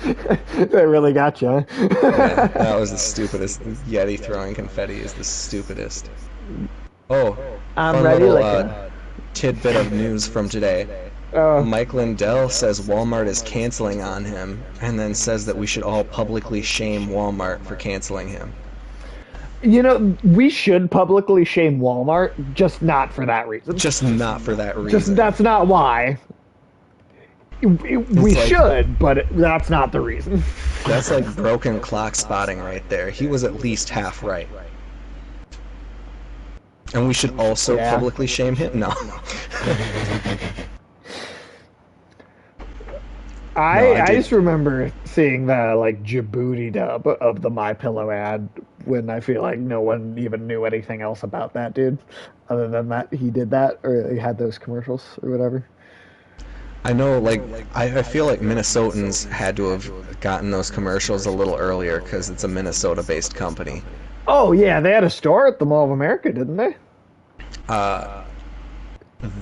That really got you. Yeah, that was the stupidest. Yeti throwing confetti is the stupidest. Oh, I'm fun ready, little like a. tidbit of news from today. Oh, Mike Lindell says Walmart is canceling on him, and then says that we should all publicly shame Walmart for canceling him. we should publicly shame Walmart, just not for that reason. Just not for that Just reason. that's not why. We It's like should, but that's not the reason. that's like broken clock spotting right there. He was at least half right. And we should also Yeah. publicly shame him? No. I did. just remember seeing the like Djibouti dub of the My Pillow ad when I feel like no one even knew anything else about that dude, other than that he did that or he had those commercials or whatever. I know, like, I feel like Minnesotans had to have gotten those commercials a little earlier because it's a Minnesota-based company. Oh yeah, they had a store at the Mall of America, didn't they?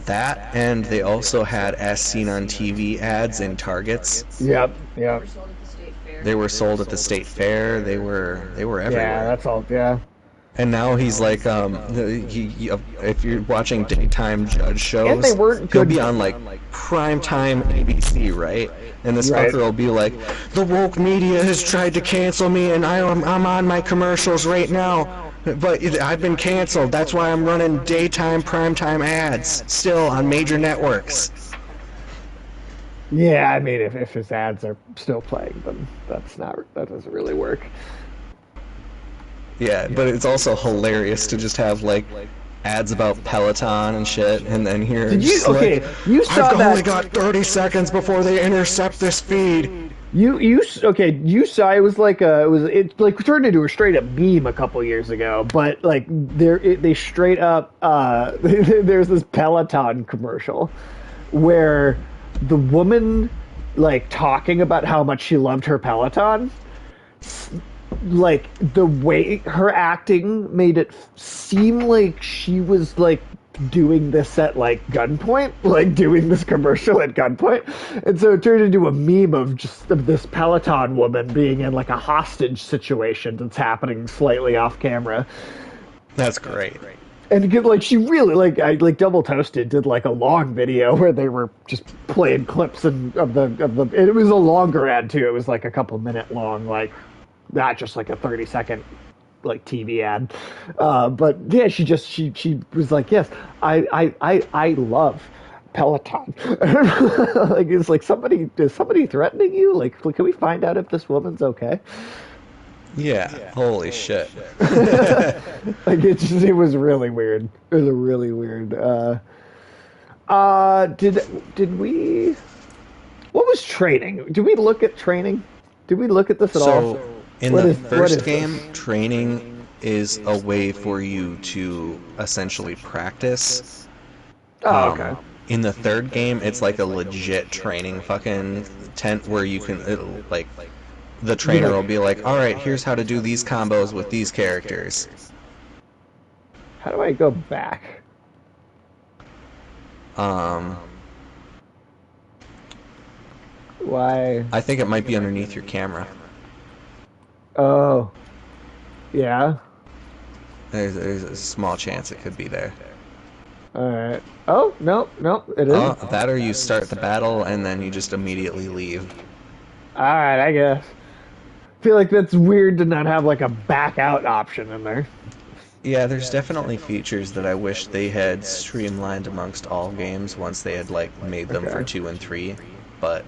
That, and they also had As Seen on TV ads in Targets. Yep, yep. They were sold at the state fair. They were everywhere. Yeah, that's all. Yeah. And now he's like, if you're watching daytime judge shows, And they weren't he'll good. be on like primetime ABC, right? And this Right. fucker will be like, the woke media has tried to cancel me, and I'm on my commercials right now, but I've been canceled. That's why I'm running daytime primetime ads still on major networks. Yeah, I mean, if his ads are still playing, then that doesn't really work. Yeah, but it's also hilarious to just have like ads about Peloton and shit, and then here Did you? just Okay, like, you saw I've that. only got 30 seconds before they intercept this feed. You saw it was like it like turned into a straight up meme a couple years ago, but like they straight up there's this Peloton commercial where the woman like talking about how much she loved her Peloton, like the way her acting made it seem like she was like doing this at like gunpoint, like doing this commercial at gunpoint, and so it turned into a meme of this Peloton woman being in like a hostage situation that's happening slightly off camera. That's great. And like she really like Double Toasted did like a long video where they were just playing clips of the it was a longer ad too. It was like a couple minute long, like not just like a 30-second like TV ad. But yeah, she was like, yes, I love Peloton. Like it's like is somebody threatening you? Like can we find out if this woman's okay? Yeah, holy shit. Like it was really weird. It was a really weird. Did we? What was training? Did we look at training? Did we look at this at all? So, in What the is- what first is game, this? training is a way for you to essentially practice. Oh, okay. In the third game, it's like a legit training fucking tent where you can, like, the trainer will be like, alright, here's how to do these combos with these characters. How do I go back? Why? I think it might be underneath your camera. Oh, yeah. There's a small chance it could be there. All right. Oh, no, it isn't. That or you start the battle and then you just immediately leave. All right, I guess. Feel like that's weird to not have like a back out option in there. Yeah, there's definitely features that I wish they had streamlined amongst all games once they had like made them for Okay. 2 and 3, but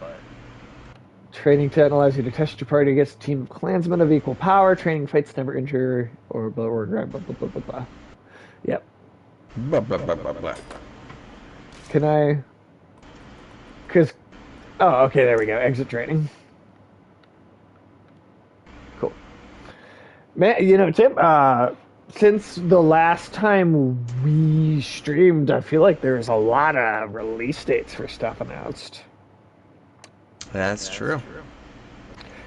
Training tent allows you to test your party against a team of clansmen of equal power. Training fights never injure or blah blah blah blah blah blah. Blah. Yep. blah, blah, blah, blah, blah. Can I? Cause. Oh, okay. There we go. Exit training. Cool. Man, Tim. Since the last time we streamed, I feel like there's a lot of release dates for stuff announced. That's true.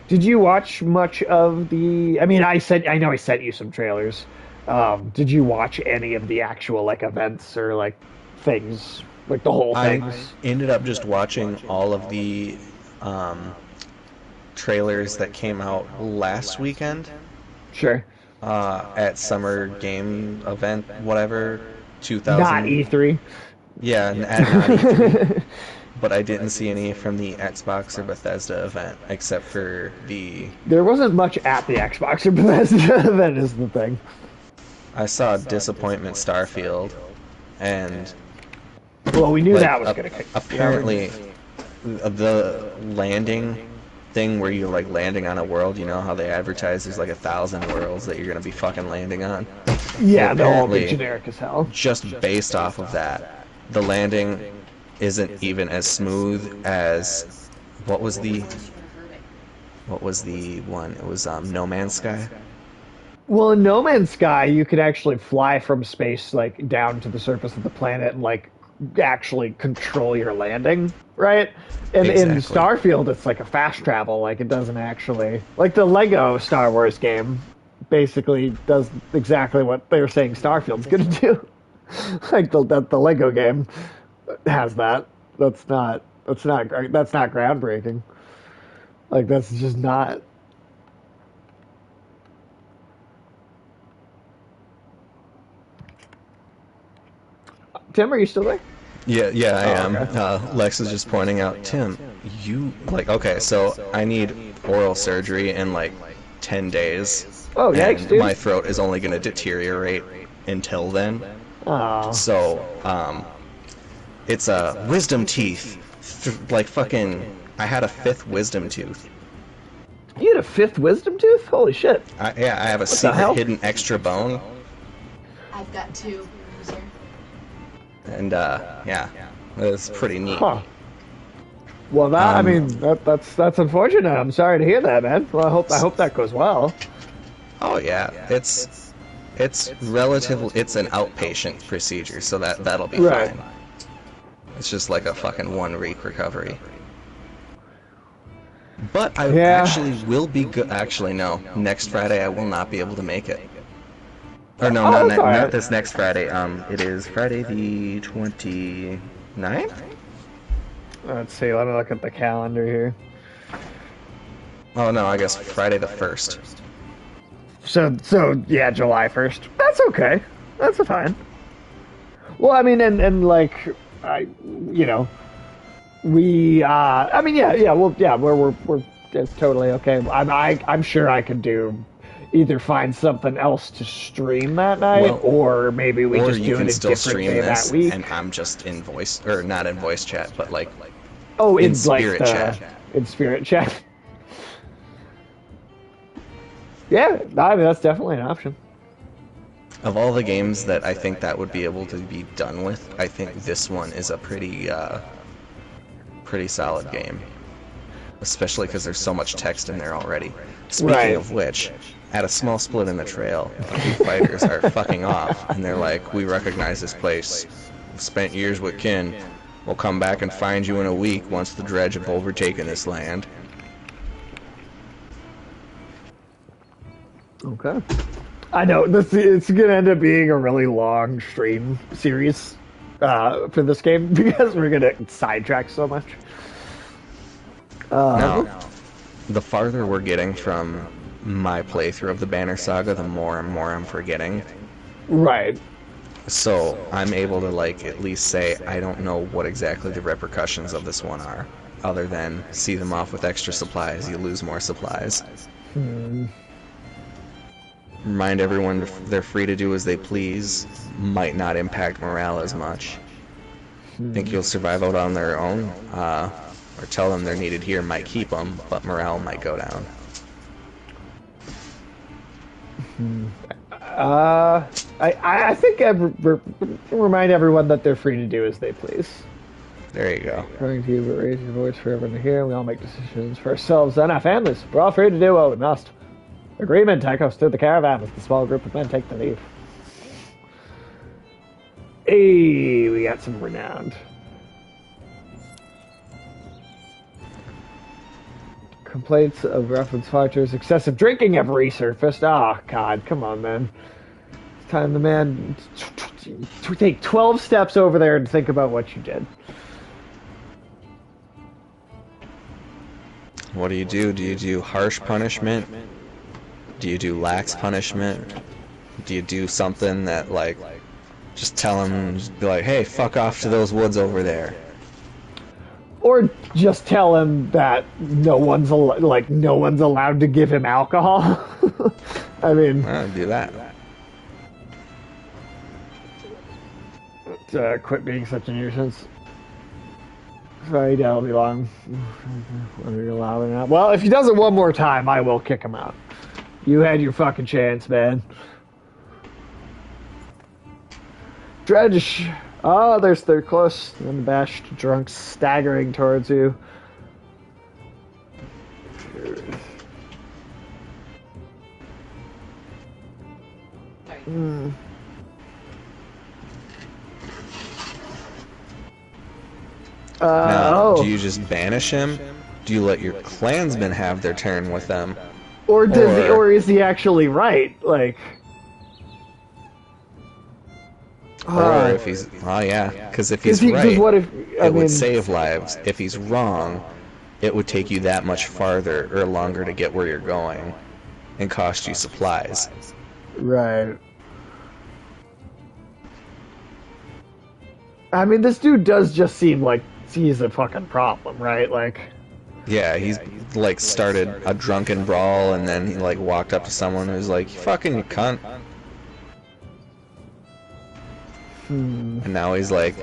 Did you watch much of the? I mean, I know I sent you some trailers. Did you watch any of the actual like events or like things Like the whole thing. I ended up just watching all of the trailers that came out last weekend Sure. at Summer Game Event, whatever, Not 2000. E3. Yeah, at not E3. But I didn't see any from the Xbox or Bethesda event, except for the... There wasn't much at the Xbox or Bethesda event is the thing. I saw Disappointment Starfield, and... Well, we knew like, that was going to kick. apparently, the landing thing where you're like landing on a world, you know how they advertise there's like 1,000 worlds that you're going to be fucking landing on? Yeah, they'll all be apparently, generic as hell. just based off of that, the landing isn't even as smooth as... What was the one? It was No Man's Sky. Well, in No Man's Sky, you could actually fly from space, like, down to the surface of the planet and, like, actually control your landing, right? And in Exactly. Starfield, it's like a fast travel. Like, it doesn't actually... Like, the Lego Star Wars game basically does exactly what they were saying Starfield's gonna do. Like, the Lego game has that. That's not groundbreaking. Like, that's just not... Tim, are you still there? Yeah, I am. Okay. Lex is just pointing out, Tim, you, like, okay, so I need oral surgery in, like, 10 days. Oh, yikes, and dude. my throat is only going to deteriorate until then. Oh. So, it's wisdom teeth. Like, fucking, I had a 5th wisdom tooth. You had a 5th wisdom tooth? Holy shit. I have a the secret hell? hidden extra bone. I've got 2. Loser. And, yeah, it's pretty neat. Huh. Well, that I mean, that's unfortunate. I'm sorry to hear that, man. Well, I hope that goes well. Oh yeah, it's relatively, it's an outpatient procedure, so that'll be Right. fine. It's just like a fucking 1 week recovery. But I Yeah. actually will be good. Actually, no. Next Friday I will not be able to make it. Or no, Oh, not, that's all right. not this next Friday. It is Friday the 29th? Let's see. Let me look at the calendar here. Oh no, I guess Friday the 1st. So yeah, July 1st. That's okay. That's fine. Well, I mean, and like, you know, I mean, yeah, well, yeah, we're it's totally okay. I'm sure I could either find something else to stream that night, Well, or maybe we or just you do can it a still different stream day this, that week. and I'm just in voice, or not in voice chat, but like Oh, in in spirit like chat. in spirit chat. Yeah, I mean that's definitely an option. Of all the games that I think that would be able to be done with, I think this one is a pretty solid game. Especially because there's so much text in there already. Speaking Right. of which, at a small split in the trail, the Foo Fighters are fucking off, and they're like, we recognize this place. We've spent years with kin. We'll come back and find you in a week once the dredge have overtaken this land. Okay. I know it's gonna end up being a really long stream series for this game because we're gonna sidetrack so much. Now, the farther we're getting from my playthrough of the Banner Saga, the more and more I'm forgetting. Right. So I'm able to, like, at least say I don't know what exactly the repercussions of this one are, other than see them off with extra supplies, you lose more supplies. Remind everyone they're free to do as they please, might not impact morale as much. Think you'll survive out on their own, or tell them they're needed here might keep them, but morale might go down. I think I remind everyone that they're free to do as they please. There you go. Trying to raise your voice for everyone to hear. We all make decisions for ourselves and our families. We're all free to do what we must. Agreement, Tycho stood the caravan as the small group of men take the leave. Hey, we got some renowned. Complaints of reference fighters, excessive drinking have resurfaced. Oh, God, come on, man. It's time the man take 12 steps over there and think about what you did. What do? Do you do harsh punishment? Do you do lax punishment? Do you do something that, like, just tell him, just be like, hey, fuck off to those woods over there? Or just tell him that no one's allowed to give him alcohol. I mean, I'll do that. Quit being such a nuisance. Sorry, that'll be long. Whether you're allowed or not. Well, if he does it one more time, I will kick him out. You had your fucking chance, man. Dredge. Oh, they're close. Unabashed drunks staggering towards you. Sorry. Now, do you just banish him? Do you let your clansmen have their turn with them? Or is he actually right? Like, or if he's, oh yeah, because if he's right, what if, it would save lives. If he's wrong, it would take you that much farther or longer to get where you're going, and cost you supplies. Right. I mean, this dude does just seem like he's a fucking problem, right? Like, yeah, he's like started a drunken brawl, and then he like walked up to someone who's like, "You fucking you cunt," and now he's like,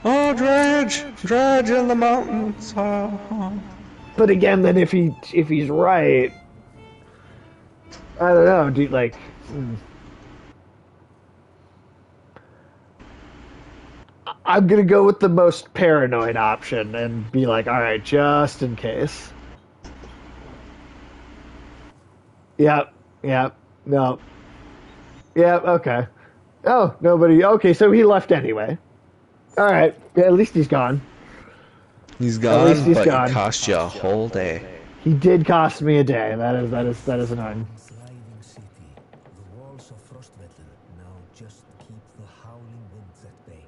"Oh, Dredge in the mountains." Oh. But again, then if he's right, I don't know, dude. Like, I'm gonna go with the most paranoid option and be like, all right, just in case. Yep. No. Yep. Okay. Oh, nobody. Okay, so he left anyway. All right. Yeah, at least he's gone. He's gone, At least he's but gone. it cost you a whole day. He did cost me a day. That is annoying. Sliding city, the walls of Frostweather now just keep the howling winds at bay.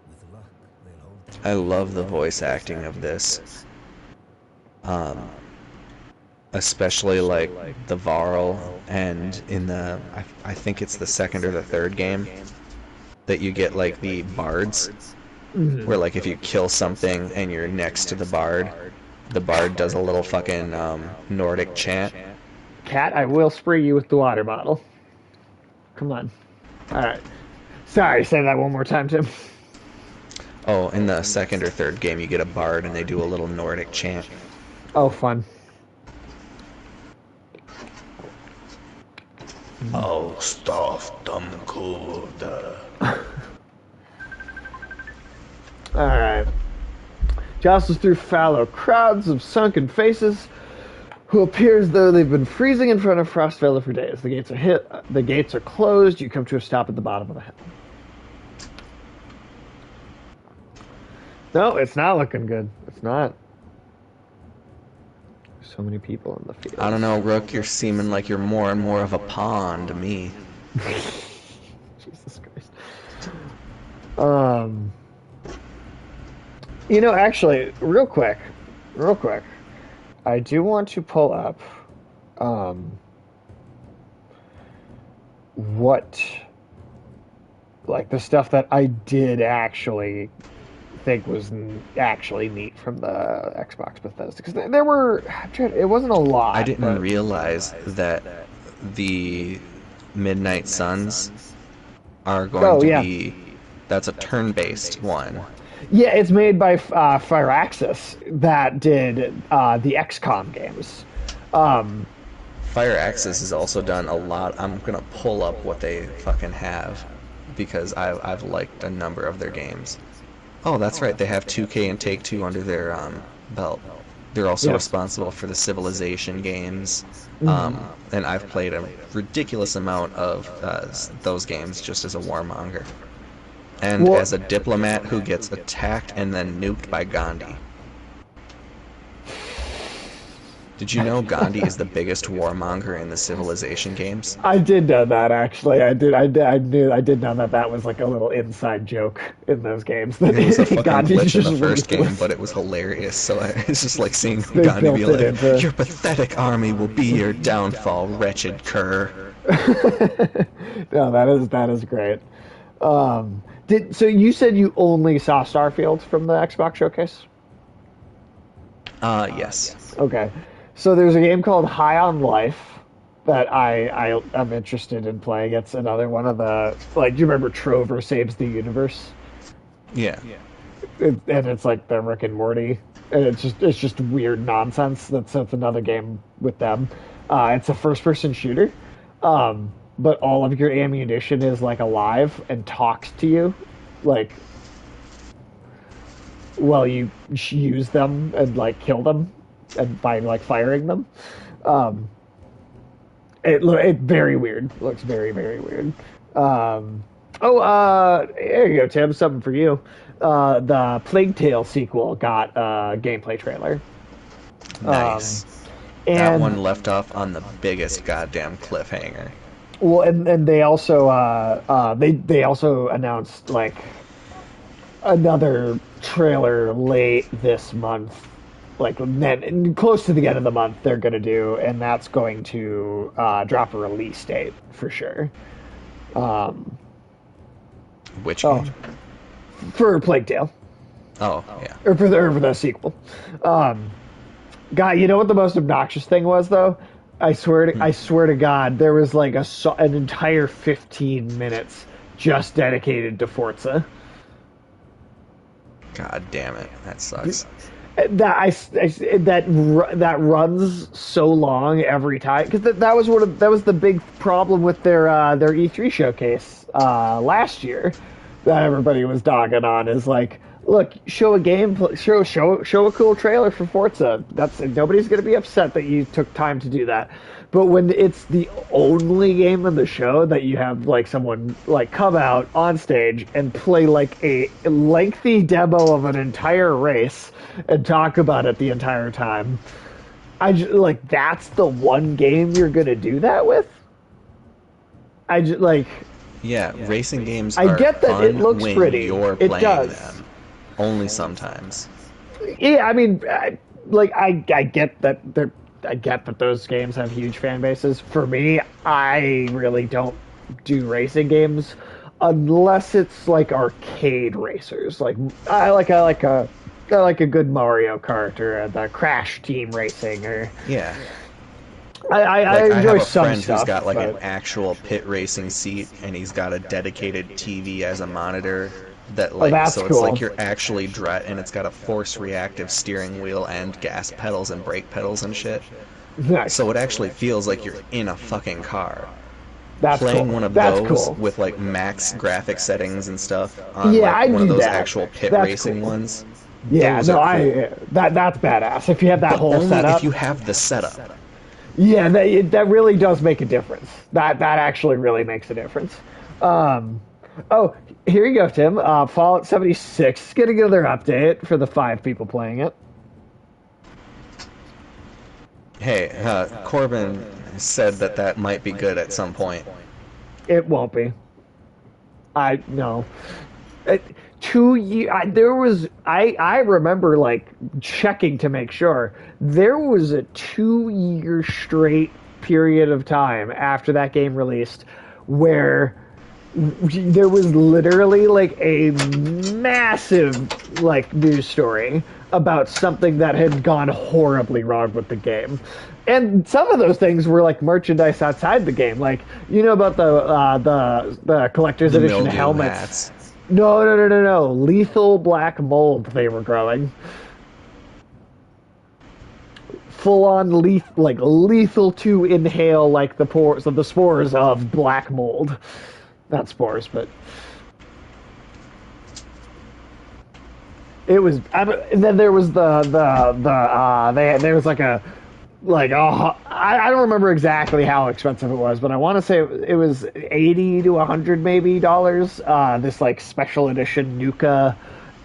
With luck, they'll hold. I love the voice acting of this. Especially like the Varl, and in the I think it's the second or the third game that you get like the bards, where like if you kill something and you're next to the bard does a little fucking Nordic chant. Cat, I will spray you with the water bottle. Come on. All right. Sorry, say that one more time, Tim. Oh, in the second or third game you get a bard and they do a little Nordic chant. Oh, fun. Oh, stuff them good. Alright. Jostles through fallow crowds of sunken faces who appear as though they've been freezing in front of Frostvale for days. The gates are closed. You come to a stop at the bottom of the hill. No, it's not looking good. It's not. So many people in the field. I don't know, Rook, you're seeming like you're more and more of a pawn to me. Jesus Christ. You know, actually, real quick, I do want to pull up, what, like, the stuff that I did actually think was actually neat from the Xbox Bethesda, because there were, it wasn't a lot. I didn't realize that the Midnight Suns are going to be, that's a turn-based one. Yeah, it's made by Firaxis that did the XCOM games. Firaxis has also done a lot. I'm gonna pull up what they fucking have, because I've liked a number of their games. Oh, that's right. They have 2K and Take-Two under their belt. They're also responsible for the Civilization games, and I've played a ridiculous amount of those games just as a warmonger, and as a diplomat who gets attacked and then nuked by Gandhi. Did you know Gandhi is the biggest warmonger in the Civilization games? I did know that actually. I did know that that was like a little inside joke in those games. That It was a fucking Gandhi's glitch in the just first game, ruthless. but it was hilarious. So it's just like seeing They Gandhi built be it like, into- "Your pathetic army will be your downfall, wretched cur." No, that is great. So you said you only saw Starfield from the Xbox showcase? Yes. Okay. So there's a game called High on Life that I am interested in playing. It's another one of the, like, do you remember Trover Saves the Universe? Yeah. And it's like the Rick and Morty, and it's just weird nonsense. That's another game with them. It's a first person shooter, but all of your ammunition is like alive and talks to you, like while you use them and like kill them, and by like firing them. It very weird. Looks very weird. There you go, Tim. Something for you. The Plague Tale sequel got a gameplay trailer. Nice. And That one left off on the biggest goddamn cliffhanger. well, and they also they also announced like another trailer late this month, like then close to the end of the month they're gonna do, and that's going to drop a release date for sure. Which Oh, game? for Plague Tale. Oh, yeah. Or for the sequel. God, you know what the most obnoxious thing was though? I swear to God, there was like an entire 15 minutes just dedicated to Forza. God damn it. That sucks. That runs so long every time, because that was the big problem with their E3 showcase last year that everybody was dogging on, is like, look, show a cool trailer for Forza. Nobody's gonna be upset that you took time to do that. But when it's the only game in the show that you have like someone like come out on stage and play like a lengthy demo of an entire race and talk about it the entire time, like, that's the one game you're gonna do that with? Yeah, racing games I are get that fun it looks when pretty. you're It playing does. them. Only sometimes. Yeah, I mean, I get that I get that those games have huge fan bases. For me, I really don't do racing games unless it's like arcade racers. Like I like a good Mario Kart or the Crash Team Racing, or Yeah. I Like, I enjoy have a some friend stuff. who's got like an but- actual pit racing seat, and he's got a dedicated TV as a monitor that like that's so it's cool. like you're actually and it's got a force reactive steering wheel and gas pedals and brake pedals and shit. Nice. So it actually feels like you're in a fucking car. That's Playing cool. one of That's those cool. with like max graphic settings and stuff on Yeah, like I'd one of do those that. actual pit That's racing cool. ones. Yeah, those no, are cool. that's badass. If you have that But whole only setup, if you have the setup. yeah, that really does make a difference. That actually really makes a difference. Oh, here you go, Tim. Fallout 76 is getting another update for the 5 people playing it. Hey, Corbin said that might be good at some point. It won't be. No. 2 years. I remember like checking to make sure. There was a 2-year straight period of time after that game released where there was literally like a massive like news story about something that had gone horribly wrong with the game. And some of those things were like merchandise outside the game, like, you know about the collector's The edition mildew helmets. hats. No. Lethal black mold they were growing. Full on lethal to inhale, like the spores of black mold. Not spores, but it was. And then there was there was I don't remember exactly how expensive it was, but I want to say it was $80 to $100 maybe dollars. This like special edition Nuka,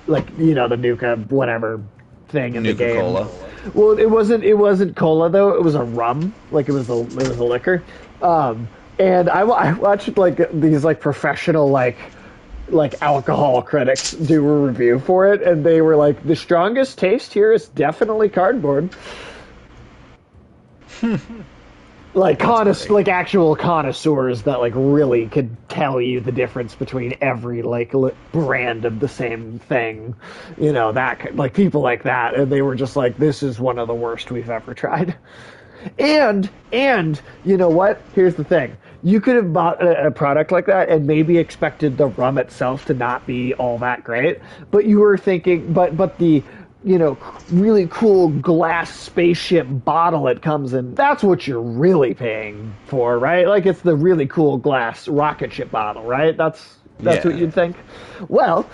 like, you know, the Nuka whatever thing in the game. Nuka-Cola. Well, it wasn't cola though. It was a rum, like it was a liquor. And I watched like these like professional like alcohol critics do a review for it, and they were like, the strongest taste here is definitely cardboard. Like actual connoisseurs that like really could tell you the difference between every like brand of the same thing, that like people like that, and they were just like, this is one of the worst we've ever tried. And you know what? Here's the thing. You could have bought a product like that and maybe expected the rum itself to not be all that great, but you were thinking, but the really cool glass spaceship bottle it comes in, that's what you're really paying for, right? Like, it's the really cool glass rocket ship bottle, right? That's what you'd think. Well,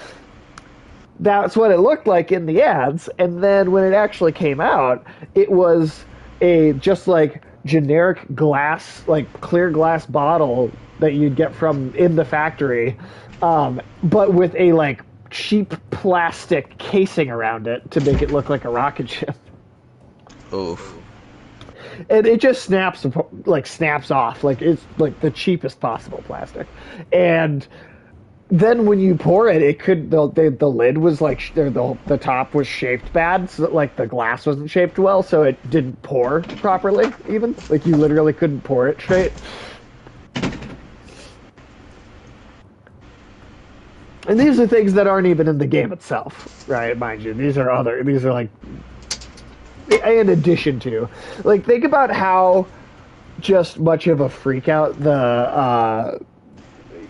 that's what it looked like in the ads, and then when it actually came out, it was a just like generic glass, like clear glass bottle that you'd get from in the factory, but with a like cheap plastic casing around it to make it look like a rocket ship. Oof. And it just snaps off, like it's like the cheapest possible plastic. And then when you pour it, the lid was like the top was shaped bad, so that, like the glass wasn't shaped well, so it didn't pour properly. Even like you literally couldn't pour it straight. And these are things that aren't even in the game itself, right? Mind you, these are like in addition to, like, think about how just much of a freak out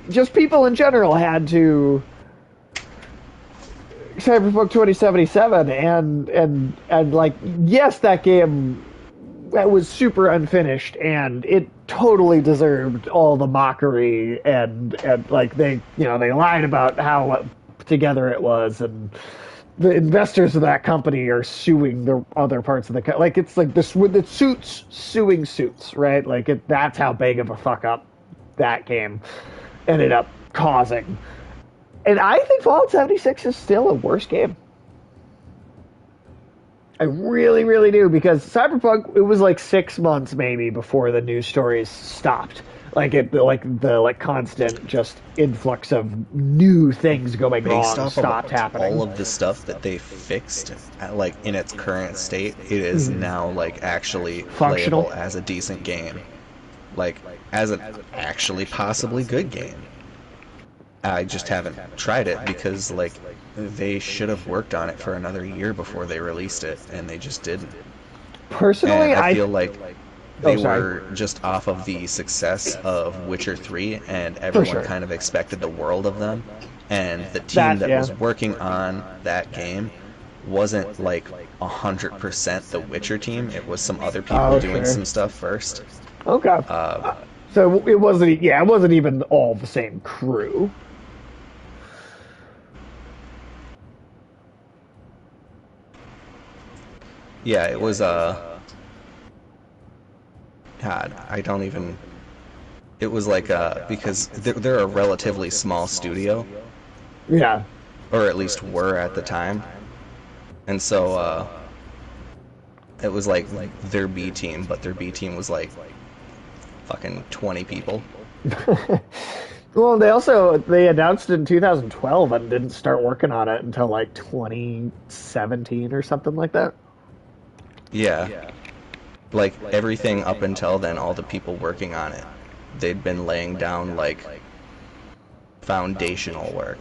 just people in general had to Cyberpunk 2077, and like, yes, that game was super unfinished, and it totally deserved all the mockery, and like they lied about how together it was, and the investors of that company are suing the other parts of the like, it's like this with the suits suing suits, right? Like that's how big of a fuck up that game ended up causing. And I think Fallout 76 is still a worse game. I really, really do, because Cyberpunk, it was like 6 months maybe before the news stories stopped. The constant just influx of new things going Based wrong off stopped of happening. all of the stuff that they fixed, like in its current state, it is now like actually Functional. playable as a decent game, like as an actually possibly good game. I just haven't tried it because like they should have worked on it for another year before they released it, and they just didn't. Personally, And I feel like they sorry. were just off of the success of Witcher 3, and everyone sure. kind of expected the world of them. And the team that was working on that game wasn't like 100% the Witcher team. It was some other people doing some stuff first. Okay. So it wasn't even all the same crew. Yeah, it was God, I don't even. It was like because they're a relatively small studio. Yeah. Or at least were at the time, and so it was like their B team, but their B team was like fucking 20 people. Well, they announced it in 2012 and didn't start working on it until like 2017 or something like that. Yeah. Like everything up until then, all the people working on it, they'd been laying down like foundational work.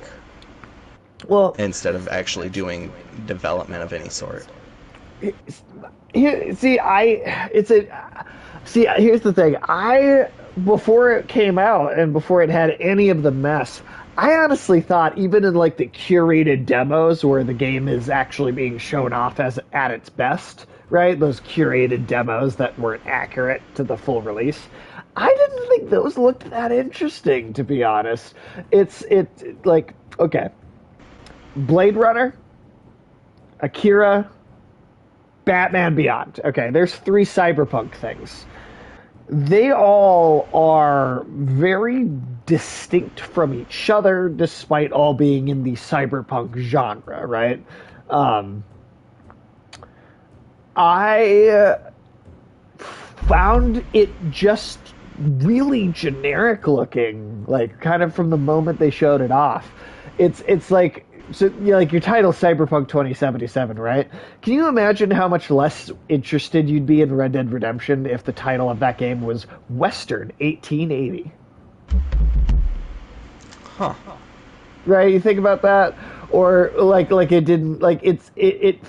Well, instead of actually doing development of any sort. Here's the thing. Before it came out and before it had any of the mess, I honestly thought, even in like the curated demos where the game is actually being shown off as at its best, right? Those curated demos that weren't accurate to the full release, I didn't think those looked that interesting, to be honest. It's like, okay, Blade Runner, Akira, Batman Beyond. Okay, there's 3 Cyberpunk things. They all are very distinct from each other, despite all being in the cyberpunk genre, right? I found it just really generic looking, like kind of from the moment they showed it off. It's like so like your title Cyberpunk 2077, right? Can you imagine how much less interested you'd be in Red Dead Redemption if the title of that game was Western 1880? Huh. Right? You think about that, or like it didn't like it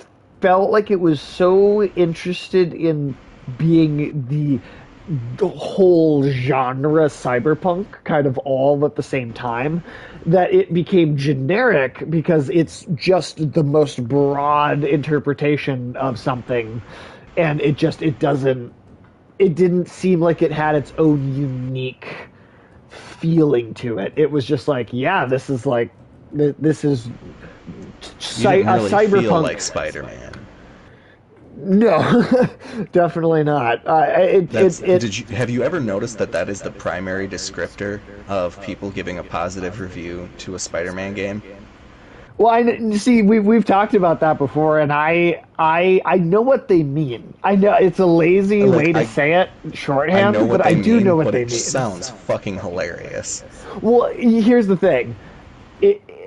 felt like it was so interested in being the whole genre cyberpunk kind of all at the same time that it became generic because it's just the most broad interpretation of something, and it didn't seem like it had its own unique feeling to it. It was just like, yeah, this is You didn't really cyberpunk. feel like Spider-Man. No, definitely not. Have you ever noticed that is the primary descriptor of people giving a positive review to a Spider-Man game? Well, I see. We've talked about that before, and I know what they mean. I know it's a lazy way to say it, shorthand, but I do know what they mean. It sounds fucking hilarious. Well, here's the thing: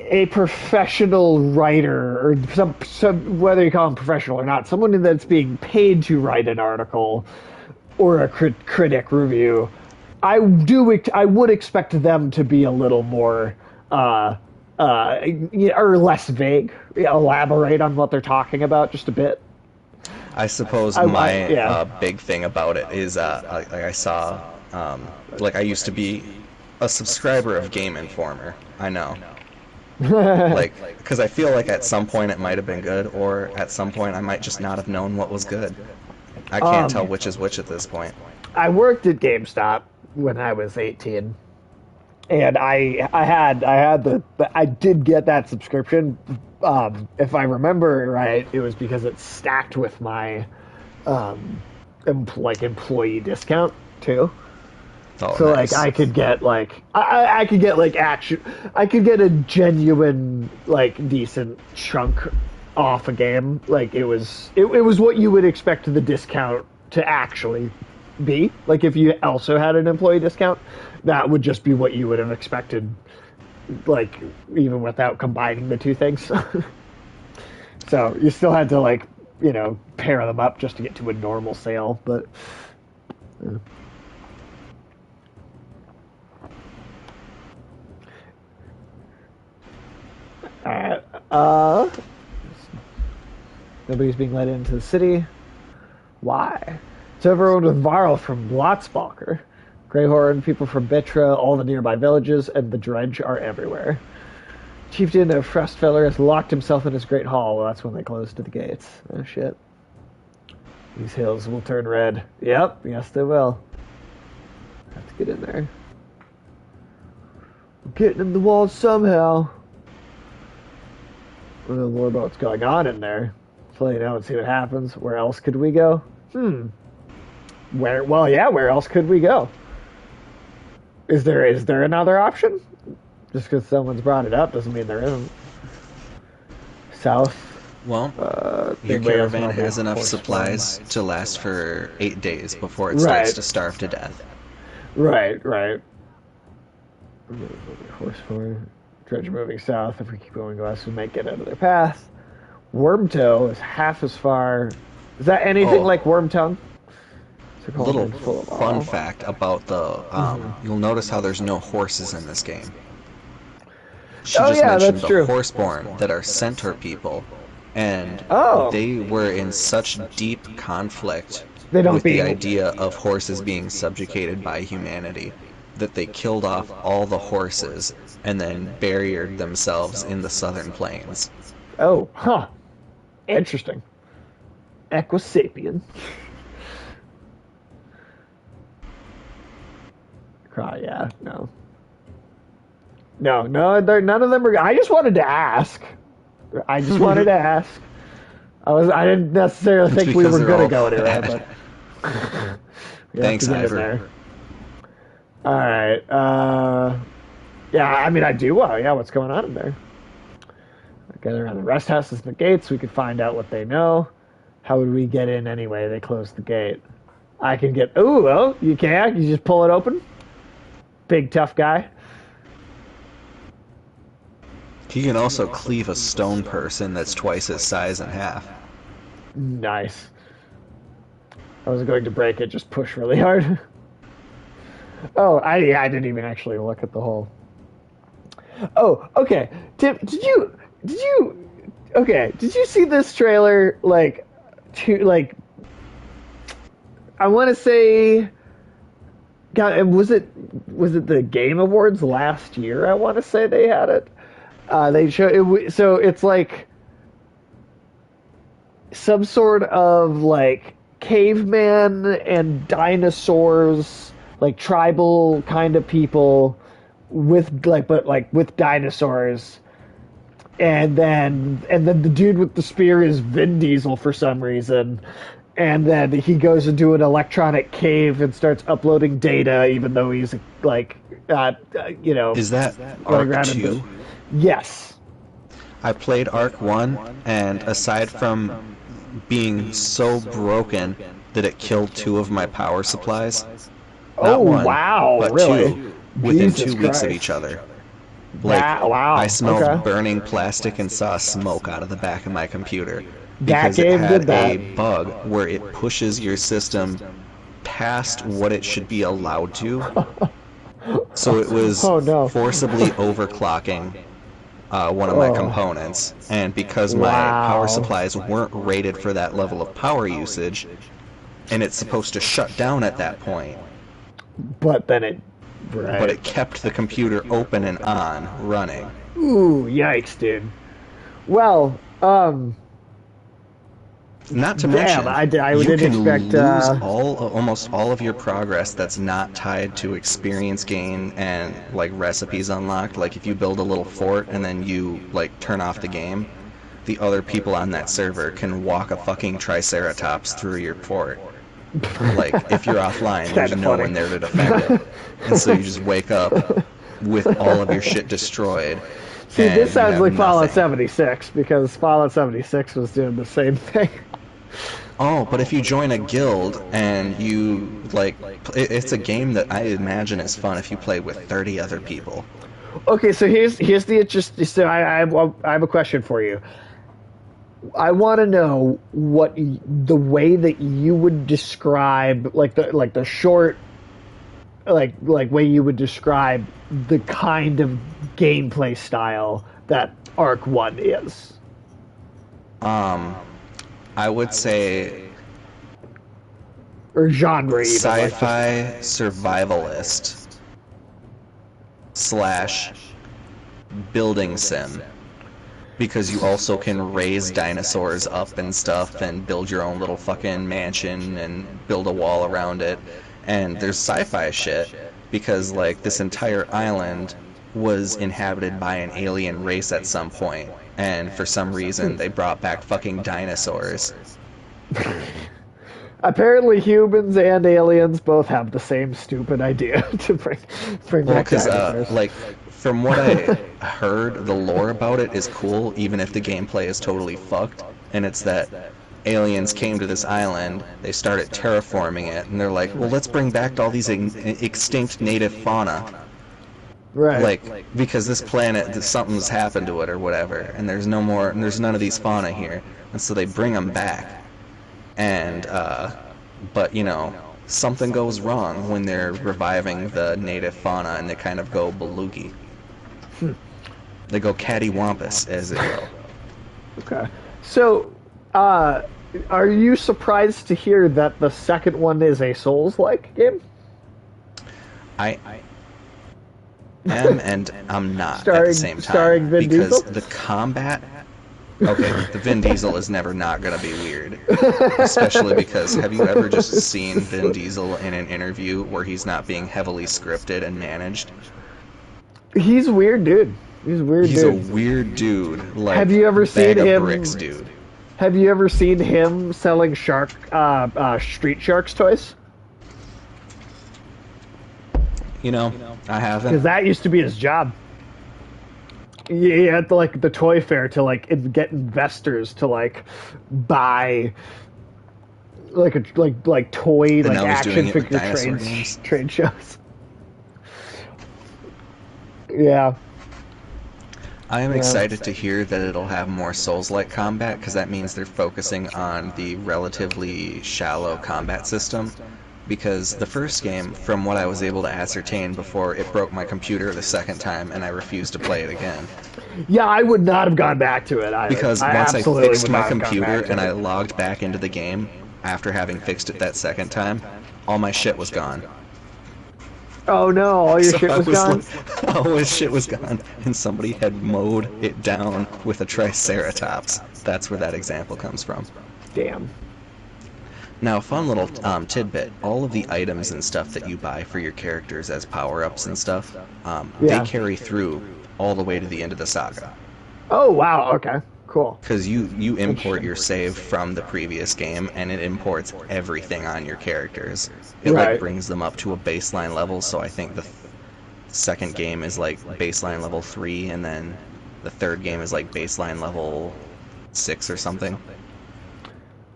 a professional writer, or some whether you call him professional or not, someone that's being paid to write an article or a critic review, I would expect them to be a little more. Or less vague, elaborate on what they're talking about just a bit. I suppose big thing about it is, like I saw, like I used to be a subscriber of Game Informer. I know. Like, because I feel like at some point it might have been good, or at some point I might just not have known what was good. I can't tell which is which at this point. I worked at GameStop when I was 18. And I did get that subscription. If I remember right, it was because it stacked with my employee discount too. Oh, so nice. like I could get I could get a genuine decent chunk off a game. Like it was what you would expect the discount to actually be. Like if you also had an employee discount, that would just be what you would have expected, like even without combining the two things. So you still had to pair them up just to get to a normal sale, but nobody's being let into the city. Why? It's overrun with Varl from Blotzbalker. Greyhorn, people from Bitra, all the nearby villages, and the dredge are everywhere. Chieftain of Frostfeller has locked himself in his great hall. Well, that's when they closed to the gates. Oh, shit. These hills will turn red. Yep, yes they will. Have to get in there. We're getting in the walls somehow. I don't know more about what's going on in there. So you know and see what happens. Where else could we go? Where else could we go? Is there another option? Just because someone's brought it up doesn't mean there isn't. South. Well, your caravan has enough supplies to last for 8 days before it starts to starve to death. Right. Horse forward. Dredge moving south. If we keep going west, we might get out of their path. Wormtoe is half as far. Is that anything like Wormtongue? A little fun fact about the you'll notice how there's no horses in this game. She just mentioned the Horseborn that are centaur people, and they were in such deep conflict with the idea of horses being subjugated by humanity that they killed off all the horses and then buried themselves in the southern plains. Oh, huh. Interesting. Equisapien. Yeah, no, none of them are. I just wanted to ask. I didn't necessarily think we were going to go anywhere, but thanks, Ivor. All right. Yeah, I mean, I do. What's going on in there? Gather around the rest houses and the gates. We could find out what they know. How would we get in anyway? They closed the gate. I can get. Ooh, oh, you can. You just pull it open. Big tough guy. He can also cleave a stone person that's twice his size in half. Nice. I was going to break it. Just push really hard. Oh, I didn't even actually look at the hole. Oh, okay. Tim, did you see this trailer? I want to say, God, was it the Game Awards last year? I want to say they had it. They show it, so it's like some sort of like caveman and dinosaurs, like tribal kind of people with with dinosaurs. And then the dude with the spear is Vin Diesel for some reason. And then he goes into an electronic cave and starts uploading data, even though he's like, Is that going Arc around 2? Yes. I played Arc 1, and aside from being so broken that it killed 2 of my power supplies, not Oh, one, wow, but really? 2 within Jesus 2 weeks of Christ. each other. Like, Wow. I smelled Okay. burning plastic and saw smoke out of the back of my computer. That Because it game had did that. a bug where it pushes your system past what it should be allowed to. So it was Oh, no. forcibly overclocking one of my components. And because my Wow. power supplies weren't rated for that level of power usage, and it's supposed to shut down at that point, But then it... Right. but it kept the computer open and on, running. Ooh, yikes, dude. Well, Not to Damn, mention, I you didn't can expect, lose almost all of your progress that's not tied to experience gain and like recipes unlocked. Like if you build a little fort and then you like turn off the game, the other people on that server can walk a fucking triceratops through your fort. Like if you're offline, there's kinda no funny. one there to defend it, and so you just wake up with all of your shit destroyed. See, and this you sounds have like Fallout nothing. 76, because Fallout 76 was doing the same thing. Oh, but if you join a guild and you, like, it's a game that I imagine is fun if you play with 30 other people. Okay, so here's the interest. So I have a question for you. I want to know the way that you would describe the short way you would describe the kind of gameplay style that Arc 1 is. I would say Or genre even. sci-fi survivalist / building sim. Because you also can raise dinosaurs up and stuff and build your own little fucking mansion and build a wall around it. And there's sci-fi shit because like this entire island was inhabited by an alien race at some point, and for some reason they brought back fucking dinosaurs. Apparently, humans and aliens both have the same stupid idea to bring Well, back because dinosaurs. like from what I heard, the lore about it is cool, even if the gameplay is totally fucked. And it's that aliens came to this island, they started terraforming it, and they're like, well, let's bring back all these extinct native fauna. Right. Like, because this planet, something's happened to it or whatever, and there's none of these fauna here. And so they bring them back. And, but, you know, something goes wrong when they're reviving the native fauna, and they kind of go belugi. They go cattywampus, as it will. Okay. So, are you surprised to hear that the second one is a Souls-like game? I am and I'm not at Starring- the same time. starring Vin because Diesel? the combat... Okay, the Vin Diesel is never not going to be weird. Especially because, have you ever just seen Vin Diesel in an interview where he's not being heavily scripted and managed? He's a weird dude. He's a weird He's a dude. weird dude. Like, Have you ever seen bag of him- bricks, dude. Have you ever seen him selling Street Sharks toys? You know, I haven't. Because that used to be his job. He had the toy fair to get investors to buy like toy And like now he's doing action it with figure dinosaur games. trade shows. Yeah. I am Yeah. excited to hear that it'll have more Souls-like combat, because that means they're focusing on the relatively shallow combat system. Because the first game, from what I was able to ascertain before it broke my computer the second time and I refused to play it again. Yeah, I would not have gone back to it either. Because once I absolutely fixed would my not have gone computer back to and I it. logged back into the game, after having fixed it that second time, all my shit was gone. Oh no, all your So shit I was gone? all his shit was gone, and somebody had mowed it down with a Triceratops. That's where that example comes from. Damn. Now, a fun little tidbit, all of the items and stuff that you buy for your characters as power-ups and stuff, Yeah. they carry through all the way to the end of the saga. Oh wow, okay. Cool. Because you import your save from the previous game, and it imports everything on your characters. It Right. like brings them up to a baseline level, so I think the second game is like baseline level 3, and then the third game is like baseline level 6 or something.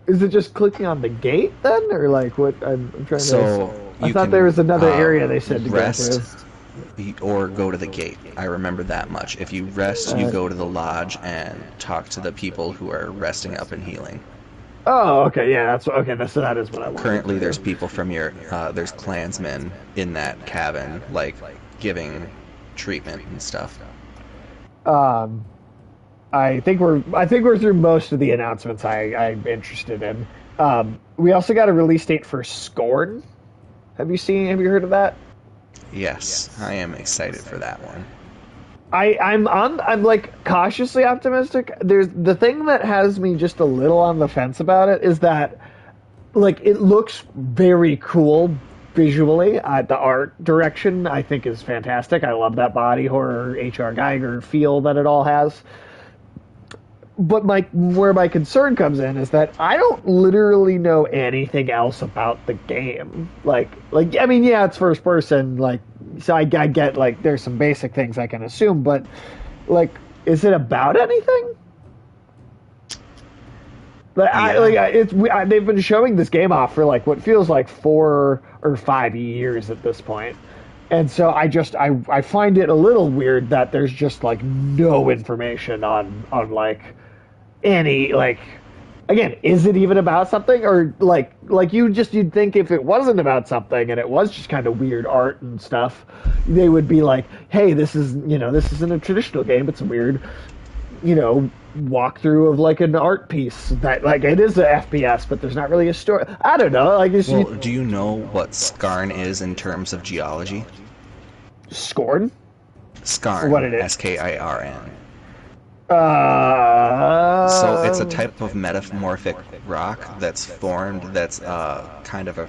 Is it just clicking on the gate then, or like what? I'm trying So to. I you thought can, there was another area they said to rest, go through. or go to the gate. I remember that much. If you rest, you go to the lodge and talk to the people who are resting up and healing. Oh, okay, yeah, that's okay. So that is what I want. Currently, there's people from your there's clansmen in that cabin, like giving treatment and stuff. I think we're through most of the announcements I'm interested in. We also got a release date for Scorn. Have you heard of that? Yes, I am excited for that one. I'm like cautiously optimistic. There's the thing that has me just a little on the fence about it is that like it looks very cool visually. The art direction I think is fantastic. I love that body horror H.R. Geiger feel that it all has. But where my concern comes in is that I don't literally know anything else about the game. Like I mean, yeah, it's first person. Like, so I get like there's some basic things I can assume, but like, is it about anything? They've been showing this game off for like what feels like 4 or 5 years at this point. And so I find it a little weird that there's just like no information on like any like again, is it even about something or like you'd think if it wasn't about something and it was just kind of weird art and stuff, they would be like, hey, this isn't a traditional game, it's a weird, walkthrough of like an art piece that like it is a FPS, but there's not really a story. I don't know. Like, Do you know what Skarn is in terms of geology? Scorn? Skarn. What it is? Skirn. So it's a type of metamorphic rock that's formed. That's kind of a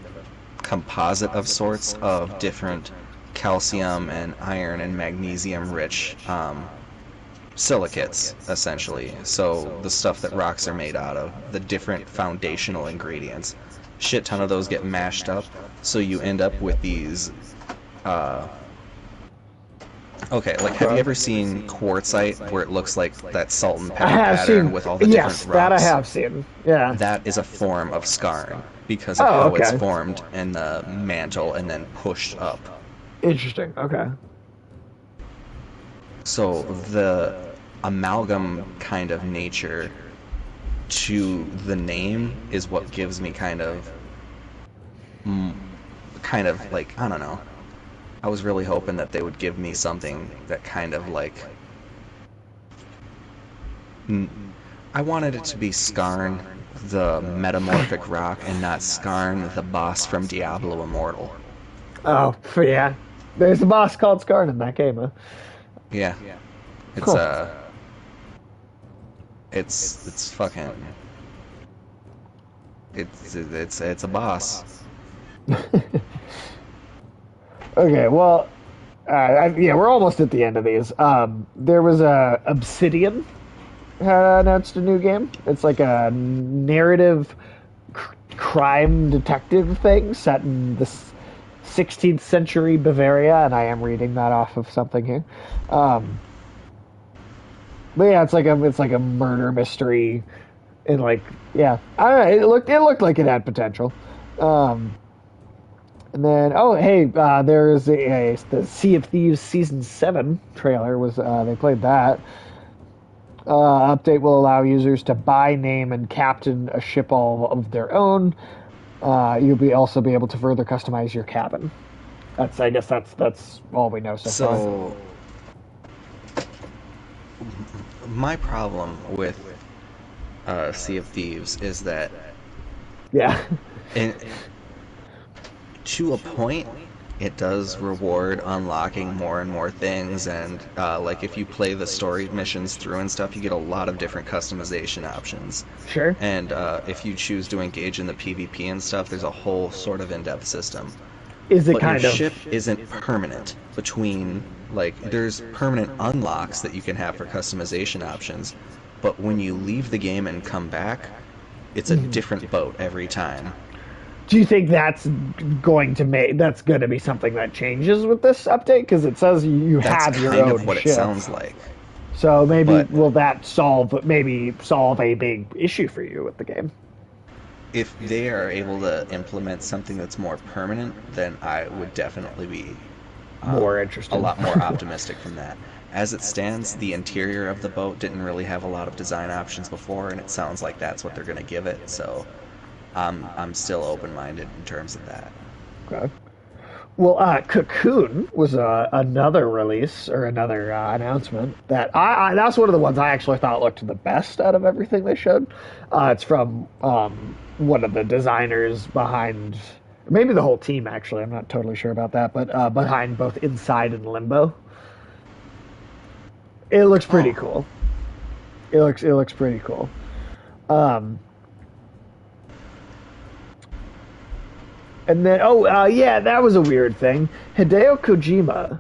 composite of sorts of different calcium and iron and magnesium-rich silicates, essentially. So the stuff that rocks are made out of, the different foundational ingredients. Shit ton of those get mashed up, so you end up with these. Okay, like have you ever seen quartzite where it looks like that salt and pepper pattern with all the different rocks? Yes, that I have seen. Yeah. That is a form of skarn because of how it's formed in the mantle and then pushed up. Interesting. Okay. So the amalgam kind of nature to the name is what gives me kind of like, I don't know. I was really hoping that they would give me something that kind of like... I wanted it to be Skarn, the metamorphic rock, and not Skarn, the boss from Diablo Immortal. Oh, yeah. There's a boss called Skarn in that game, huh? Yeah. It's, cool. It's fucking... It's a boss. Okay, well, we're almost at the end of these. There was Obsidian announced a new game. It's like a narrative crime detective thing set in the 16th century Bavaria, and I am reading that off of something here. But yeah, it's like a murder mystery And like, yeah, I don't know. It looked like it had potential. Um, and then, oh hey, there is the Sea of Thieves season 7 trailer was they played that. Update will allow users to buy, name, and captain a ship all of their own. You'll also be able to further customize your cabin. I guess that's all we know so far. So, my problem with Sea of Thieves is that, Yeah. in, to a point, it does reward unlocking more and more things, and like if you play the story missions through and stuff, you get a lot of different customization options. Sure. And if you choose to engage in the PvP and stuff, there's a whole sort of in-depth system. Is it But kind your of ship isn't permanent between, like, there's permanent unlocks that you can have for customization options, but when you leave the game and come back, it's a different boat every time. Do you think that's going to be something that changes with this update? Because it says you That's have your kind own of what ship. it sounds like. So maybe But- will that solve a big issue for you with the game? If they are able to implement something that's more permanent, then I would definitely be More interested. a lot more optimistic from that. As it stands, the interior of the boat didn't really have a lot of design options before, and it sounds like that's what they're going to give it. So I'm still open-minded in terms of that. Okay. Well, Cocoon was another release or another announcement that that's one of the ones I actually thought looked the best out of everything they showed. It's from one of the designers behind, maybe the whole team actually. I'm not totally sure about that, but behind both Inside and Limbo. It looks pretty cool. It looks pretty cool. And then, yeah, that was a weird thing. Hideo Kojima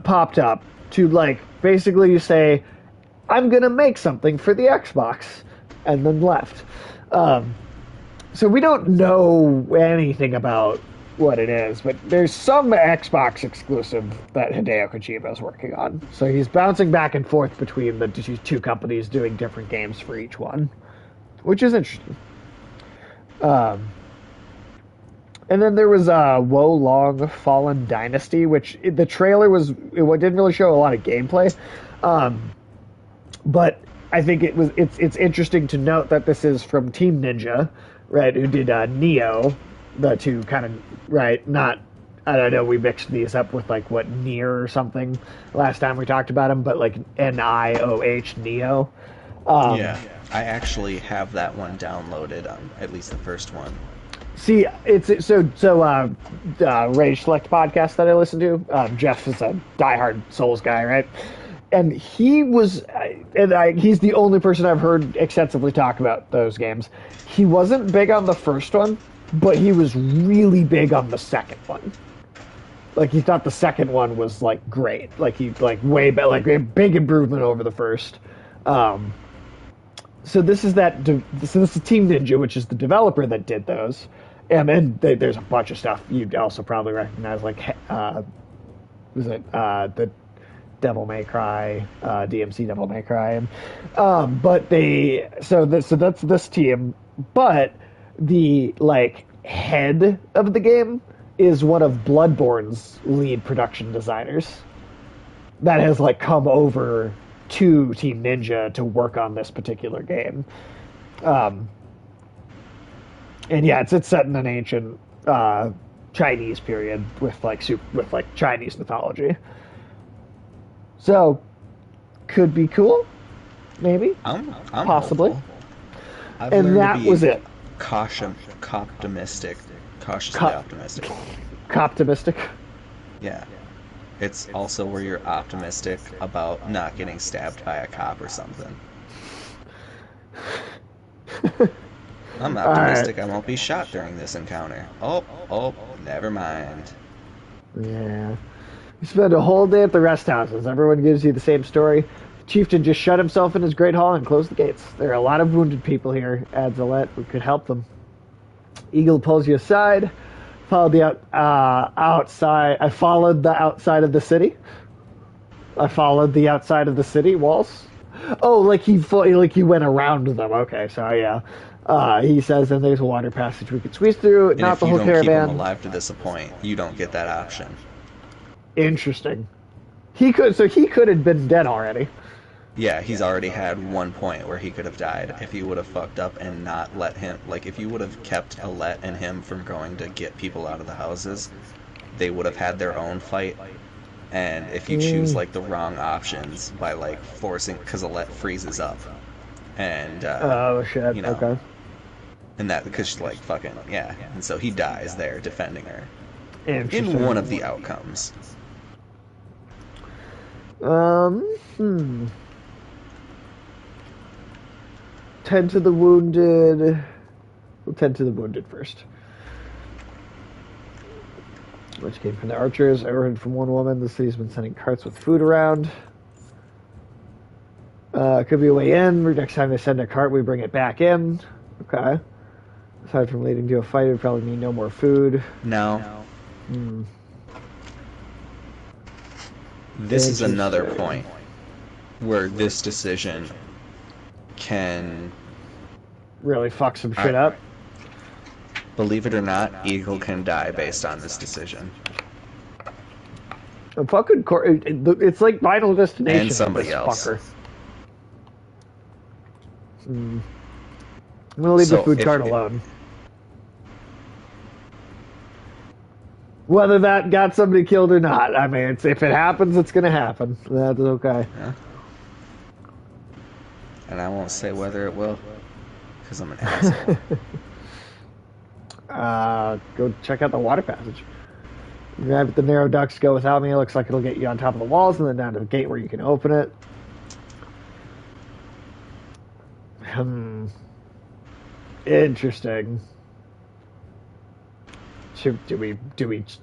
popped up to, like, basically say, I'm going to make something for the Xbox, and then left. So we don't know anything about what it is, but there's some Xbox exclusive that Hideo Kojima is working on. So he's bouncing back and forth between the two companies doing different games for each one, which is interesting. And then there was Wo Long Fallen Dynasty, which the trailer didn't really show a lot of gameplay, but I think it's interesting to note that this is from Team Ninja, right? Who did Neo, the two kind of right? Not I don't know. We mixed these up with like what Nier or something last time we talked about him, but like Nioh Neo. Yeah, I actually have that one downloaded, at least the first one. See, it's Rage Select podcast that I listen to. Jeff is a diehard Souls guy, right? And he's the only person I've heard extensively talk about those games. He wasn't big on the first one, but he was really big on the second one. Like he thought the second one was like great, like he like way better, like a big improvement over the first. So this is Team Ninja, which is the developer that did those. And then there's a bunch of stuff you'd also probably recognize, like was it the Devil May Cry, DMC Devil May Cry, but that's this team. But the like head of the game is one of Bloodborne's lead production designers that has like come over to Team Ninja to work on this particular game. And yeah, it's set in an ancient Chinese period with like Chinese mythology. So could be cool, maybe. I'm possibly. hopeful. I've And learned that to be was it. cautiously optimistic. Optimistic. Yeah. It's also where you're optimistic about not getting stabbed by a cop or something. I'm optimistic I won't be shot during this encounter. Oh, never mind. Yeah. You spend a whole day at the rest houses. Everyone gives you the same story. Chieftain just shut himself in his great hall and closed the gates. There are a lot of wounded people here, adds Alette. We could help them. Eagle pulls you aside. Followed the outside. I followed the outside of the city. I followed the outside of the city walls. Oh, like he went around them. Okay, so yeah. He says, then there's a water passage we could squeeze through. And Not if the you whole don't keep him caravan. alive to this point, you don't get that option. Interesting. He could have been dead already. Yeah, he's already had one point where he could have died if you would have fucked up and not let him. Like, if you would have kept Alette and him from going to get people out of the houses, they would have had their own fight. And if you choose, like, the wrong options by, like, forcing. Because Alette freezes up. And, Oh shit. you know. Okay. And that, because she's like, fucking, yeah. And so he dies there defending her. Interesting. In one of the outcomes. Tend to the wounded. We'll tend to the wounded first. Which came from the archers. I heard from one woman the city's been sending carts with food around. Could be a way in. Next time they send a cart, we bring it back in. Okay. Aside from leading to a fight, it would probably mean no more food. No. This is another point where this decision can really fuck some shit up. Believe it or not, Eagle can die based on this decision. A fucking it's like Final Destination. And somebody else. Fucker. I'm gonna leave the food cart alone. Whether that got somebody killed or not, I mean, if it happens, it's gonna happen. That's okay. Yeah. And I won't say whether it will, because I'm an asshole. Go check out the water passage. Grab the narrow ducts, go without me. It looks like it'll get you on top of the walls and then down to the gate where you can open it. Interesting. Do we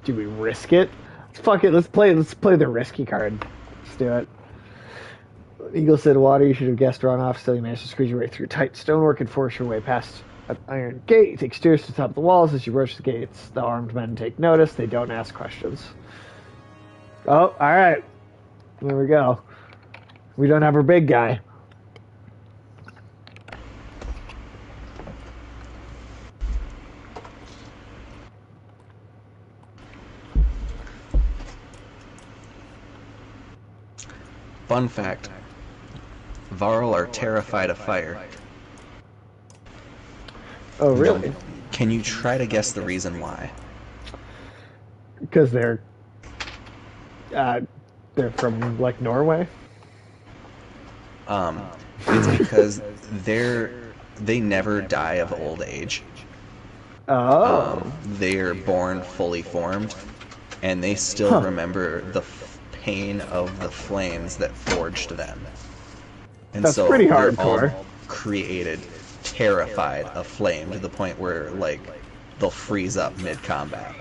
risk it? Fuck it. Let's play the risky card. Let's do it. Eagle said, "Water. You should have guessed run off. Still, you managed to squeeze your way through tight stonework and force your way past an iron gate. You take stairs to the top of the walls. As you approach the gates, the armed men take notice. They don't ask questions. Oh, all right. There we go. We don't have our big guy. Fun fact. Varl are terrified of fire. Oh, really? Can you try to guess the reason why? Because they're from, like, Norway? It's because they never die of old age. Oh. They're born fully formed, and they still remember the pain of the flames that forged them. And that's so pretty they're hardcore. all created terrified of flame to the point where, like, they'll freeze up mid-combat.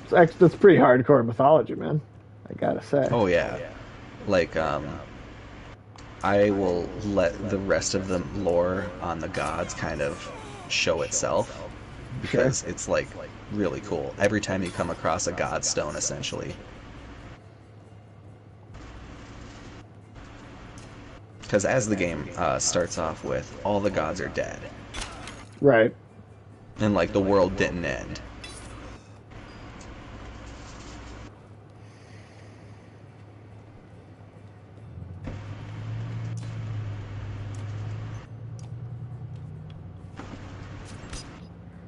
That's pretty hardcore mythology, man. I gotta say. Oh, yeah. Like, I will let the rest of the lore on the gods kind of show itself, because it's, like, really cool. Every time you come across a god stone, essentially. Because as the game starts off with, all the gods are dead. Right. And, like, the world didn't end.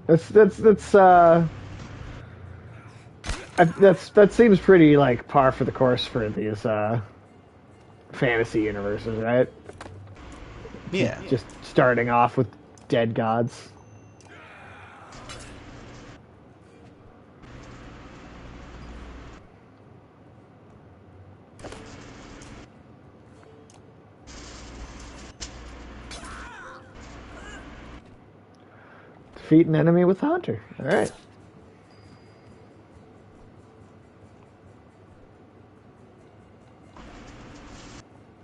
That seems pretty, like, par for the course for these fantasy universes, right? Yeah. Just starting off with dead gods. Defeat an enemy with Hunter. All right.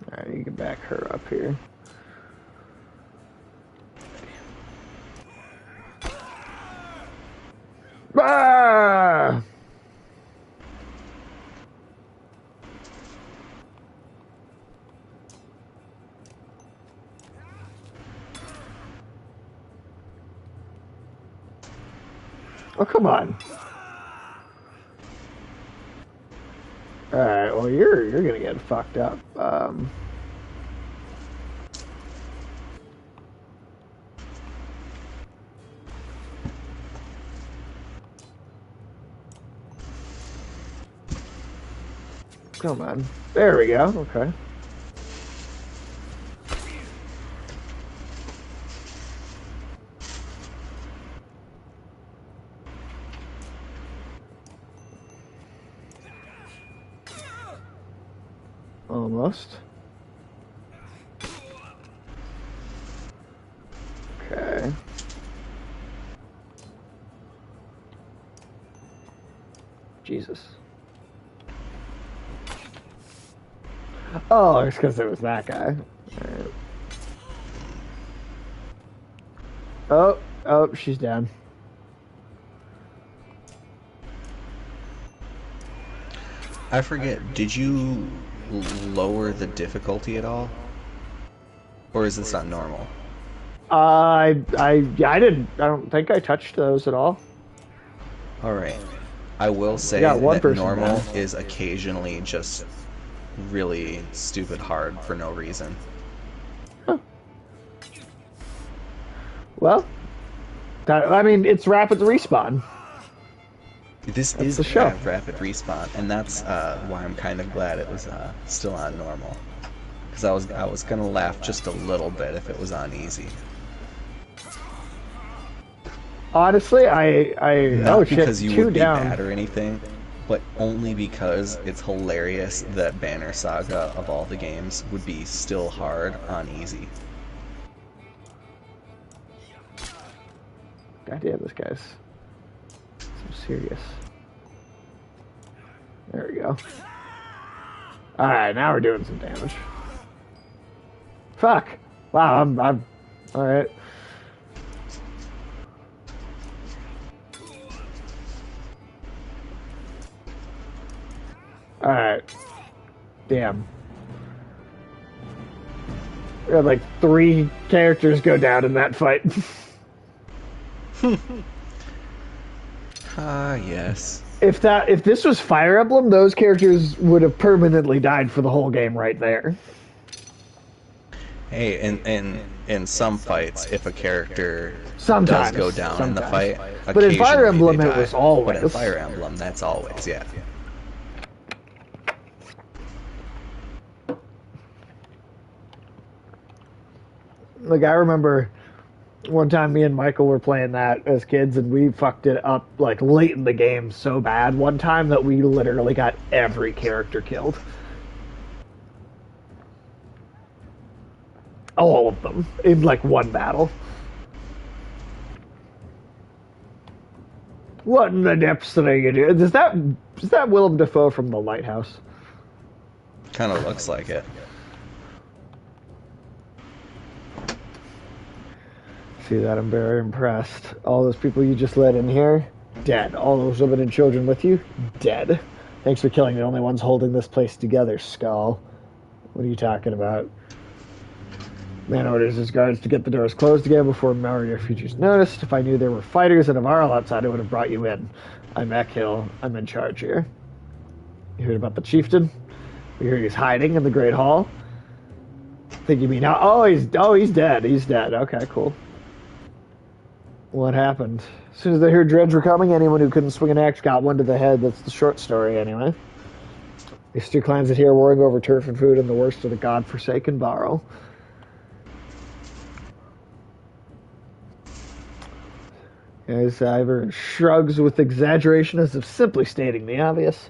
All right, you can back her up here. Ah! Oh, come on. Alright, well, you're gonna get fucked up. Come on. There we go. Okay. Almost. Okay. Jesus. Oh, it's because it was that guy. Alright. Oh, she's down. I forget, did you lower the difficulty at all? Or is this on normal? Yeah, I didn't. I don't think I touched those at all. Alright. I will say got one that person normal down. is occasionally just really stupid hard for no reason. Well, I mean, it's rapid respawn. This That's is the show. rapid respawn, and that's why I'm kind of glad it was still on normal. Because I was gonna laugh just a little bit if it was on easy. Honestly, Not oh shit, because you two would be down. bad or anything, but only because it's hilarious that Banner Saga of all the games would be still hard on easy. God damn, this guy's so serious. There we go. Alright, now we're doing some damage. Fuck. Wow, I'm alright. Alright. Damn. We had like 3 characters go down in that fight. Ah, yes. If this was Fire Emblem, those characters would have permanently died for the whole game right there. Hey, in some fights, if a character Sometimes does go down in the fight, but in Fire occasionally Emblem, they it die. was always. But in Fire Emblem, that's always, yeah. Like, I remember one time me and Michael were playing that as kids, and we fucked it up like late in the game so bad one time that we literally got every character killed. All of them in like one battle. What in the depths did I do? Is that Willem Dafoe from The Lighthouse? Kind of looks like it. See that? I'm very impressed. All those people you just let in here, dead. All those women and children with you, dead. Thanks for killing the only ones holding this place together, Skull. What are you talking about? Man orders his guards to get the doors closed again before Maori refugees noticed. If I knew there were fighters and a Varl outside, I would have brought you in. I'm Ekhill. I'm in charge here. You heard about the chieftain? We hear he's hiding in the Great Hall. Think you mean he's dead. He's dead. Okay, cool. What happened? As soon as they heard Dredge were coming, anyone who couldn't swing an axe got one to the head. That's the short story, anyway. These 2 clans that here warring over turf and food, and the worst of the god-forsaken Varl. As Ivor shrugs with exaggeration as if simply stating the obvious.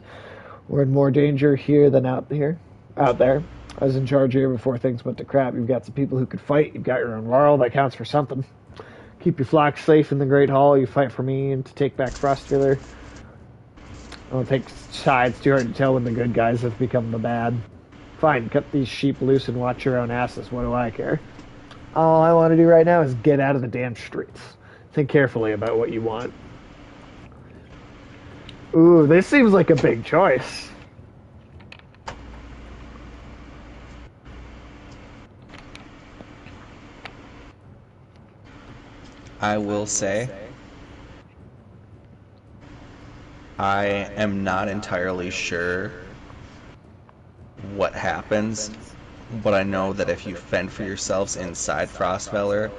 We're in more danger here than out there. I was in charge here before things went to crap. You've got some people who could fight. You've got your own Varl. That counts for something. Keep your flock safe in the Great Hall. You fight for me and to take back Frostfiller. I don't take sides. Too hard to tell when the good guys have become the bad. Fine, cut these sheep loose and watch your own asses. What do I care? All I want to do right now is get out of the damn streets. Think carefully about what you want. Ooh, this seems like a big choice. I will say, I am not entirely sure what happens, but I know that if you fend for yourselves inside Frostfeller,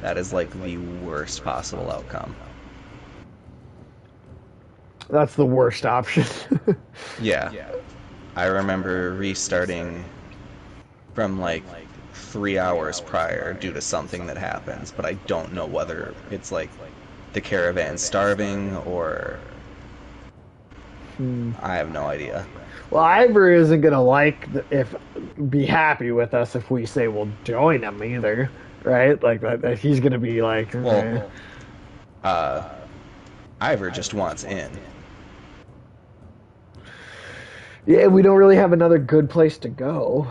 that is like the worst possible outcome. That's the worst option. Yeah. I remember restarting from like 3 hours prior due to something that happens, but I don't know whether it's like the caravan starving or I have no idea. Well, Ivor isn't gonna be happy with us if we say we'll join him either, right? Like that he's gonna be like, Well, Ivor just wants in. yeah, we don't really have another good place to go.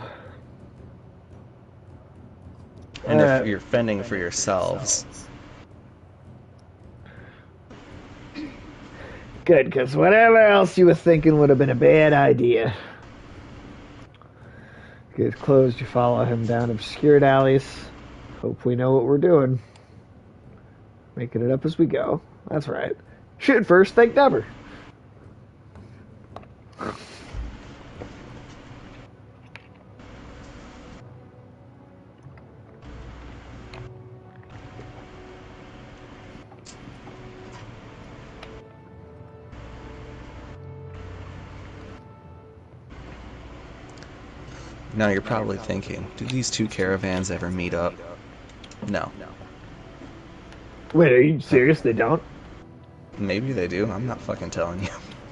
And if you're fending for yourselves, good, because whatever else you were thinking would have been a bad idea. Get closed, you follow him down obscured alleys. Hope we know what we're doing. Making it up as we go. That's right. Shoot first, think never. now you're probably thinking, do these two caravans ever meet up? No. Wait, are you serious? They don't? Maybe they do. I'm not fucking telling you.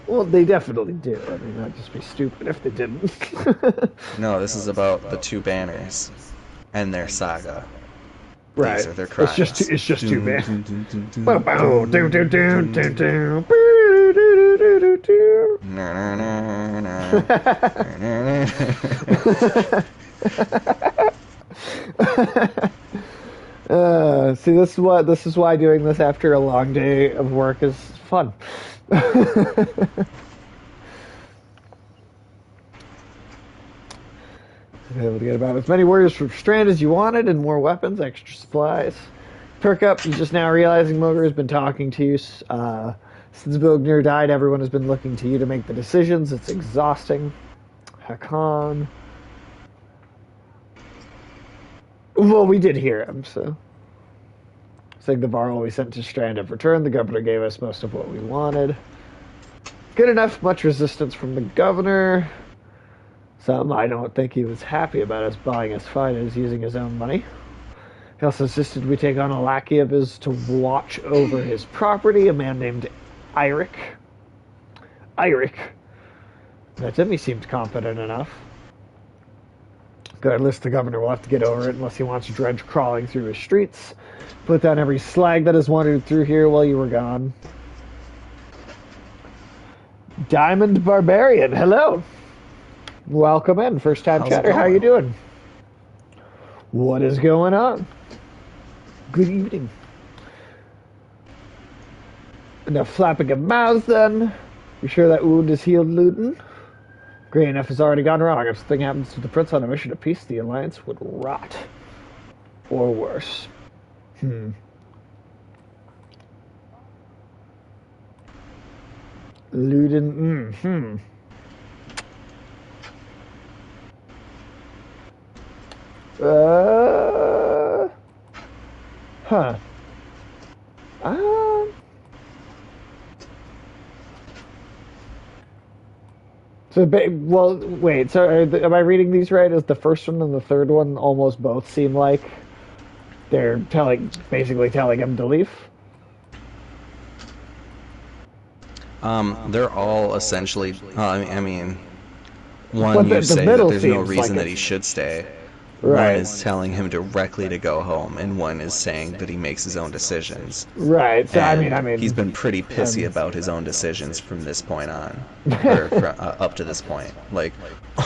Well, they definitely do. I mean, that'd just be stupid if they didn't. No, this is about the two banners and their saga. Right. These are their crimes. It's just too bad. See, this is why doing this after a long day of work is fun. Able to get about as many warriors from Strand as you wanted, and more weapons, extra supplies. Perk up, you're just now realizing Moger has been talking to you. Since Bogner died, everyone has been looking to you to make the decisions. It's exhausting. Hakon. Well, we did hear him, so. Saying the Varl we sent to Strand have returned. The governor gave us most of what we wanted. Good enough. Much resistance from the governor. Some, I don't think he was happy about us buying us fighters using his own money. He also insisted we take on a lackey of his to watch over his property, a man named Eirik. Eirik. That to me seemed confident enough. Regardless, the governor will have to get over it unless he wants Dredge crawling through his streets. Put down every slag that has wandered through here while you were gone. Diamond Barbarian, hello. Welcome in, first time chatter. How are you doing? What is going on? Good evening. Enough flapping of mouths then. You sure that wound is healed, Luton? Great enough has already gone wrong. If something happens to the prince on a mission of peace, the alliance would rot. Or worse. Luton, Huh. Well, wait, so am I reading these right? Is the first one and the third one almost both seem like they're basically telling him to leave? They're all essentially, I mean, one you say that there's no reason that he should stay. Right. One is telling him directly to go home, and one is saying that he makes his own decisions. Right. So And I mean, he's been pretty pissy about his own decisions from this point on, or up to this point. Like,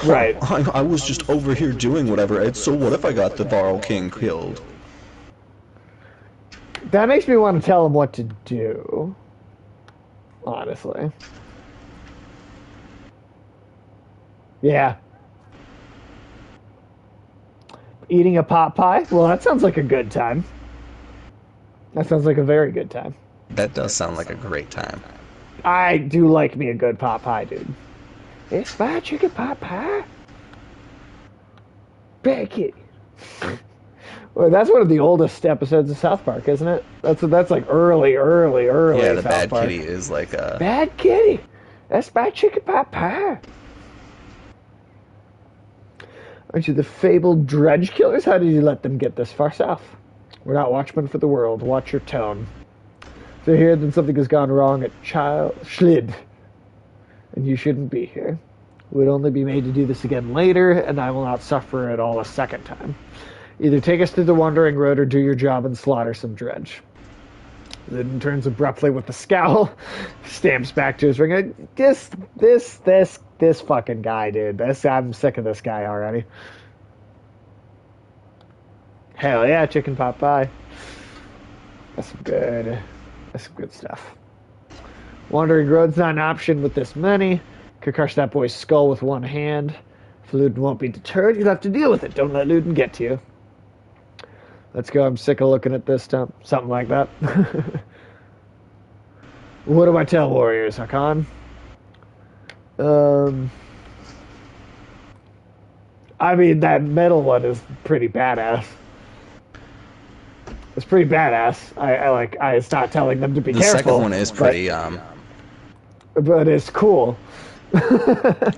right. I was just over here doing whatever. And so what if I got the Varl King killed? That makes me want to tell him what to do. Honestly. Yeah. Eating a pot pie? Well, that sounds like a good time. That sounds like a very good time. That does sound like a great time. I do like me a good pot pie, dude. It's my chicken pot pie. Bad kitty. Well, that's one of the oldest episodes of South Park, isn't it? That's like early Yeah, the South bad Park. kitty is like a... Bad kitty. That's my chicken pot pie. Aren't you the fabled dredge killers? How did you let them get this far south? We're not watchmen for the world. Watch your tone. If they're here, then something has gone wrong at Schlid. And you shouldn't be here. We'd only be made to do this again later, and I will not suffer it all a second time. Either take us through the wandering road or do your job and slaughter some dredge. Then turns abruptly with a scowl, stamps back to his ring. This fucking guy, dude. I'm sick of this guy already. Hell yeah, chicken pot pie. That's some good stuff. Wandering road's not an option with this many. Could crush that boy's skull with one hand. If Luden won't be deterred, you'll have to deal with it. Don't let Luden get to you. Let's go. I'm sick of looking at this stuff. Something like that. What do I tell warriors, Hakan? I mean, that metal one is pretty badass. It's pretty badass. I start telling them to be careful. The second one is pretty, but it's cool.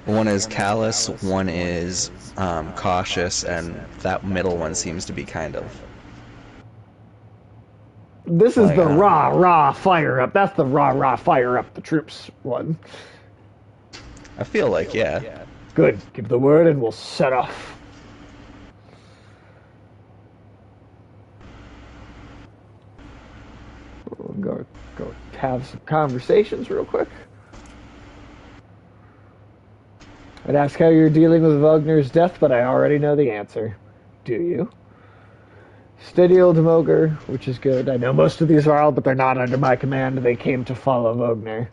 One is callous, one is cautious, and that middle one seems to be kind of... This is the rah fire up. That's the rah fire up the troops one. I feel like, yeah. Good. Give the word and we'll set off. We'll go have some conversations real quick. I'd ask how you're dealing with Wagner's death, but I already know the answer. Do you? Steady old Moger, which is good. I know most of these are all, but they're not under my command. They came to follow Wagner.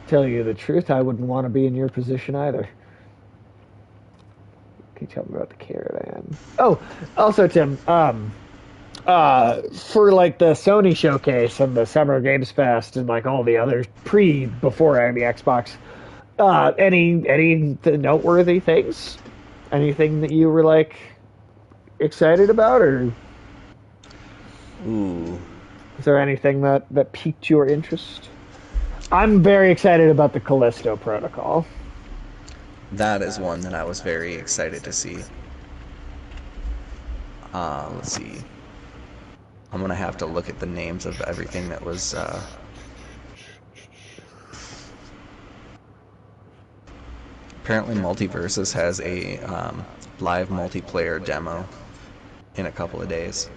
Tell you the truth, I wouldn't want to be in your position either. Can you tell me about the caravan? Oh, also, Tim, for like the Sony showcase and the Summer Games Fest and like all the other before the Xbox, any noteworthy things? Anything that you were like excited about, or? Ooh. Is there anything that piqued your interest? I'm very excited about the Callisto Protocol. That is one that I was very excited to see. Let's see. I'm gonna have to look at the names of everything that was, Apparently Multiversus has a, live multiplayer demo in a couple of days.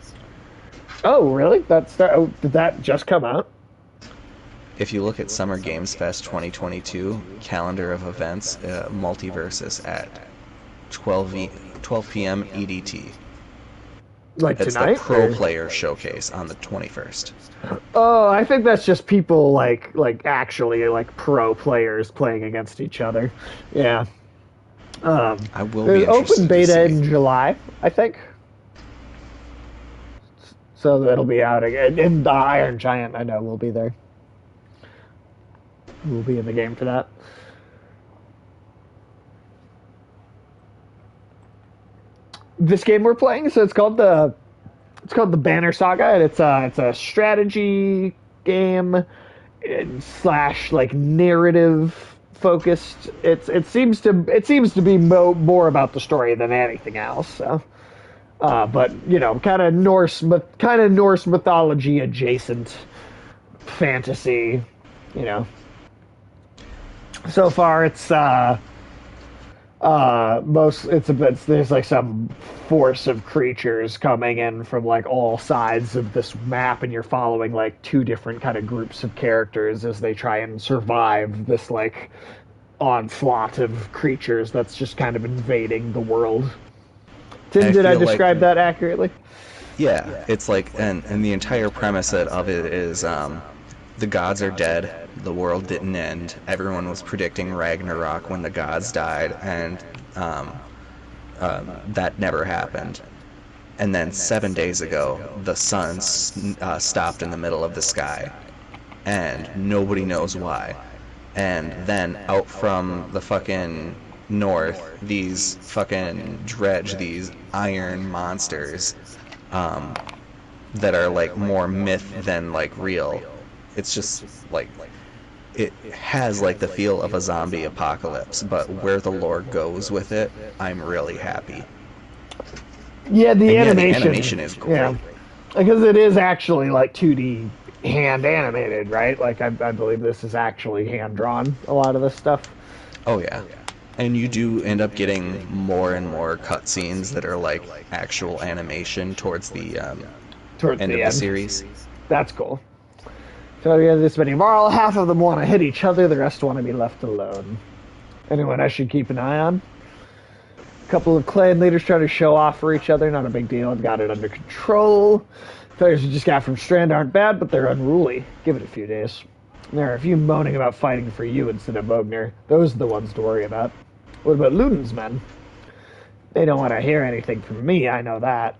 Oh, really? Did that just come out? If you look at Summer Games Fest 2022 calendar of events, Multiversus at 12 p.m. EDT. Like It's tonight? the pro player showcase on the 21st. Oh, I think that's just people like actually like pro players playing against each other. Yeah. I will There's be interested open beta to see. in July, I think. So it'll be out again. And the Iron Giant, I know, will be there. We'll be in the game for that. This game we're playing, so it's called the Banner Saga, and it's a strategy game slash like narrative focused. It seems to be more about the story than anything else. So, but you know, kind of Norse mythology adjacent fantasy. You know. So far, it's there's like some force of creatures coming in from like all sides of this map, and you're following like two different kind of groups of characters as they try and survive this like onslaught of creatures that's just kind of invading the world. Tim, did I describe that accurately? Yeah, it's like, and the entire premise of it is, the gods are dead, the world didn't end, everyone was predicting Ragnarok when the gods died, and that never happened. And then 7 days ago, the sun stopped in the middle of the sky, and nobody knows why. And then out from the fucking north, these fucking dredge, these iron monsters, that are like more myth than like real. It's just like it has like the feel of a zombie apocalypse, but where the lore goes with it, I'm really happy. Yeah, the And animation. yeah, the animation is great. Yeah, because it is actually like 2D hand animated, right? Like I believe this is actually hand drawn. A lot of this stuff. Oh yeah. And you do end up getting more and more cutscenes that are like actual animation towards the Towards end the of the end. series. That's cool. So we have this many Varl. Half of them want to hit each other. The rest want to be left alone. Anyone I should keep an eye on? A couple of clan leaders try to show off for each other. Not a big deal. I've got it under control. Players we just got from Strand aren't bad, but they're unruly. Give it a few days. There are a few moaning about fighting for you instead of Bogner. Those are the ones to worry about. What about Luden's men? They don't want to hear anything from me, I know that.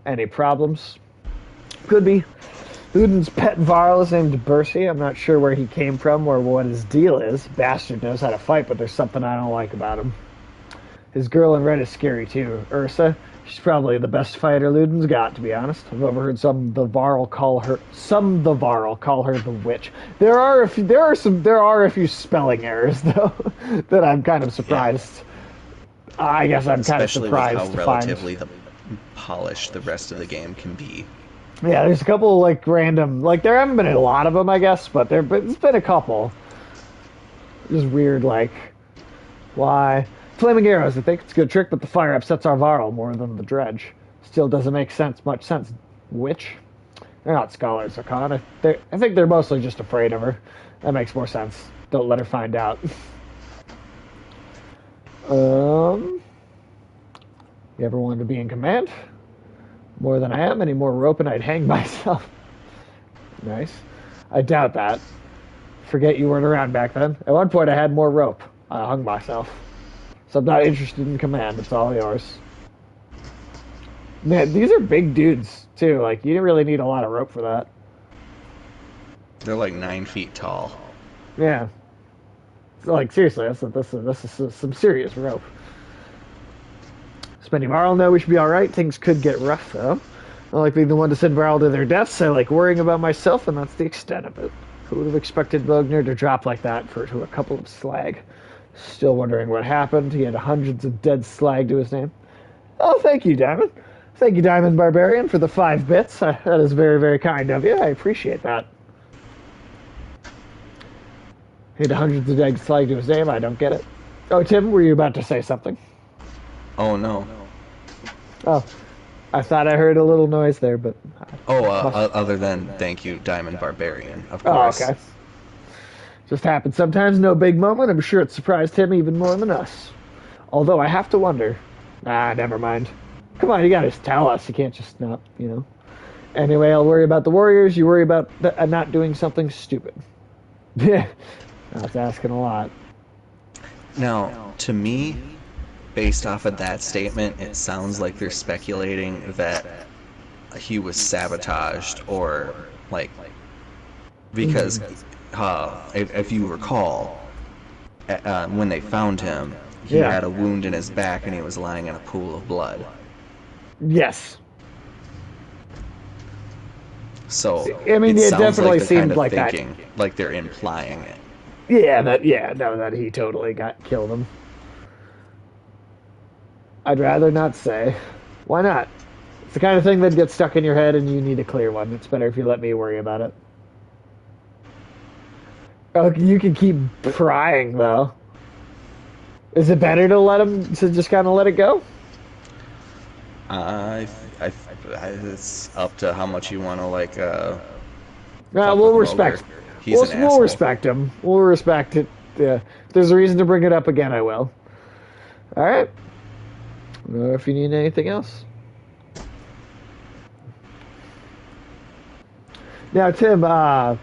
Any problems? Could be. Luden's pet Varl is named Bercy. I'm not sure where he came from or what his deal is. Bastard knows how to fight, but there's something I don't like about him. His girl in red is scary too. Ursa. She's probably the best fighter Luden's got, to be honest. I've overheard some the Varl call her the witch. There are a few spelling errors though that I'm kind of surprised. I guess I'm kind of Especially surprised with how to relatively polished the rest of the game can be. find. Yeah, there's a couple like random, like there haven't been a lot of them, I guess, but it's been a couple. Just weird, like why. Flaming arrows, I think it's a good trick, but the fire upsets our Varl more than the dredge. Still doesn't make much sense. Witch? They're not scholars, Arcana. I think they're mostly just afraid of her. That makes more sense. Don't let her find out. You ever wanted to be in command? More than I am. Any more rope and I'd hang myself. Nice. I doubt that. Forget you weren't around back then. At one point I had more rope. I hung myself. So I'm not interested in command. It's all yours. Man, these are big dudes, too. Like, you didn't really need a lot of rope for that. They're like 9 feet tall. Yeah. So, like, seriously, this is some serious rope. Spending Varl, no, we should be alright. Things could get rough, though. I like being the one to send Varl to their deaths. I like worrying about myself, and that's the extent of it. Who would have expected Bogner to drop like that to a couple of slag? Still wondering what happened. He had hundreds of dead slag to his name. Oh, thank you, Diamond. Thank you, Diamond Barbarian, for the 5 bits. That is very, very kind of you. I appreciate that. He had hundreds of dead slag to his name. I don't get it. Oh, Tim, were you about to say something? Oh no. Oh, I thought I heard a little noise there, but... Other than thank you, Diamond Barbarian, of Oh, course. okay. Just happens sometimes, no big moment. I'm sure it surprised him even more than us. Although I have to wonder. Never mind. Come on, you gotta just tell us. You can't just not, Anyway, I'll worry about the Warriors. You worry about not doing something stupid. Yeah, that's asking a lot. Now, to me, based off of that statement, it sounds like they're speculating that he was sabotaged or, like, because... if you recall, when they found him, he had a wound in his back and he was lying in a pool of blood. Yes. So I mean, it definitely like seemed like that. Like they're implying it. That he totally killed him. I'd rather not say. Why not? It's the kind of thing that gets stuck in your head and you need a clear one. It's better if you let me worry about it. Oh, you can keep prying, though. Is it better to just kind of let it go? It's up to how much you want to, like, we'll respect. He's an asshole. We'll respect him. We'll respect it. Yeah. If there's a reason to bring it up again, I will. All right. I don't know if you need anything else. Now, Tim, I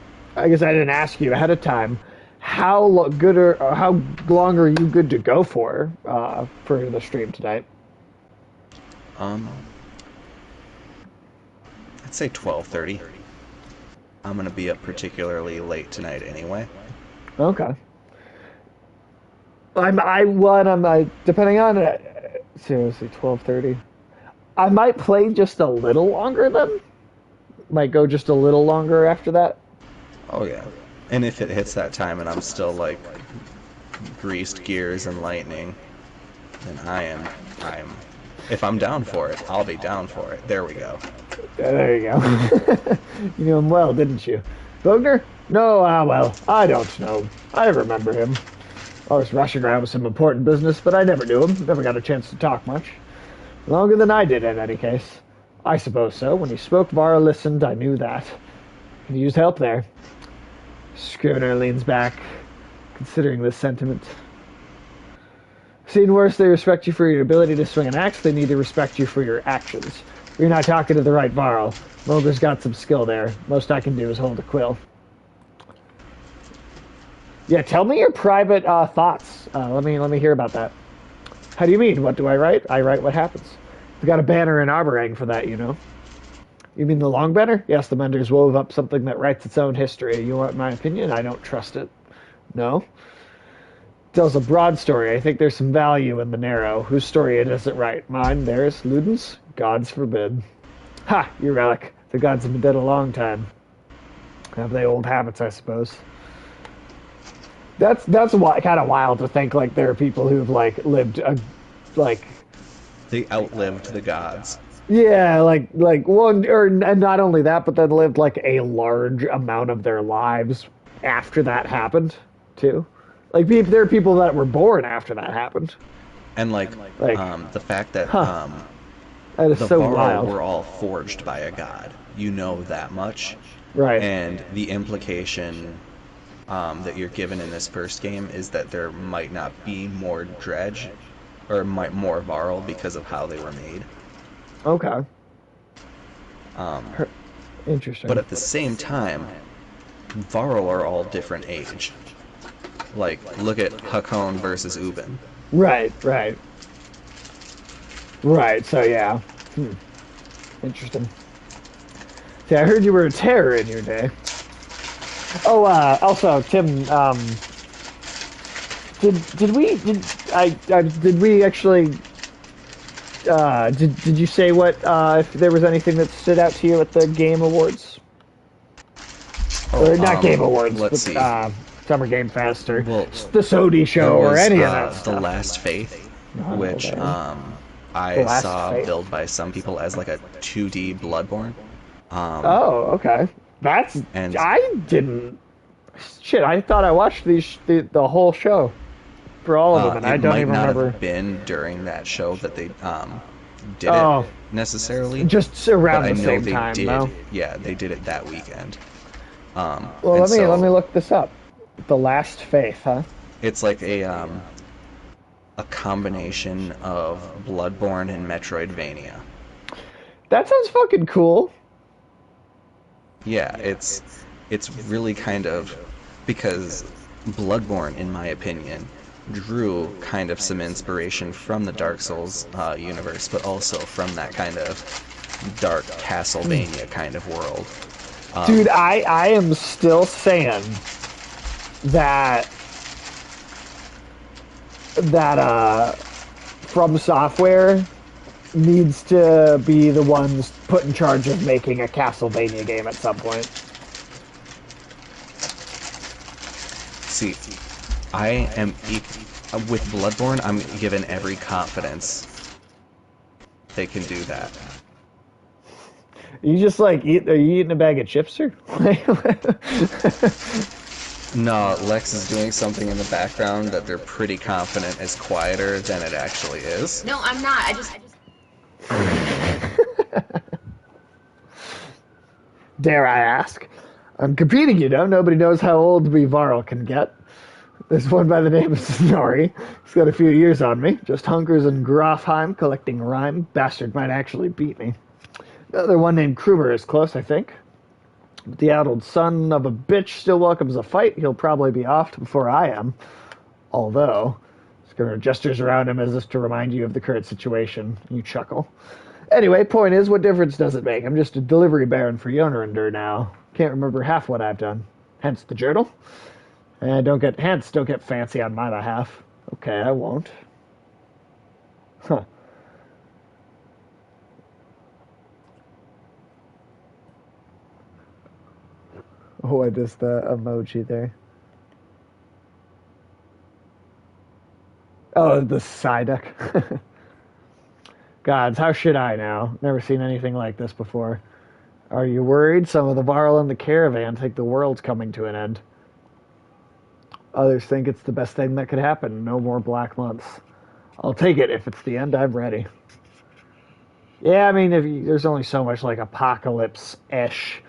guess I didn't ask you ahead of time. How long are you good to go for the stream tonight? I'd say 12:30. I'm gonna be up particularly late tonight anyway. Okay. depending on seriously 12:30. I might play just a little longer then. Might go just a little longer after that. Oh yeah. And if it hits that time and I'm still like greased gears and lightning, then I'm if I'm down for it, I'll be down for it. There we go. There you go. You knew him well, didn't you? Bogner? No, well, I don't know. I remember him. I was rushing around with some important business, but I never knew him. Never got a chance to talk much. Longer than I did, in any case. I suppose so. When he spoke, Vara listened. I knew that. He used help there. Scrivener leans back, considering this sentiment. Seen worse, they respect you for your ability to swing an axe. They need to respect you for your actions. You're not talking to the right Varl. Moger's got some skill there. Most I can do is hold a quill. Yeah, tell me your private thoughts. Let me hear about that. How do you mean? What do I write? I write what happens. We got a banner in Arborang for that, you know. You mean the long banner? Yes, the Menders wove up something that writes its own history. You want my opinion? I don't trust it. No? Tells a broad story. I think there's some value in the narrow. Whose story does it write? Mine? Theirs? Luden's? Gods forbid. Ha! You relic. The gods have been dead a long time. Have they old habits, I suppose. That's kind of wild to think like there are people who've like lived like They outlived the gods. yeah like one or and not only that but then lived like a large amount of their lives after that happened too. Like there are people that were born after that happened. And like the fact that That is the so Varl wild. were all forged by a god. You know that much. Right. And the implication that you're given in this first game is that there might not be more Dredge, or more Varl because of how they were made. Okay. Interesting. But at the same time, Varl are all different age. Like, look at Hakon versus Ubin. Right. So yeah. Interesting. See, I heard you were a terror in your day. Oh, also, Tim, did we actually, did you say what, if there was anything that stood out to you at the Game Awards? Oh, Or not Game Awards, let's but, see. Summer Game Fest, or Well, the Sodi show, There or was, any of that The stuff. Last Faith, Oh, which okay. I Last saw Faith. billed by some people as like a 2D Bloodborne. Oh, okay. That's, And- I didn't, shit, I thought I watched the whole show for all of them, and I It don't might even not remember. have been during that show that they did Oh. it necessarily. Just around but I the know same they time, did. though. Yeah, they did it that weekend. Well, and let so me look this up. The Last Faith, huh? It's like a combination of Bloodborne and Metroidvania. That sounds fucking cool. Yeah, it's really kind of because Bloodborne, in my opinion, drew kind of some inspiration from the Dark Souls universe, but also from that kind of dark Castlevania kind of world. Dude, I am still saying that From Software needs to be the ones put in charge of making a Castlevania game at some point. See, I am with Bloodborne. I'm given every confidence they can do that. You just like are you eating a bag of chips or? No, Lex is doing something in the background that they're pretty confident is quieter than it actually is. No, I'm not. I just Dare I ask? I'm competing, you know. Nobody knows how old Varl can get. There's one by the name of Snorri. He's got a few years on me. Just hunkers in Grofheim collecting rhyme. Bastard might actually beat me. Another one named Kruber is close, I think. But the addled son of a bitch still welcomes a fight. He'll probably be off before I am. Although, Skinner gestures around him as if to remind you of the current situation. You chuckle. Anyway, point is, what difference does it make? I'm just a delivery baron for Yonarander now. Can't remember half what I've done. Hence the journal. And don't get fancy on my behalf. Okay, I won't. Huh. Oh, I just the emoji there. Oh, the Psyduck. Gods, how should I know? Never seen anything like this before. Are you worried? Some of the Varl in the caravan think the world's coming to an end. Others think it's the best thing that could happen. No more black months. I'll take it. If it's the end, I'm ready. Yeah, I mean, there's only so much like apocalypse-ish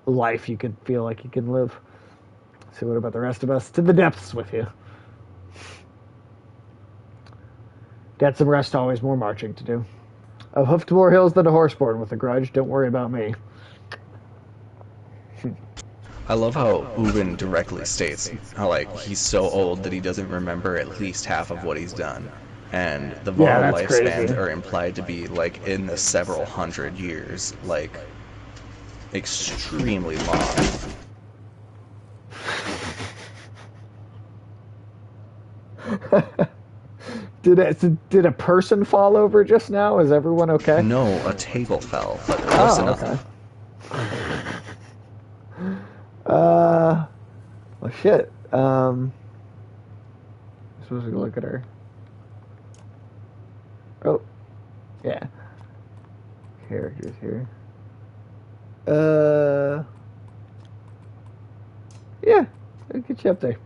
life you could feel like you can live. So what about the rest of us? To the depths with you. Get some rest, always more marching to do. I've hoofed more hills than a horseborn with a grudge. Don't worry about me. I love how Ubin directly states how, like, he's so old that he doesn't remember at least half of what he's done. And the Yeah, Varl that's lifespans crazy. are implied to be, like, in the several hundred years. Like, extremely long. Did a person fall over just now? Is everyone okay? No, a table fell, but close Oh, enough. okay. Well, shit. I'm supposed to go look at her. Oh, yeah. Characters here. Yeah, I'll get you up there.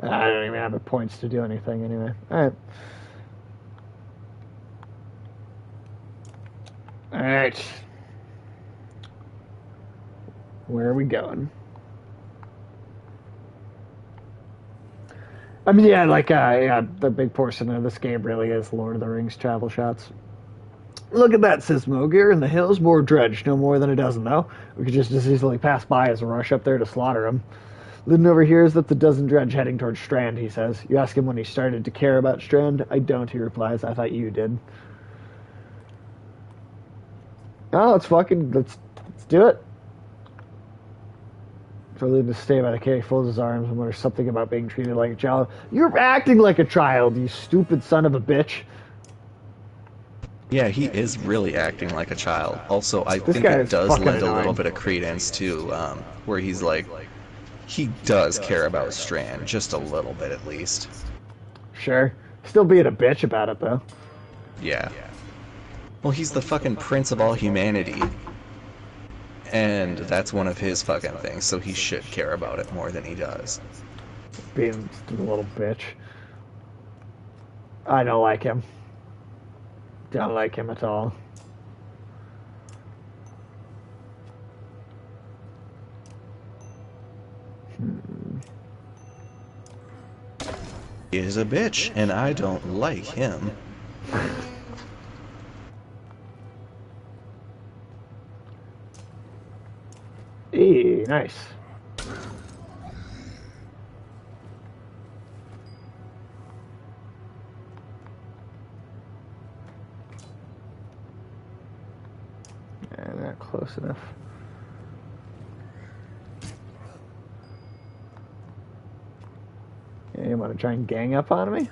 I don't even have the points to do anything anyway. Alright. Alright. Where are we going? I mean, yeah, like, yeah, the big portion of this game really is Lord of the Rings travel shots. Look at that, says Mogir. In the hills, more dredge. No more than a dozen, though. We could just as easily pass by as rush up there to slaughter them. Lydon overhears that the dozen dredge heading towards Strand, he says. You ask him when he started to care about Strand. I don't, he replies. I thought you did. Oh, let's do it. For Lydon to stay by the cave, folds his arms and mutters something about being treated like a child. You're acting like a child, you stupid son of a bitch. Yeah, he is really acting like a child. Also, I This think guy it is does fucking lend a annoying. little bit of credence to where he's like, he does care about Strand, just a little bit at least. Sure. Still being a bitch about it, though. Yeah. Well, he's the fucking prince of all humanity. And that's one of his fucking things, so he should care about it more than he does. Being just a little bitch. I don't like him. Don't like him at all. He is a bitch, and I don't like him. Nice. Yeah, not close enough. Yeah, you want to try and gang up on me?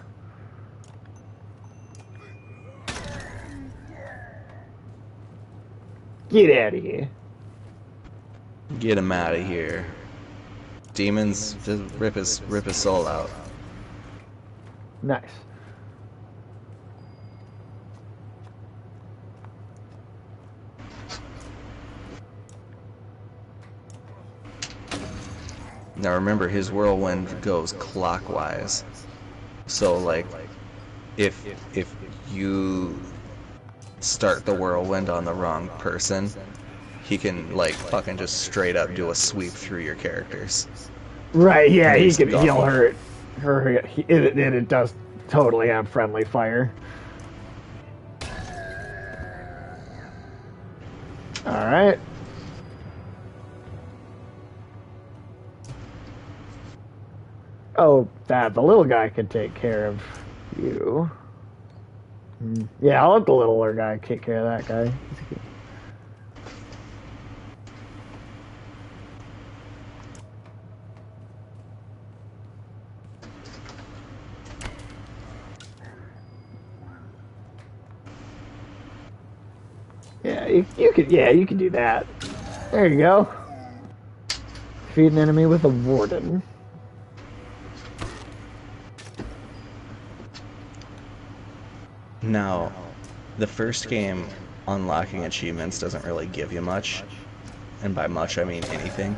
Get out of here. Get him out of here. Demons, just rip his soul out. Nice. Now remember, his whirlwind goes clockwise. So like, if you start the whirlwind on the wrong person, he can like fucking just straight up do a sweep through your characters. Right, yeah, he He's can heal gone. her. It does totally have friendly fire. Alright. Oh, the little guy could take care of you. Yeah, I'll let the littler guy take care of that guy. Yeah, you could do that. There you go. Defeat an enemy with a warden. Now, the first game, unlocking achievements doesn't really give you much, and by much I mean anything.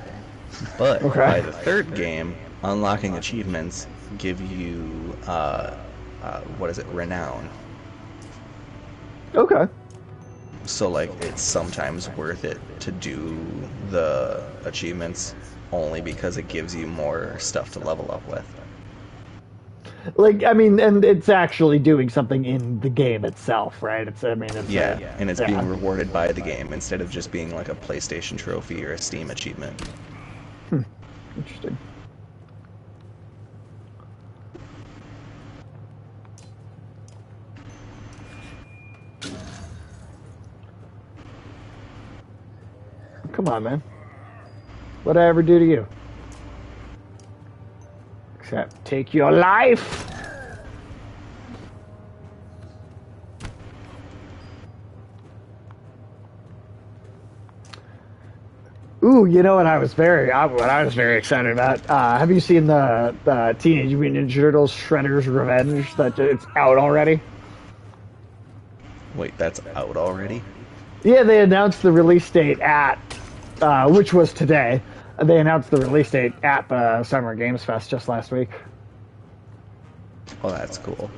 But by Okay. the third game, unlocking achievements give you, what is it, renown. Okay. So, like, it's sometimes worth it to do the achievements only because it gives you more stuff to level up with. Like, I mean, and it's actually doing something in the game itself, right? Yeah, and it's yeah. being rewarded by the game instead of just being like a PlayStation trophy or a Steam achievement. Interesting. Come on, man. What'd I ever do to you? Except take your life. Ooh, you know what I was very excited about. Have you seen the Teenage Mutant Ninja Turtles Shredder's Revenge? That it's out already. Wait, that's out already? Yeah, they announced the release date at, which was today. They announced the release date at the Summer Games Fest just last week. Oh, that's cool.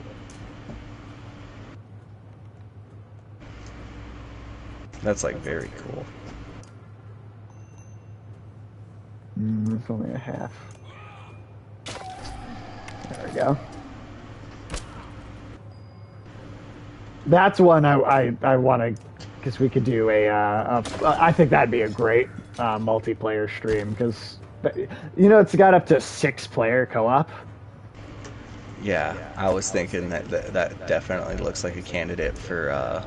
That's like very cool. It's only a half. There we go. That's one I want to, because we could do I think that'd be a great multiplayer stream, because, it's got up to 6-player co-op. Yeah, I was thinking that definitely looks like a candidate for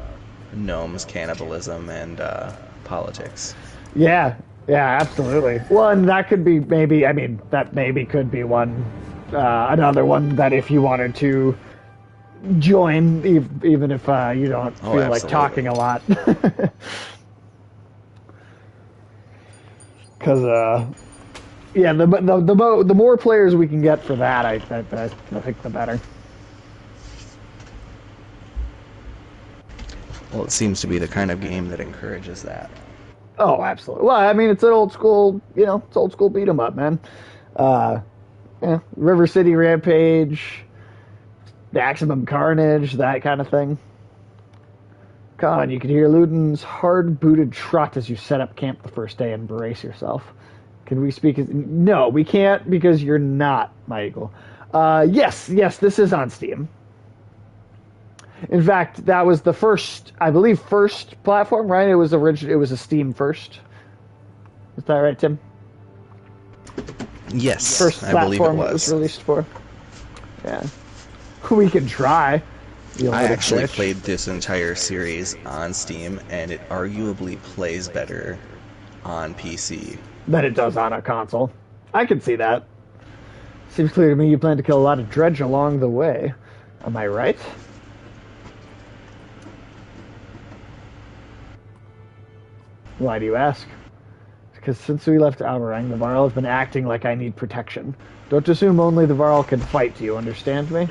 gnomes, cannibalism, and politics. Yeah, yeah, absolutely. Well, and that could be maybe, that maybe could be one, another one that if you wanted to join, even if you don't Oh, feel like absolutely. talking a lot. Because, yeah, the more players we can get for that, I think the better. Well, it seems to be the kind of game that encourages that. Oh, absolutely. Well, it's an old school, it's old school beat 'em up, man. Uh, yeah, River City Rampage, Maximum Carnage, that kind of thing. Come on, you can hear Luden's hard-booted trot as you set up camp the first day and brace yourself. Can we speak? No, we can't, because you're not my eagle. Yes, this is on Steam. In fact, that was the first, I believe, first platform, right? It was a Steam first. Is that right, Tim? Yes, First I believe it platform it was released for. Yeah. We can try. I actually played this entire series on Steam, and it arguably plays better on PC. Than it does on a console. I can see that. Seems clear to me you plan to kill a lot of dredge along the way. Am I right? Why do you ask? Because since we left Alvarang, the Varl has been acting like I need protection. Don't assume only the Varl can fight, do you understand me?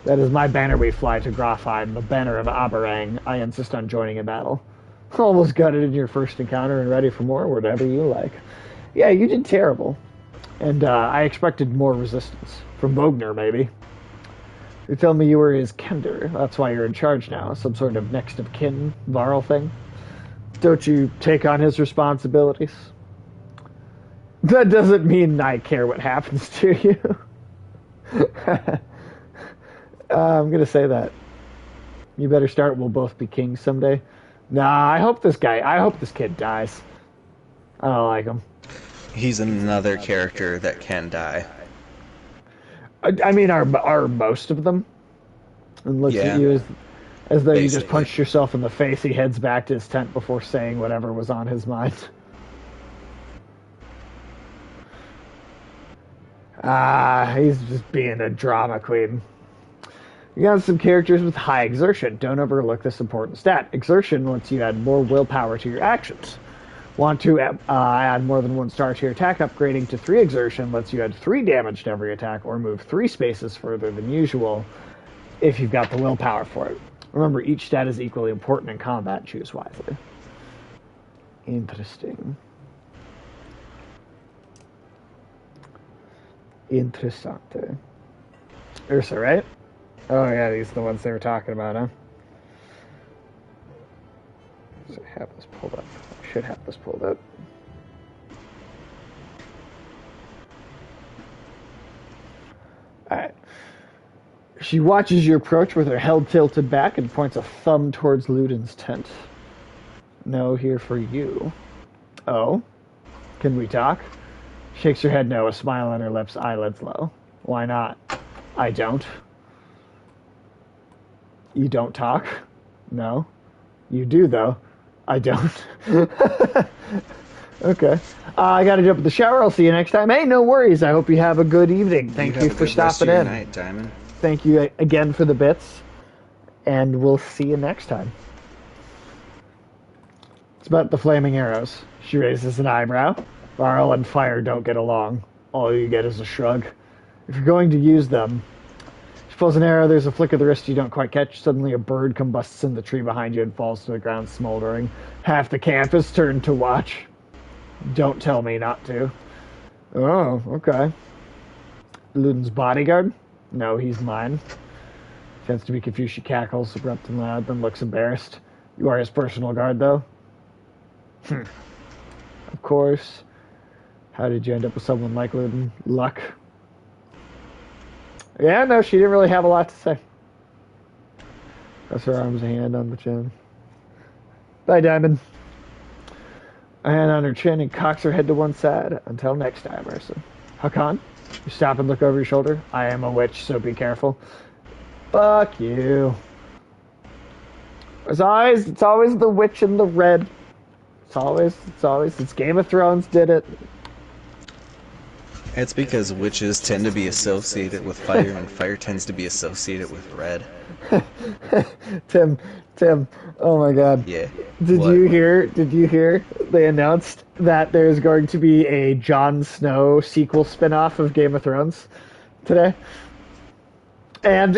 That is my banner we fly to Grafheim, the banner of Aberang. I insist on joining in battle. Almost gutted in your first encounter and ready for more, whatever you like. Yeah, you did terrible. And I expected more resistance. From Bogner, maybe. You told me you were his Kender. That's why you're in charge now. Some sort of next of kin Varl thing. Don't you take on his responsibilities? That doesn't mean I care what happens to you. I'm gonna say that. You better start. We'll both be kings someday. Nah, I hope this kid dies. I don't like him. He's another character that can die. Are most of them? And looks at you as though you just Basically. punched yourself in the face. He heads back to his tent before saying whatever was on his mind. He's just being a drama queen. You got some characters with high exertion. Don't overlook this important stat. Exertion lets you add more willpower to your actions. Want to add more than 1 star to your attack? Upgrading to 3 exertion lets you add 3 damage to every attack or move 3 spaces further than usual if you've got the willpower for it. Remember, each stat is equally important in combat. Choose wisely. Interesting. Interessante. Ursa, right? Oh yeah, these are the ones they were talking about, huh? So I have this pulled up. I should have this pulled up. Alright. She watches your approach with her head tilted back and points a thumb towards Ludin's tent. No, here for you. Oh? Can we talk? Shakes her head no, a smile on her lips, eyelids low. Why not? I don't. You don't talk? No. You do, though. I don't. Okay. I gotta jump in the shower. I'll see you next time. Hey, no worries. I hope you have a good evening. Thank you for stopping in. Night, Diamond. Thank you again for the bits. And we'll see you next time. It's about the flaming arrows. She raises an eyebrow. Varl and fire don't get along. All you get is a shrug. If you're going to use them... She pulls an arrow, there's a flick of the wrist you don't quite catch. Suddenly a bird combusts in the tree behind you and falls to the ground smoldering. Half the camp is turned to watch. Don't tell me not to. Oh, okay. Ludin's bodyguard? No, he's mine. Tends to be confused. She cackles, abrupt and loud, then looks embarrassed. You are his personal guard, though? Of course. How did you end up with someone like Ludin? Luck. Yeah, no, she didn't really have a lot to say. Press her arms, a hand on the chin. Bye, Diamond. A hand on her chin and cocks her head to one side. Until next time, Ursa. Hakan, you stop and look over your shoulder. I am a witch, so be careful. Fuck you. It's always the witch in the red. It's Game of Thrones did it. It's because witches tend to be associated with fire, and fire tends to be associated with red. Tim, oh my god. Yeah. Did you hear they announced that there's going to be a Jon Snow sequel spin-off of Game of Thrones today? And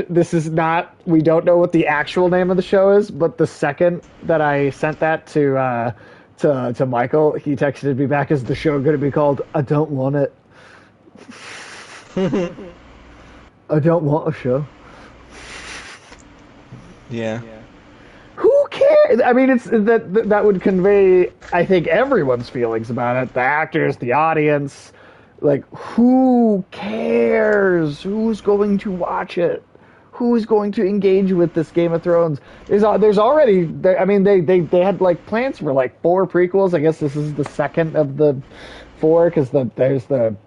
this is not, we don't know what the actual name of the show is, but the second that I sent that to Michael, he texted me back, is the show going to be called I Don't Want It? I don't want a show. Yeah. Who cares? I mean, it's that would convey, I think, everyone's feelings about it. The actors, the audience. Like, who cares? Who's going to watch it? Who's going to engage with this Game of Thrones? There's already, I mean, they had like plans for like 4 prequels. I guess this is the second of the 4 because there's the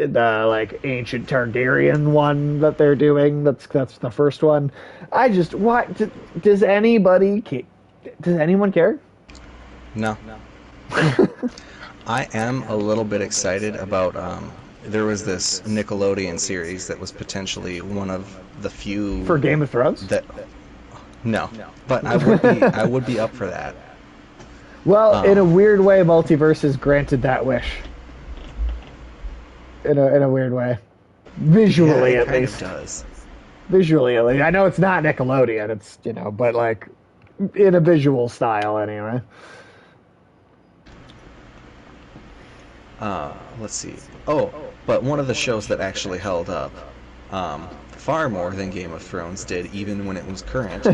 like ancient Targaryen one that they're doing. That's the first one. Does anyone care? No. I am a little bit excited about, there was this Nickelodeon series that was potentially one of the few... For Game of Thrones? No. But I would be up for that. Well, in a weird way, Multiverses granted that wish. In a weird way. Visually, at least. It does. Visually, at least. I know it's not Nickelodeon, it's, but like, in a visual style, anyway. Let's see. Oh, but one of the shows that actually held up far more than Game of Thrones did, even when it was current,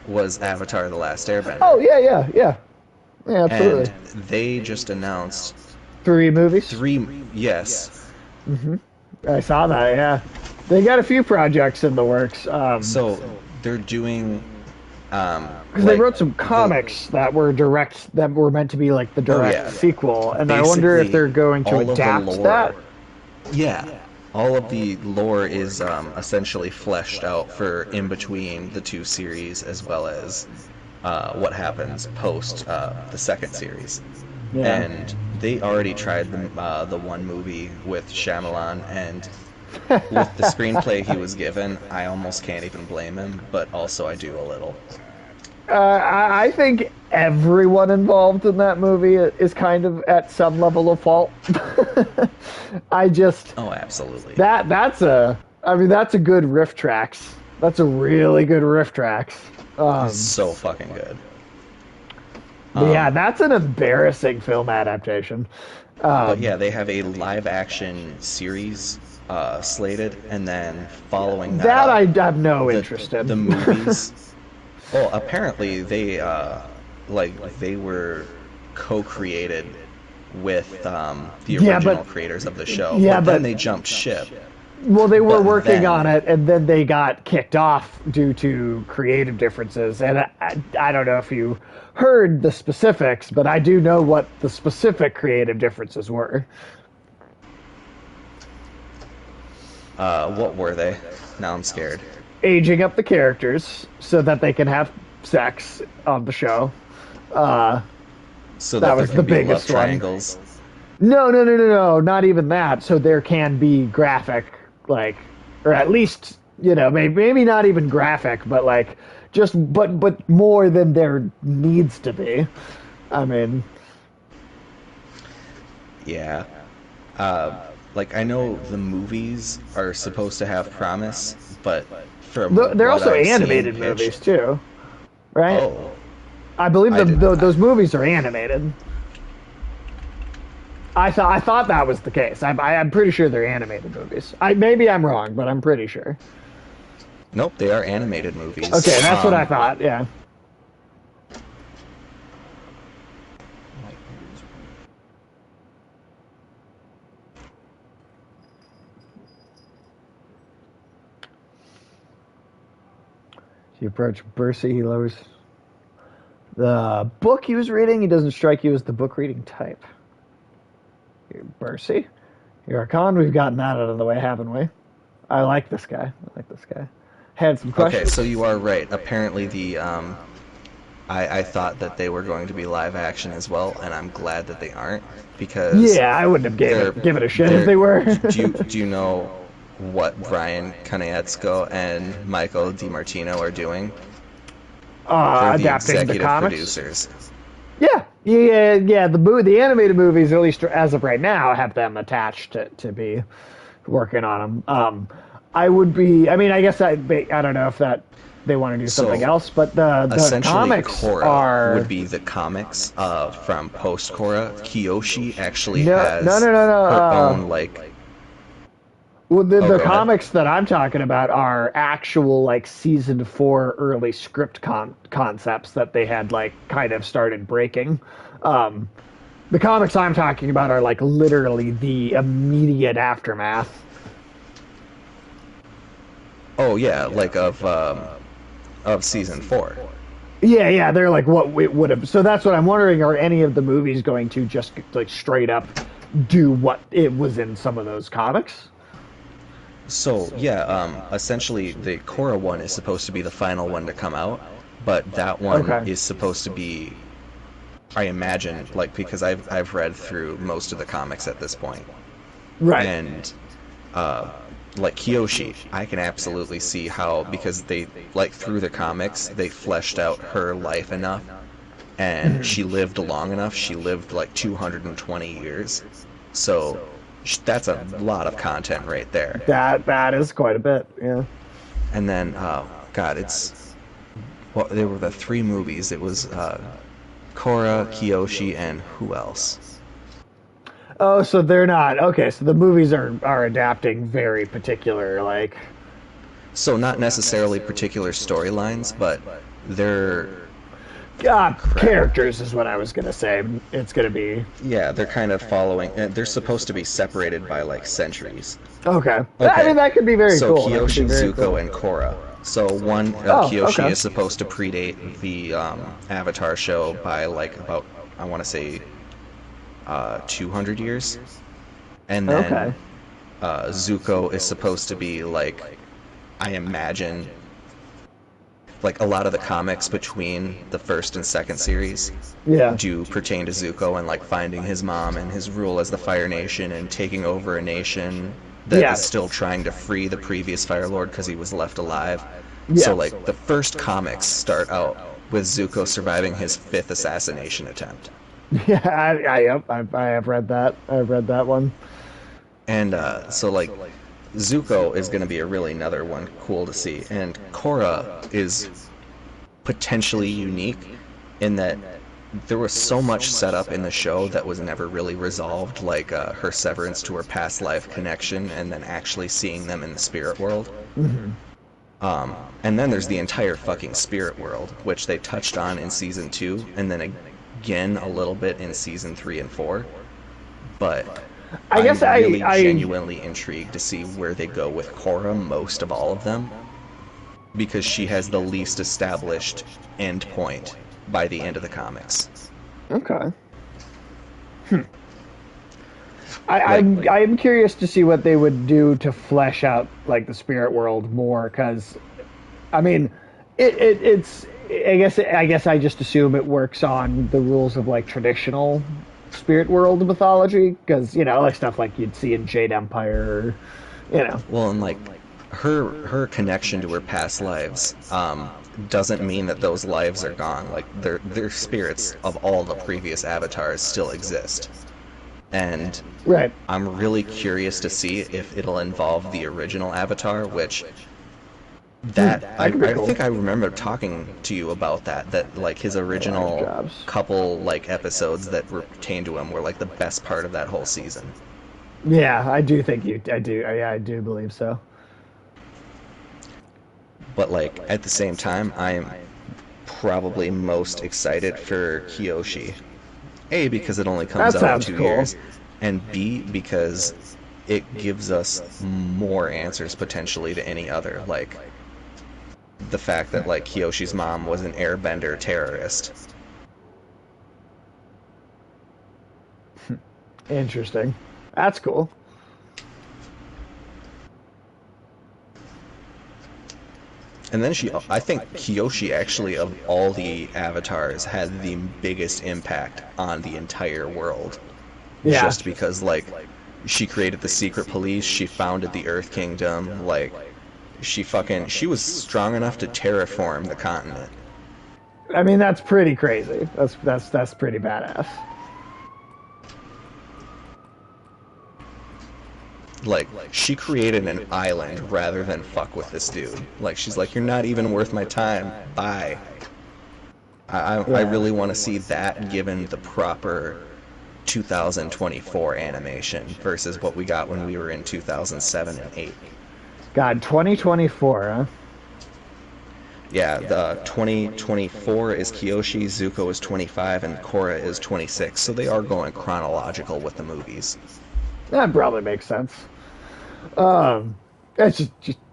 was Avatar: The Last Airbender. Oh, yeah, absolutely. And they just announced 3 movies? 3, yes. Mm-hmm. I saw that, yeah. They got a few projects in the works. So they're doing... Because they wrote some comics that were meant to be like the direct sequel, and basically, I wonder if they're going to adapt that. Yeah, all of the lore is essentially fleshed out for in between the 2 series, as well as what happens post the second series. Yeah. And they already tried the one movie with Shyamalan, and with the screenplay he was given, I almost can't even blame him, but also I do a little. I think everyone involved in that movie is kind of at some level of fault. I just Oh, absolutely. that's a good riff tracks. That's a really good riff tracks. It's so fucking good. But yeah, that's an embarrassing film adaptation. But yeah, they have a live action series slated, and then following That I up, have no interest in. the movies. Well, apparently they they were co-created with the Yeah, original but- creators of the show. yeah, but then but- they jumped ship. Well, they were But working then- on it, and then they got kicked off due to creative differences. And I don't know if you heard the specifics, but I do know what the specific creative differences were. What were they? Now I'm scared. Aging up the characters so that they can have sex on the show. So That that, was there the can be love biggest one. triangles. No, not even that. So there can be graphic, like, or at least, maybe not even graphic, but like, but more than there needs to be. I mean, Yeah. I know the movies are supposed to have promise, but from they're what also I've seen animated pitched- movies too, right? Oh, I believe I did not. those movies are animated. I thought that was the case. I'm pretty sure they're animated movies. Maybe I'm wrong, but I'm pretty sure. nope, they are animated movies. Okay, that's what I Um, thought. Yeah. You approach Bercy, he lowers the book he was reading. He doesn't strike you as the book reading type. Bercy, you're a con. We've gotten that out of the way, haven't we? I like this guy. Had some questions. Okay, so you are right. Apparently I thought that they were going to be live action as well, and I'm glad that they aren't, because Yeah, I wouldn't have they're- given a shit if they're- they were. do you know what Brian Konietzko and Michael DiMartino are doing? They're the Adapting the executive comics. producers. Yeah. The animated movies, at least as of right now, have them attached to be working on them. I would be. I mean, I guess I don't know if that they want to do So, something else, but the Essentially, comics Korra are would be the comics from post Korra. Kiyoshi actually No, has no, her own Well, the go ahead. comics that I'm talking about are actual season 4 early script concepts that they had kind of started breaking. The comics I'm talking about are literally the immediate aftermath. Oh yeah, of season 4. Yeah, they're what it would have. So that's what I'm wondering. Are any of the movies going to just straight up do what it was in some of those comics? So yeah, essentially the Korra one is supposed to be the final one to come out, but that one Okay. is supposed to be, I imagine, because I've read through most of the comics at this point, Right. and Kiyoshi, I can absolutely see how, because they through the comics they fleshed out her life enough, and she lived long enough. She lived 220 years, so that's a lot of content right there. That is quite a bit. Yeah. And then, they were the 3 movies. It was Korra, Kiyoshi, and who else? Oh, so they're not okay. So the movies are adapting very particular So not necessarily particular storylines, but they're characters is what I was gonna say. It's gonna be they're kind of following. They're supposed to be separated by centuries. okay. I Okay. mean, that could be very So cool. That could be Kiyoshi, very Zuko, cool. and Korra. So one Kiyoshi okay. is supposed to predate the Avatar show by about, I want to say 200 years, and then Okay. Zuko is supposed to be I imagine like a lot of the comics between the first and second series Yeah. do pertain to Zuko and like finding his mom and his rule as the Fire Nation and taking over a nation that Yeah. is still trying to free the previous Fire Lord because he was left alive. Yeah. So like the first comics start out with Zuko surviving his 5th assassination attempt. Yeah, I have read that. I've read that one. And so like Zuko is going to be a really another one cool to see. And Korra is potentially unique in that there was so much set up in the show that was never really resolved, like her severance to her past life connection and then actually seeing them in the spirit world. And then there's the entire fucking spirit world, which they touched on in season 2 and then again a little bit in season 3 and 4. But I guess I'm really I genuinely intrigued to see where they go with Korra most of all of them, because she has the least established end point by the end of the comics. Okay. I'm curious to see what they would do to flesh out like the spirit world more, because I mean, it's I guess I just assume it works on the rules of like traditional spirit world mythology, because you know, like stuff like you'd see in Jade Empire, or, you know. Well, and like her connection to her past lives doesn't mean that those lives are gone. Like their spirits of all the previous avatars still exist. And Right. I'm really curious to see if it'll involve the original Avatar, which I could be cool. think I remember talking to you about that like his original jobs. couple like episodes that pertain to him were like the best part of that whole season. Yeah, I do think I do believe so. But like at the same time, I am probably most excited for Kyoshi. A, because it only comes That out in sounds 2 cool. years, and B, because it gives us more answers potentially to any other, like the fact that like Kyoshi's mom was an airbender terrorist. Interesting. That's cool. And then I think Kyoshi actually, of all the avatars, had the biggest impact on the entire world. Yeah. Just because, like, she created the secret police, she founded the Earth Kingdom, like, she was strong enough to terraform the continent. I mean, that's pretty crazy. That's pretty badass. Like, she created an island rather than fuck with this dude. Like, she's like, you're not even worth my time. Bye. I really want to see that given the proper 2024 animation versus what we got when we were in 2007 and 8. God, 2024, huh? Yeah, the 2024 is Kyoshi, Zuko is 25, and Korra is 26. So they are going chronological with the movies. That probably makes sense. It's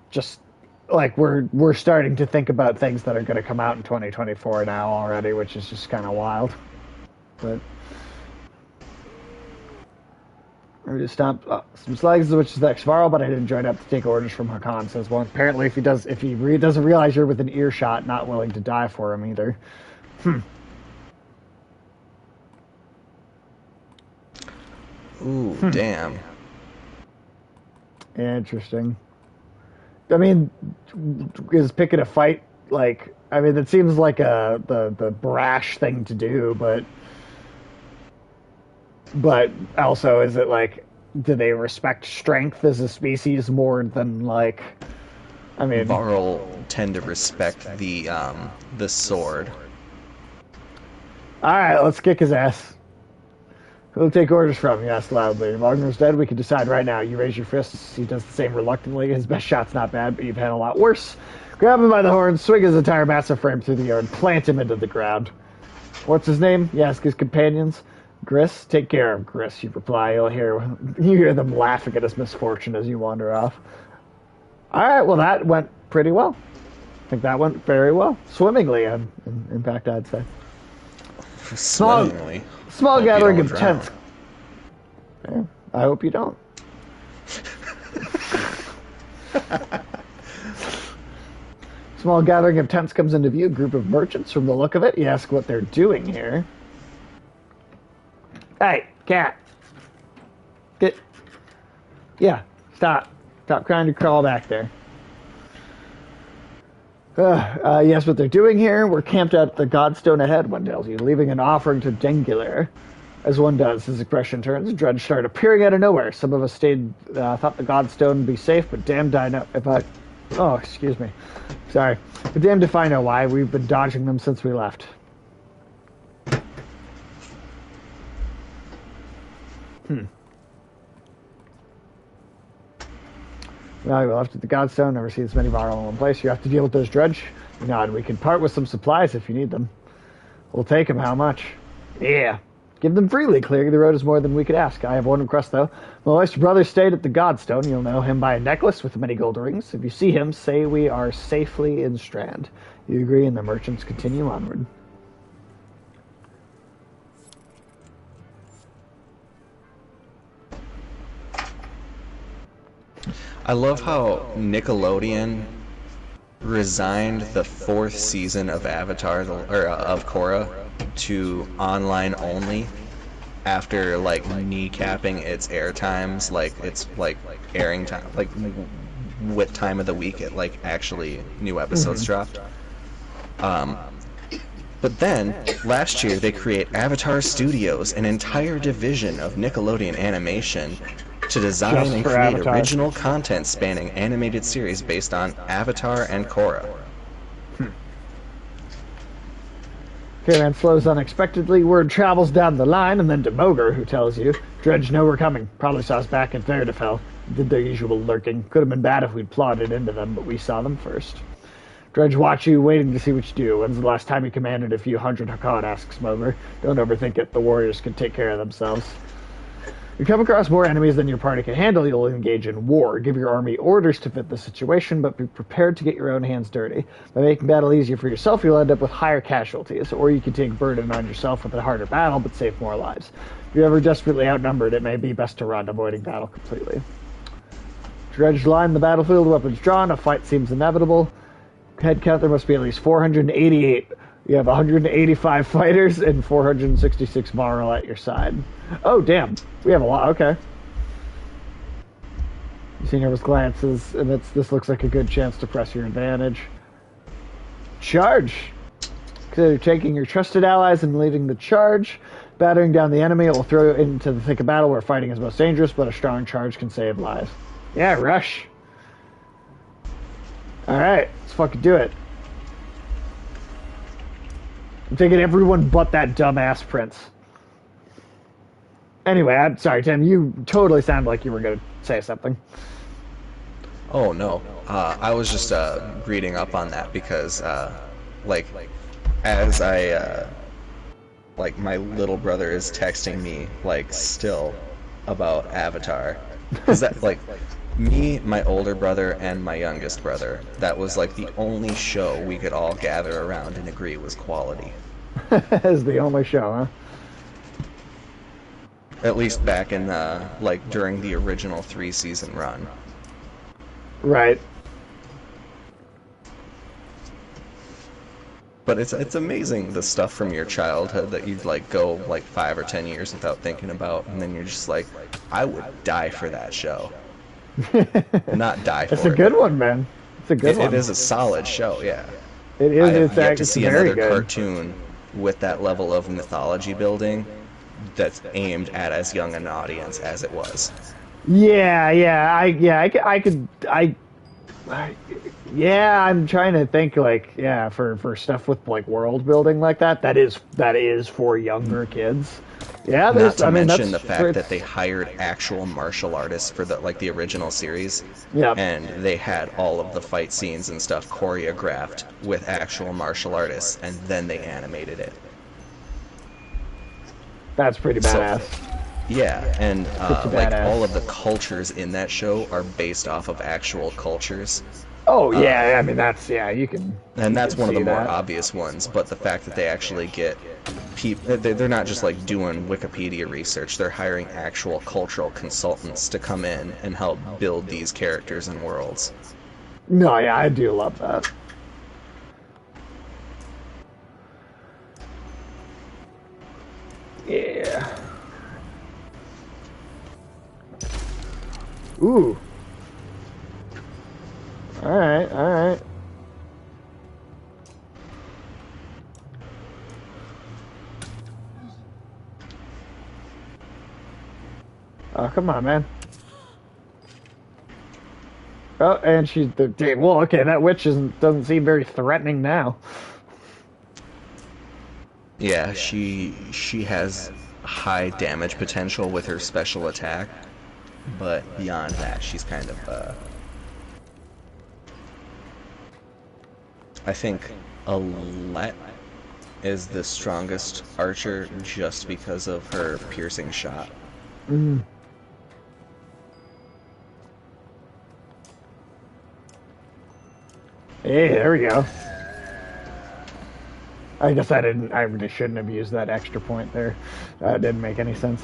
just like we're starting to think about things that are going to come out in 2024 now already, which is just kind of wild. But we just stopped some slugs, which is next tomorrow, but I didn't join up to take orders from Hakan. Says, well, apparently if he doesn't realize you're within earshot, not willing to die for him either. Ooh, damn. Interesting. I mean, is picking a fight like? I mean, it seems like the brash thing to do, but also is it like, do they respect strength as a species more than like? I mean, Varl tend to respect the sword. All right, let's kick his ass. Who'll take orders from? He asked loudly. Wagner's dead. We can decide right now. You raise your fists. He does the same reluctantly. His best shot's not bad, but you've had a lot worse. Grab him by the horns, swing his entire massive frame through the air, and plant him into the ground. What's his name? You ask his companions. Gris? Take care of Gris, you reply. You hear them laughing at his misfortune as you wander off. All right, well, that went pretty well. I think that went very well. Swimmingly, in fact, I'd say. Swimmingly. Small Hope gathering you of don't drown. tents. Yeah, I hope you don't. Small gathering of tents comes into view. A group of merchants from the look of it. You ask what they're doing here. Hey, cat. Get. Yeah, stop. Stop trying to crawl back there. Yes, what they're doing here. We're camped at the Godstone ahead, one tells you, leaving an offering to Dengular. As one does, his expression turns. Dredge started appearing out of nowhere. Some of us thought the Godstone would be safe, but damned I know if I... Oh, excuse me. Sorry. But damned if I know why. We've been dodging them since we left. Well, we left at the Godstone. Never see this many viral in one place. You have to deal with those Dredge. You nod. We can part with some supplies if you need them. We'll take them. How much? Yeah. Give them freely. Clearing the road is more than we could ask. I have one request, though. My wife's brother stayed at the Godstone. You'll know him by a necklace with many gold rings. If you see him, say we are safely in Strand. You agree, and the merchants continue onward. I love how Nickelodeon resigned the 4th season of Avatar, of Korra, to online only after like kneecapping its air times, like its like airing time, like what time of the week it like actually new episodes dropped. But then last year they create Avatar Studios, an entire division of Nickelodeon Animation, to design Just and for create Avatar. original content spanning animated series based on Avatar and Korra. Caravan slows unexpectedly. Word travels down the line, and then to Moger, who tells you, Dredge know we're coming. Probably saw us back in Faredefell. Did their usual lurking. Could have been bad if we'd plodded into them, but we saw them first. Dredge watch you, waiting to see what you do. When's the last time you commanded a few hundred Hakad, asks Moger. Don't overthink it. The warriors can take care of themselves. You come across more enemies than your party can handle, you'll engage in war. Give your army orders to fit the situation, but be prepared to get your own hands dirty. By making battle easier for yourself, you'll end up with higher casualties, or you can take burden on yourself with a harder battle, but save more lives. If you're ever desperately outnumbered, it may be best to run, avoiding battle completely. Dredge line the battlefield, weapons drawn, a fight seems inevitable. Head count, there must be at least 488. You have 185 fighters and 466 Varl at your side. Oh, damn. We have a lot. Okay. You see nervous glances, and this looks like a good chance to press your advantage. Charge! Consider taking your trusted allies and leading the charge. Battering down the enemy, it will throw you into the thick of battle where fighting is most dangerous, but a strong charge can save lives. Yeah, rush! Alright, let's fucking do it. I'm taking everyone but that dumbass prince. Anyway, I'm sorry, Tim. You totally sounded like you were going to say something. Oh no, I was just reading up on that because, like, as I, like, my little brother is texting me, like, still about Avatar. Is that, like, me, my older brother, and my youngest brother, that was, like, the only show we could all gather around and agree was quality. Is the only show, huh? At least back in, like, during the original 3-season run. Right. But it's amazing the stuff from your childhood that you'd like go like 5 or 10 years without thinking about, and then you're just like, I would die for that show. Not die for it. It's a good one, man. It's a good one. It is a solid show, yeah. It is. I have It's yet actually to see very another good. cartoon with that level of mythology building that's aimed at as young an audience as it was. I'm trying to think, like, for stuff with like world building like that. That is for younger kids. Yeah, Not to mention that's the fact that they hired actual martial artists for the original series. Yeah. And they had all of the fight scenes and stuff choreographed with actual martial artists, and then they animated it. That's pretty So- badass. Yeah, and like badass. all of the cultures in that show are based off of actual cultures. Oh yeah, I mean you can. And that's one of the see more that. obvious ones, but the fact that they actually get people, they're not just like doing Wikipedia research, they're hiring actual cultural consultants to come in and help build these characters and worlds. No, yeah, I do love that. Yeah. Ooh. Alright, alright. Oh, come on, man. Oh, and she's the well. Okay, that witch doesn't seem very threatening now. Yeah, she has high damage potential with her special attack, but beyond that, she's kind of I think Alette is the strongest archer just because of her piercing shot. Mm. Hey, there we go. I guess I didn't. I really shouldn't have used that extra point there. That didn't make any sense.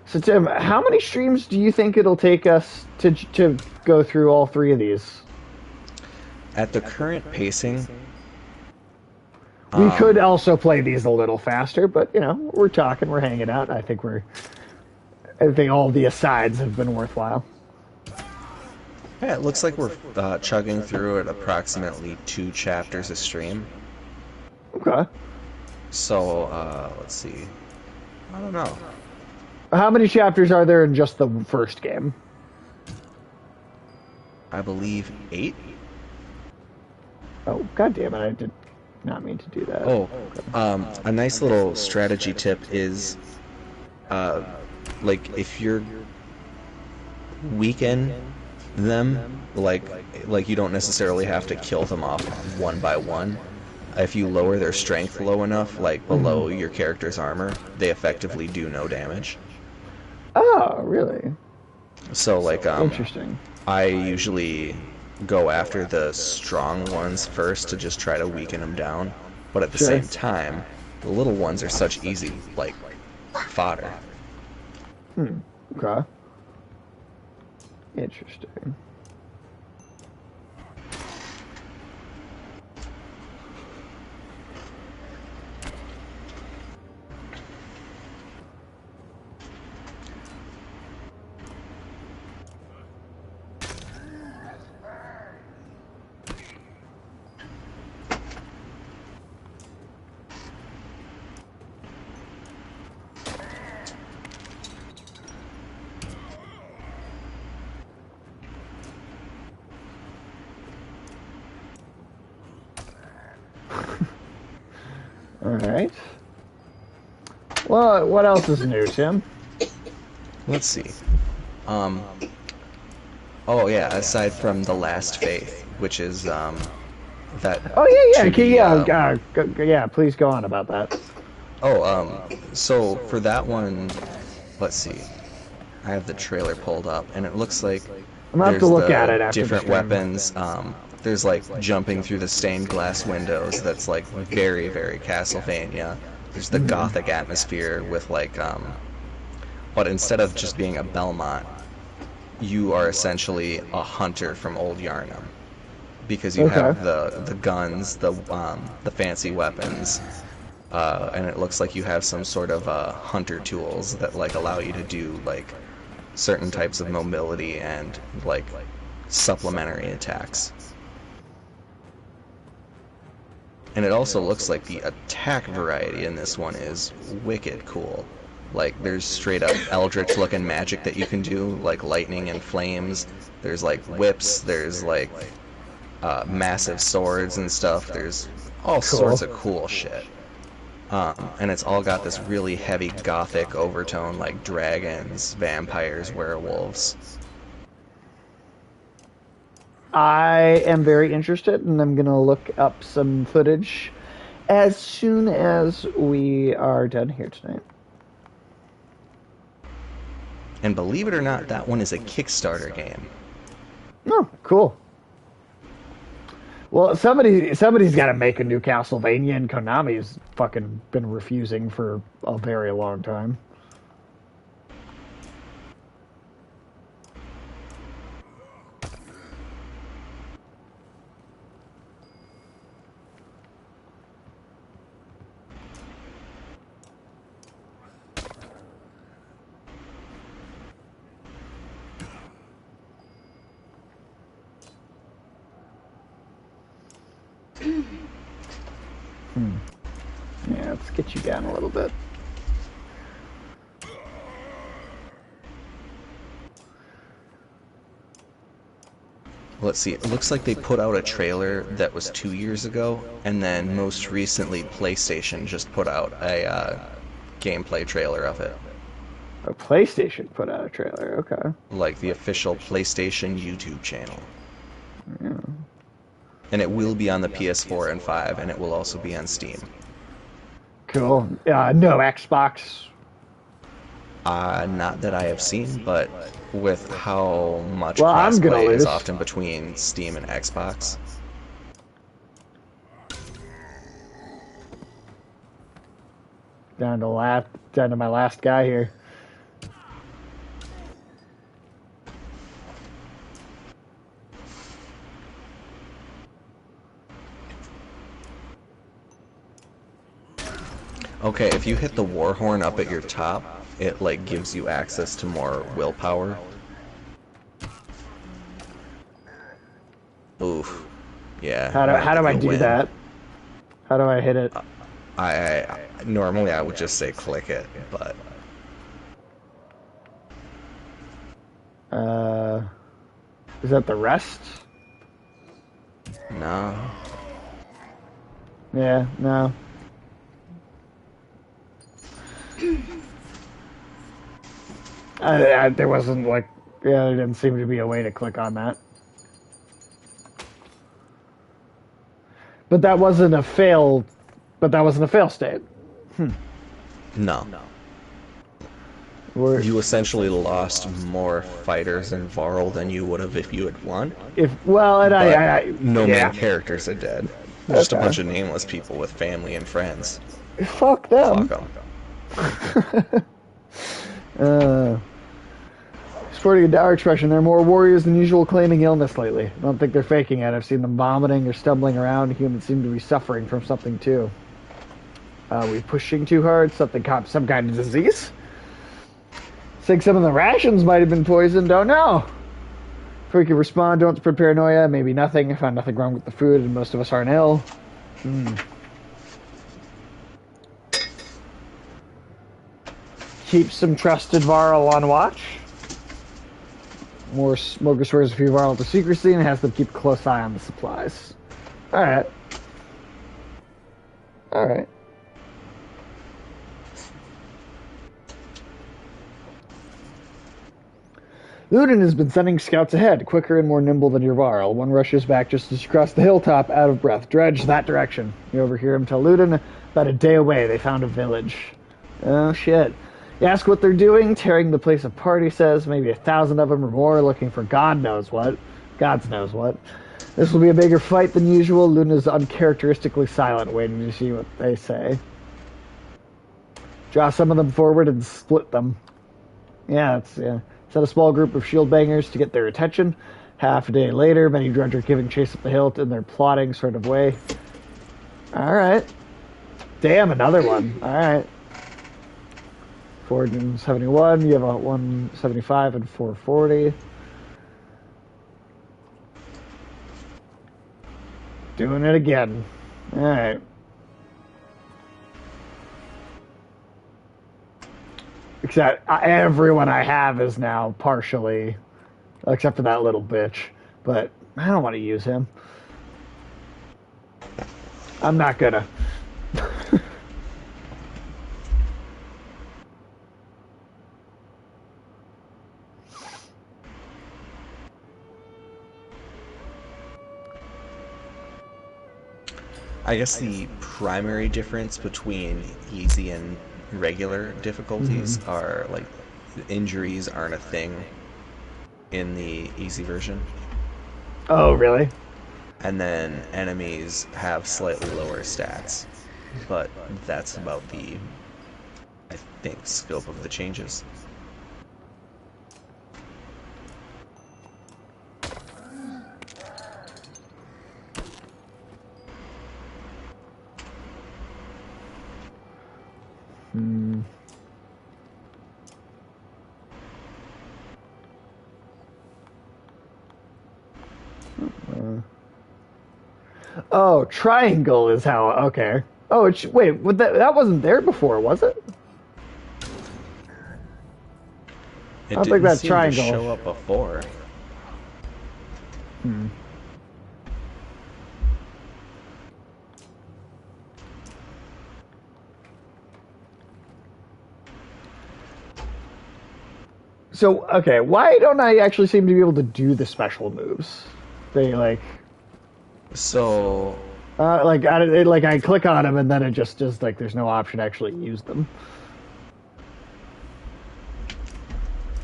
So Tim, how many streams do you think it'll take us to go through all three of these? At the current pacing, We could also play these a little faster, but you know, we're talking, we're hanging out. I think all the asides have been worthwhile. yeah, it looks like we're chugging through at approximately 2 chapters a stream. Okay. So, let's see. I don't know. How many chapters are there in just the first game? I believe 8? Oh, god damn it, I did not mean to do that. Oh, a nice little strategy tip is, like, if you're weaken them, like you don't necessarily have to kill them off one by one. If you lower their strength low enough, like below your character's armor, they effectively do no damage. Oh, really? So, like, Interesting. I usually go after the strong ones first to just try to weaken them down, but at the Sure. same time, the little ones are such easy, like, fodder. Okay. Interesting. All right. Well, what else is new, Tim? Let's see. Oh yeah, aside from The Last Faith, which is, that... Oh yeah, yeah, 2D, okay, yeah, yeah. Please go on about that. Oh, so for that one, let's see. I have the trailer pulled up, and it looks like I'm gonna have to there's look the at it after the different stream. weapons. There's like jumping through the stained glass windows. That's like very, very Castlevania. There's the gothic atmosphere with like, but instead of just being a Belmont, you are essentially a hunter from Old Yarnum, because you have the guns, the fancy weapons. And it looks like you have some sort of hunter tools that like allow you to do like certain types of mobility and like supplementary attacks. And it also looks like the attack variety in this one is wicked cool. Like there's straight up eldritch looking magic that you can do, like lightning and flames. There's like whips, there's like massive swords and stuff. There's all sorts of cool shit. And it's all got this really heavy gothic overtone, like dragons, vampires, werewolves. I am very interested, and I'm gonna look up some footage as soon as we are done here tonight. And believe it or not, that one is a Kickstarter game. Oh, cool. Well, somebody's got to make a new Castlevania, and Konami's fucking been refusing for a very long time. Yeah, let's get you down a little bit. Let's see. It looks like they put out a trailer that was 2 years ago, and then most recently PlayStation just put out a gameplay trailer of it. A PlayStation put out a trailer. Okay. Like the official PlayStation YouTube channel. Yeah. And it will be on the PS4 and 5, and it will also be on Steam. Cool. No Xbox. Not that I have seen, but with how much Well, I'm gonna crossplay is lose. often between Steam and Xbox. Down to my last guy here. Okay, if you hit the war horn up at your top, it like gives you access to more willpower. Oof. Yeah. How do I you'll do win. that? How do I hit it? I normally I would just say click it, but Is that the rest? no. Yeah, no. There wasn't like, yeah, there didn't seem to be a way to click on that. But that wasn't a fail. But that wasn't a fail state. No. Or You essentially lost more fighters in Varl than you would have if you had won. if well, and But I no yeah. main characters are dead. Just a Okay. bunch of nameless people with family and friends. Fuck them. Fuck them. Sporting a dour expression, there are more warriors than usual claiming illness lately. I don't think they're faking it. I've seen them vomiting or stumbling around. Humans seem to be suffering from something too. Are we pushing too hard? Some kind of disease? Think some of the rations might have been poisoned. Don't know. Before we can respond, don't spread paranoia. Maybe nothing. I found nothing wrong with the food, and most of us aren't ill. Keep some trusted Varl on watch. More smoker swears a few Varl to secrecy and has them keep a close eye on the supplies. Alright. Alright. Ludin has been sending scouts ahead, quicker and more nimble than your Varl. One rushes back just as you cross the hilltop, out of breath. Dredge that direction. You overhear him tell Ludin, about a day away, they found a village. Oh, shit. You ask what they're doing, tearing the place apart, he says. Maybe 1,000 of them or more, looking for God knows what. God knows what. This will be a bigger fight than usual. Ludin is uncharacteristically silent, waiting to see what they say. Draw some of them forward and split them. Yeah. Set a small group of shield bangers to get their attention. Half a day later, many Drudge are giving chase up the hill in their plotting sort of way. Alright. Damn, another one. Alright. 471, you have a 175 and 440. Doing it again. Alright. Except everyone I have is now partially, except for that little bitch. But I don't want to use him. I'm not gonna. I guess the primary difference between easy and regular difficulties are like injuries aren't a thing in the easy version, Oh, really? and then enemies have slightly lower stats, but that's about the, I think, scope of the changes. Oh, triangle is how. Okay. Oh, wait, that wasn't there before, was it? It don't think didn't that seem to triangle- show up before. So, okay, why don't I actually seem to be able to do the special moves? They So I click on them and then it just like there's no option to actually use them.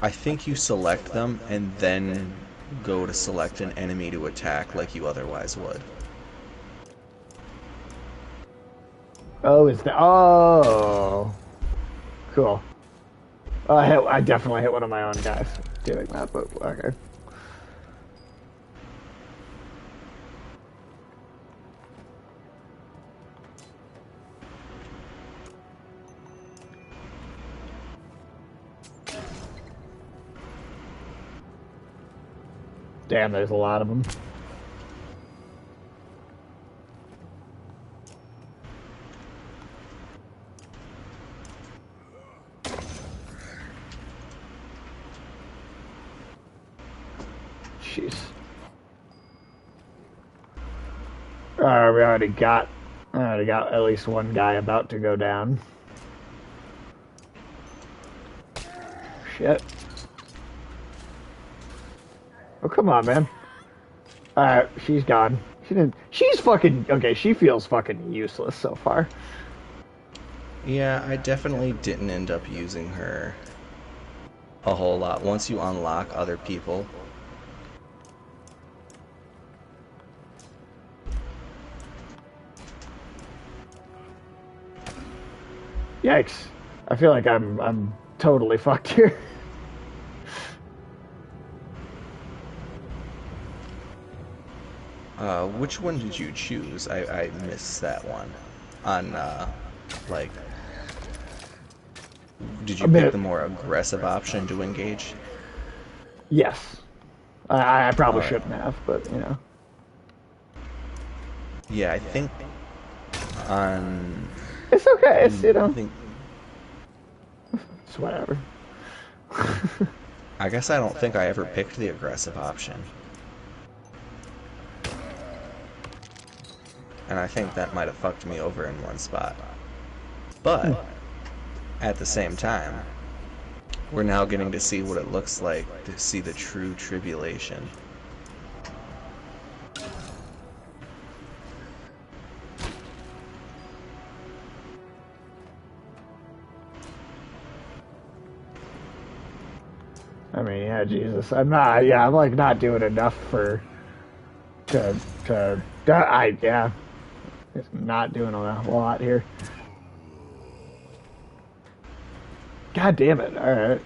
I think you select them and then go to select an enemy to attack like you otherwise would. Oh, oh, cool. I definitely hit one of my own guys doing that, but okay. Damn, there's a lot of them. Jeez. We already got at least one guy about to go down. Shit. Oh, come on, man. Alright, she's gone. She's fucking... Okay, she feels fucking useless so far. Yeah, I definitely didn't end up using her a whole lot. Once you unlock other people... Yikes. I feel like I'm totally fucked here. Which one did you choose? I missed that one. On, like... Did you pick the more aggressive option to engage? Yes. I probably Alright. shouldn't have, but, you know. Yeah, I think on... It's okay, it's, you know, I think, it's whatever. I guess I don't think I ever picked the aggressive option. And I think that might have fucked me over in one spot. But, at the same time, we're now getting to see what it looks like to see the true tribulation. I mean, yeah, Jesus. I'm like not doing enough to, yeah. Just not doing a lot here. God damn it. Alright.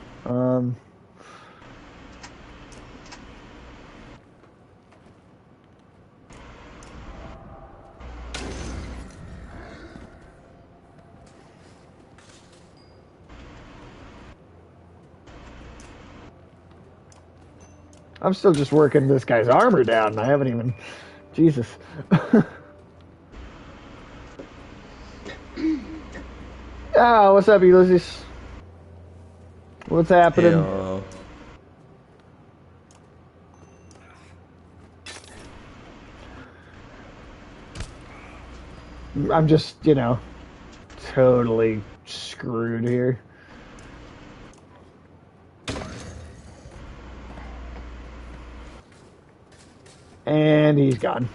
I'm still just working this guy's armor down. I haven't even... Jesus. Ah, what's up, Ulysses? What's happening? Heyo. I'm just, you know, totally screwed here. And he's gone.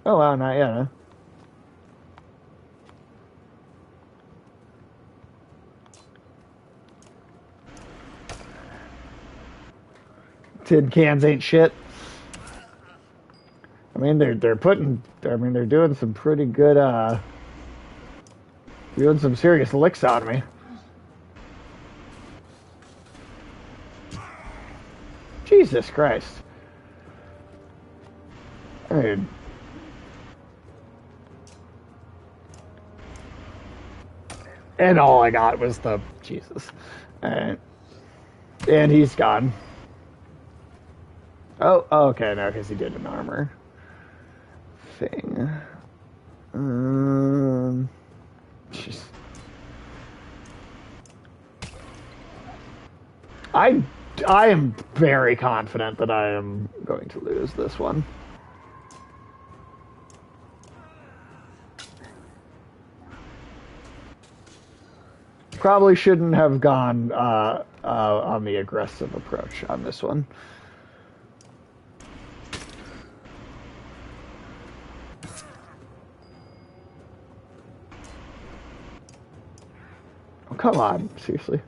Oh, wow, not yet, huh? Tin cans ain't shit. I mean, they're doing some pretty good, doing some serious licks on me. Jesus Christ. I mean, and all I got was the Jesus. Alright. And he's gone. Oh, okay, no, because he did an armor thing. Jeez. I am very confident that I am going to lose this one. Probably shouldn't have gone on the aggressive approach on this one. Oh, come on, seriously.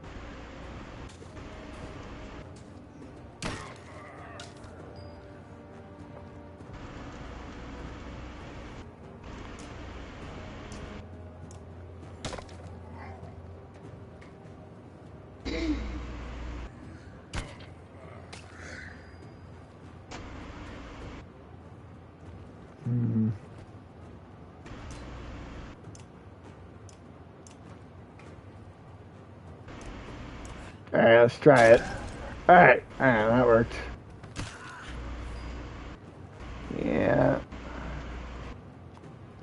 Alright, let's try it. Alright, that worked. Yeah.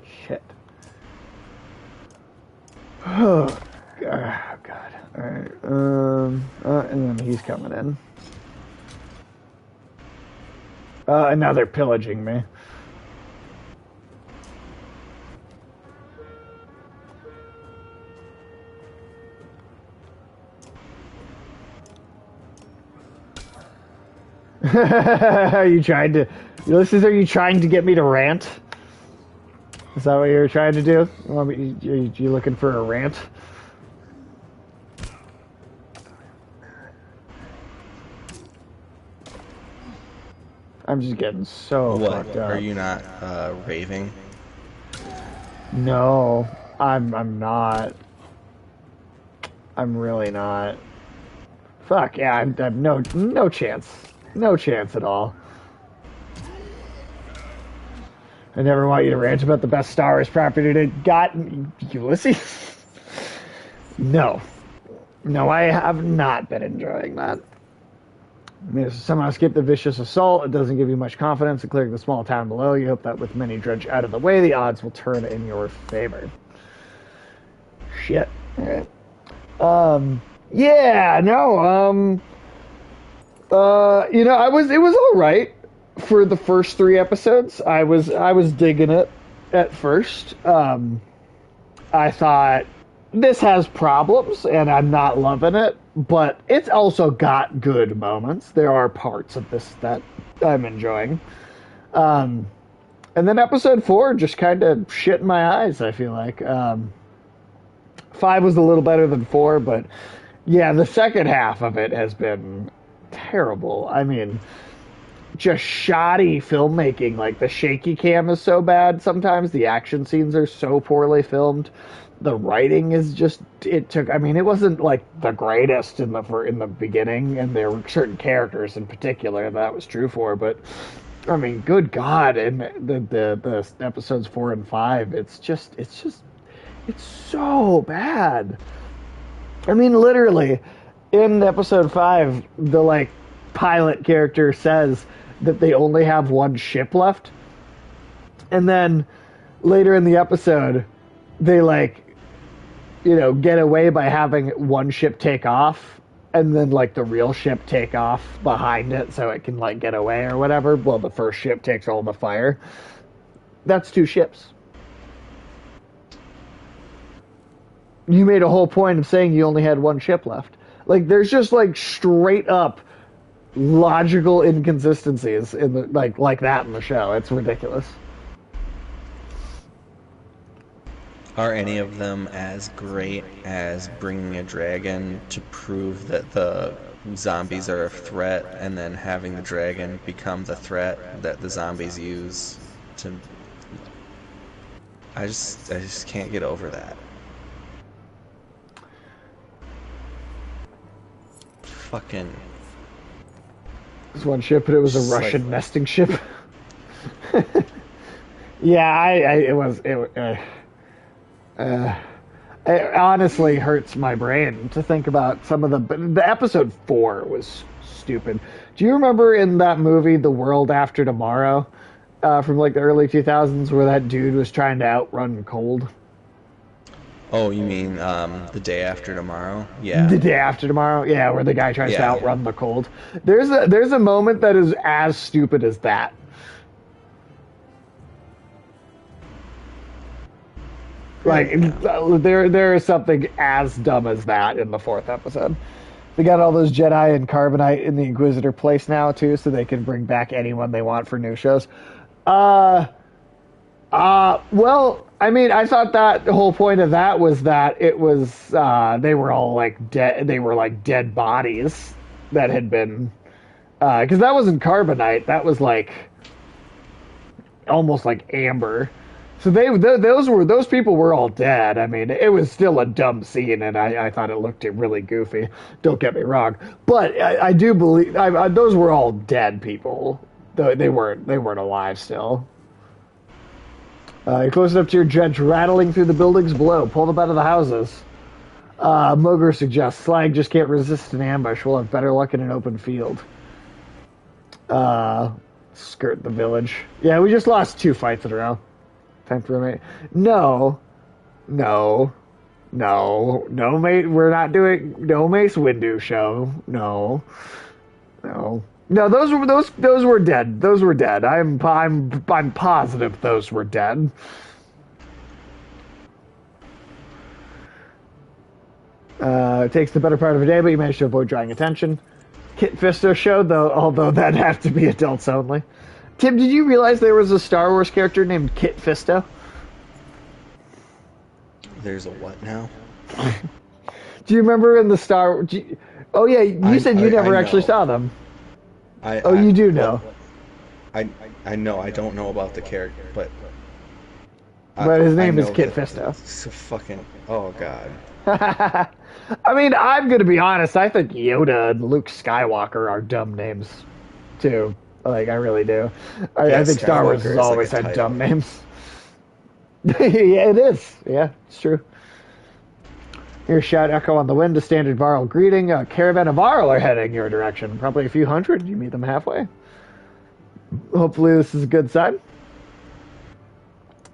Shit. Oh, God. Alright, and then he's coming in. And now they're pillaging me. Are you trying to... Ulysses, are you trying to get me to rant? Is that what you're trying to do? You looking for a rant? I'm just getting so fucked up. Are you not raving? No, I'm not. I'm really not. Fuck yeah, I'm no chance. No chance at all. I never want you to rant about the best Star Wars property to got Ulysses. No, I have not been enjoying that. I mean, somehow skip the vicious assault. It doesn't give you much confidence in clearing the small town below. You hope that with many dredge out of the way, the odds will turn in your favor. Shit. All right. Yeah. No. It was all right for the first 3 episodes. I was digging it at first. I thought this has problems and I'm not loving it, but it's also got good moments. There are parts of this that I'm enjoying. And then episode 4 just kind of shit in my eyes, I feel like. 5 was a little better than 4, but yeah, the second half of it has been terrible. I mean, just shoddy filmmaking. Like, the shaky cam is so bad sometimes. The action scenes are so poorly filmed. The writing is just, it wasn't like the greatest in the beginning, and there were certain characters in particular that was true for, but I mean, good God, and the episodes 4 and 5, it's so bad. I mean, literally, in episode 5, the pilot character says that they only have one ship left, and then later in the episode, they get away by having one ship take off, and then the real ship take off behind it so it can get away or whatever. Well, the first ship takes all the fire. That's 2 ships. You made a whole point of saying you only had one ship left. There's just straight up logical inconsistencies in the like that in the show. It's ridiculous. Are any of them as great as bringing a dragon to prove that the zombies are a threat, and then having the dragon become the threat that the zombies use to... I just can't get over that. Fucking... It was one ship, but it was a Russian nesting ship. Yeah, it honestly hurts my brain to think about some of the episode 4 was stupid. Do you remember in that movie, The World After Tomorrow, from like the early 2000s where that dude was trying to outrun cold? Oh, you mean the day after tomorrow? The Yeah. day after tomorrow, yeah, where the guy tries to Yeah. outrun the cold. There's a moment that is as stupid as that. Like there is something as dumb as that in the fourth episode. They got all those Jedi and Carbonite in the Inquisitor place now too, so they can bring back anyone they want for new shows. Well, I mean, I thought that the whole point of that was that it was they were all like dead. They were like dead bodies that had been because that wasn't Carbonite. That was like almost like amber. So those people were all dead. I mean, it was still a dumb scene, and I thought it looked really goofy. Don't get me wrong, but I do believe those were all dead people. They weren't alive still. You're close enough to your judge rattling through the buildings below. Pull them out of the houses. Moger suggests Slag just can't resist an ambush. We'll have better luck in an open field. Skirt the village. Yeah, we just lost 2 fights in a row. Time for a mate. No, mate. We're not doing no Mace Windu show. No. Those were dead. Those were dead. I'm positive those were dead. It takes the better part of a day, but you managed to avoid drawing attention. Kit Fisto show, although that'd have to be adults only. Tim, did you realize there was a Star Wars character named Kit Fisto? There's a what now? Do you remember in the Star? Oh yeah, you said you never actually saw them. You do know. I know. I don't know about the character, but. But his name is Kit Fisto. So fucking. Oh god. I mean, I'm gonna be honest. I think Yoda and Luke Skywalker are dumb names, too. Like, I really do. I think Star Wars has always had dumb names. Yeah, it is. Yeah, it's true. Here's shout echo on the wind, a standard Varl greeting. A caravan of Varl are heading your direction. Probably a few hundred. You meet them halfway. Hopefully this is a good sign.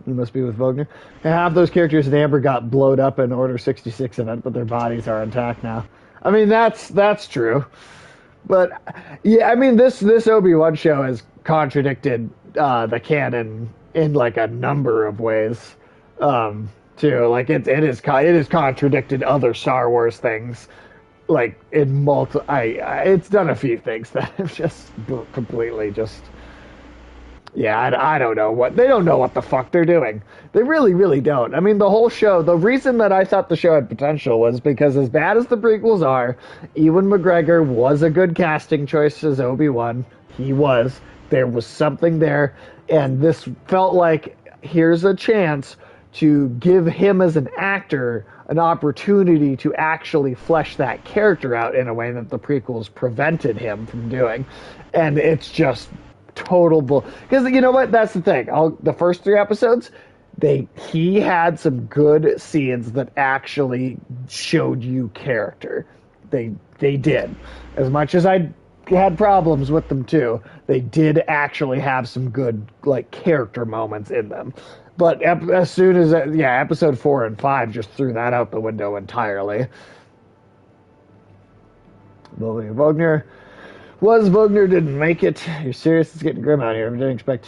You must be with Vogner. Half those characters in Amber got blowed up in Order 66 event, but their bodies are intact now. I mean, that's true. But yeah, I mean this Obi-Wan show has contradicted the canon in like a number of ways, too. Like it has contradicted other Star Wars things, like in it's done a few things that have just completely just. Yeah, I don't know they don't know what the fuck they're doing. They really, really don't. I mean, the whole show, the reason that I thought the show had potential was because as bad as the prequels are, Ewan McGregor was a good casting choice as Obi-Wan. He was. There was something there, and this felt like here's a chance to give him as an actor an opportunity to actually flesh that character out in a way that the prequels prevented him from doing. And it's just total bull. Because you know what? That's the thing. The first 3 episodes, he had some good scenes that actually showed you character. They did. As much as I had problems with them too, they did actually have some good like character moments in them. But as soon as episode 4 and 5 just threw that out the window entirely. William Vogner. Vogner didn't make it. You're serious? It's getting grim out here. I didn't expect.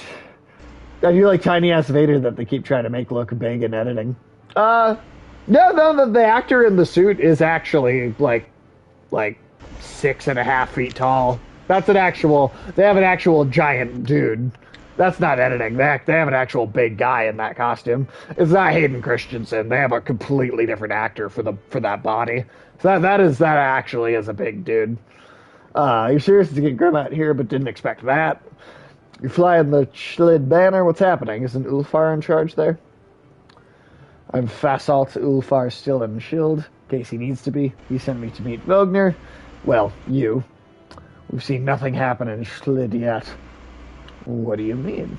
I do like tiny ass Vader that they keep trying to make look big in editing. No, the actor in the suit is actually like 6.5 feet tall. That's an actual. They have an actual giant dude. That's not editing. They have an actual big guy in that costume. It's not Hayden Christensen. They have a completely different actor for that body. So that actually is a big dude. You're serious to get grim out here, but didn't expect that. You're flying the Schlid banner. What's happening? Isn't Ulfar in charge there? I'm Fasalt. Ulfar's still in Shield, in case he needs to be. He sent me to meet Vogner. Well, you. We've seen nothing happen in Schlid yet. What do you mean?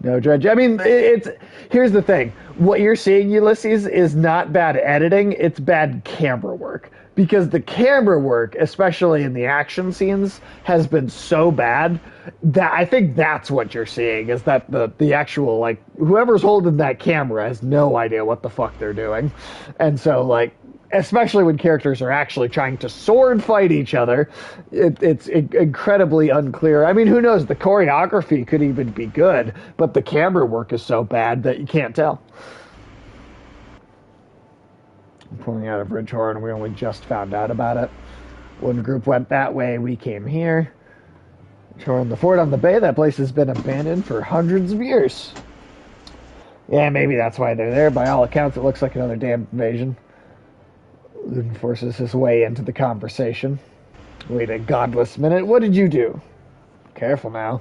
No, Dredge. I mean, it's here's the thing. What you're seeing, Ulysses, is not bad editing. It's bad camera work because the camera work, especially in the action scenes, has been so bad that I think that's what you're seeing is that the actual like whoever's holding that camera has no idea what the fuck they're doing, and so like. Especially when characters are actually trying to sword fight each other, it's incredibly unclear. I mean, who knows? The choreography could even be good, but the camera work is so bad that you can't tell. I'm pulling out of Ridgehorn. We only just found out about it. One group went that way. We came here. Ridgehorn, the fort on the bay. That place has been abandoned for hundreds of years. Yeah, maybe that's why they're there. By all accounts, it looks like another damn invasion. Ludin forces his way into the conversation. Wait a godless minute. What did you do? Careful now.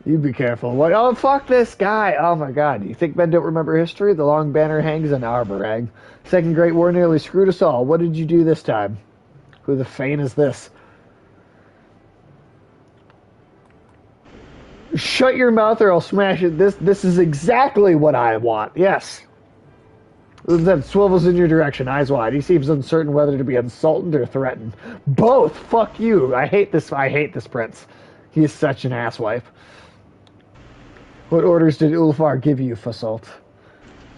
You be careful. What? Oh, fuck this guy. Oh my god. You think men don't remember history? The long banner hangs in Arborag. Second Great War nearly screwed us all. What did you do this time? Who the feign is this? Shut your mouth or I'll smash it. This is exactly what I want. Yes. Then swivels in your direction, eyes wide. He seems uncertain whether to be insulted or threatened. Both. Fuck you. I hate this prince. He is such an asswipe. What orders did Ulfar give you, Fasolt?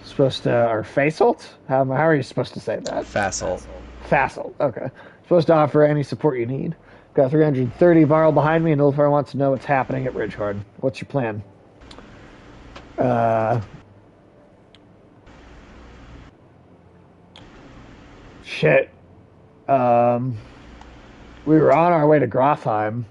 Supposed to, or Fasolt? How are you supposed to say that? Fasolt. Fasolt. Okay. Supposed to offer any support you need. Got 330 Varl behind me, and Ulfar wants to know what's happening at Ridgehorn. What's your plan? Shit. We were on our way to Grofheim.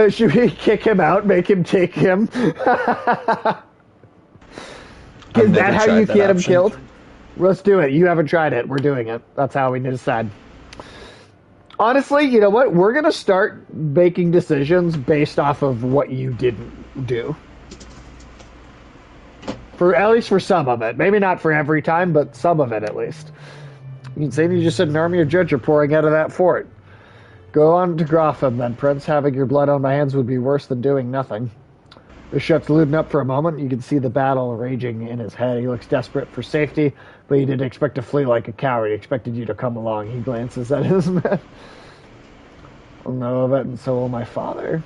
Should we kick him out, make him take him? Is that how you get him killed? Let's do it. You haven't tried it. We're doing it. That's how we decide. Honestly, you know what? We're going to start making decisions based off of what you didn't do. At least for some of it. Maybe not for every time, but some of it at least. You can say you just said an army of judge are pouring out of that fort. Go on to Grotham, then, Prince. Having your blood on my hands would be worse than doing nothing. This shuts Ludin up for a moment. You can see the battle raging in his head. He looks desperate for safety, but he didn't expect to flee like a coward. He expected you to come along. He glances at his men. I'll know of it, and so will my father.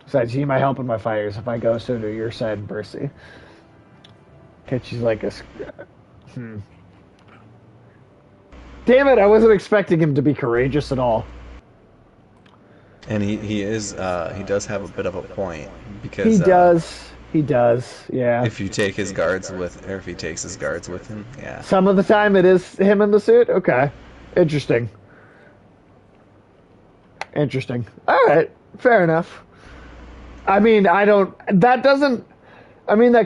Besides, he might help in my fires. If I go, so do your side, Bercy. Catches like a... Damn it, I wasn't expecting him to be courageous at all. And he does have a bit of a point, because... He does, yeah. If you take his guards with, or if he takes his guards with him, yeah. Some of the time it is him in the suit? Okay. Interesting. Alright, fair enough. I mean, that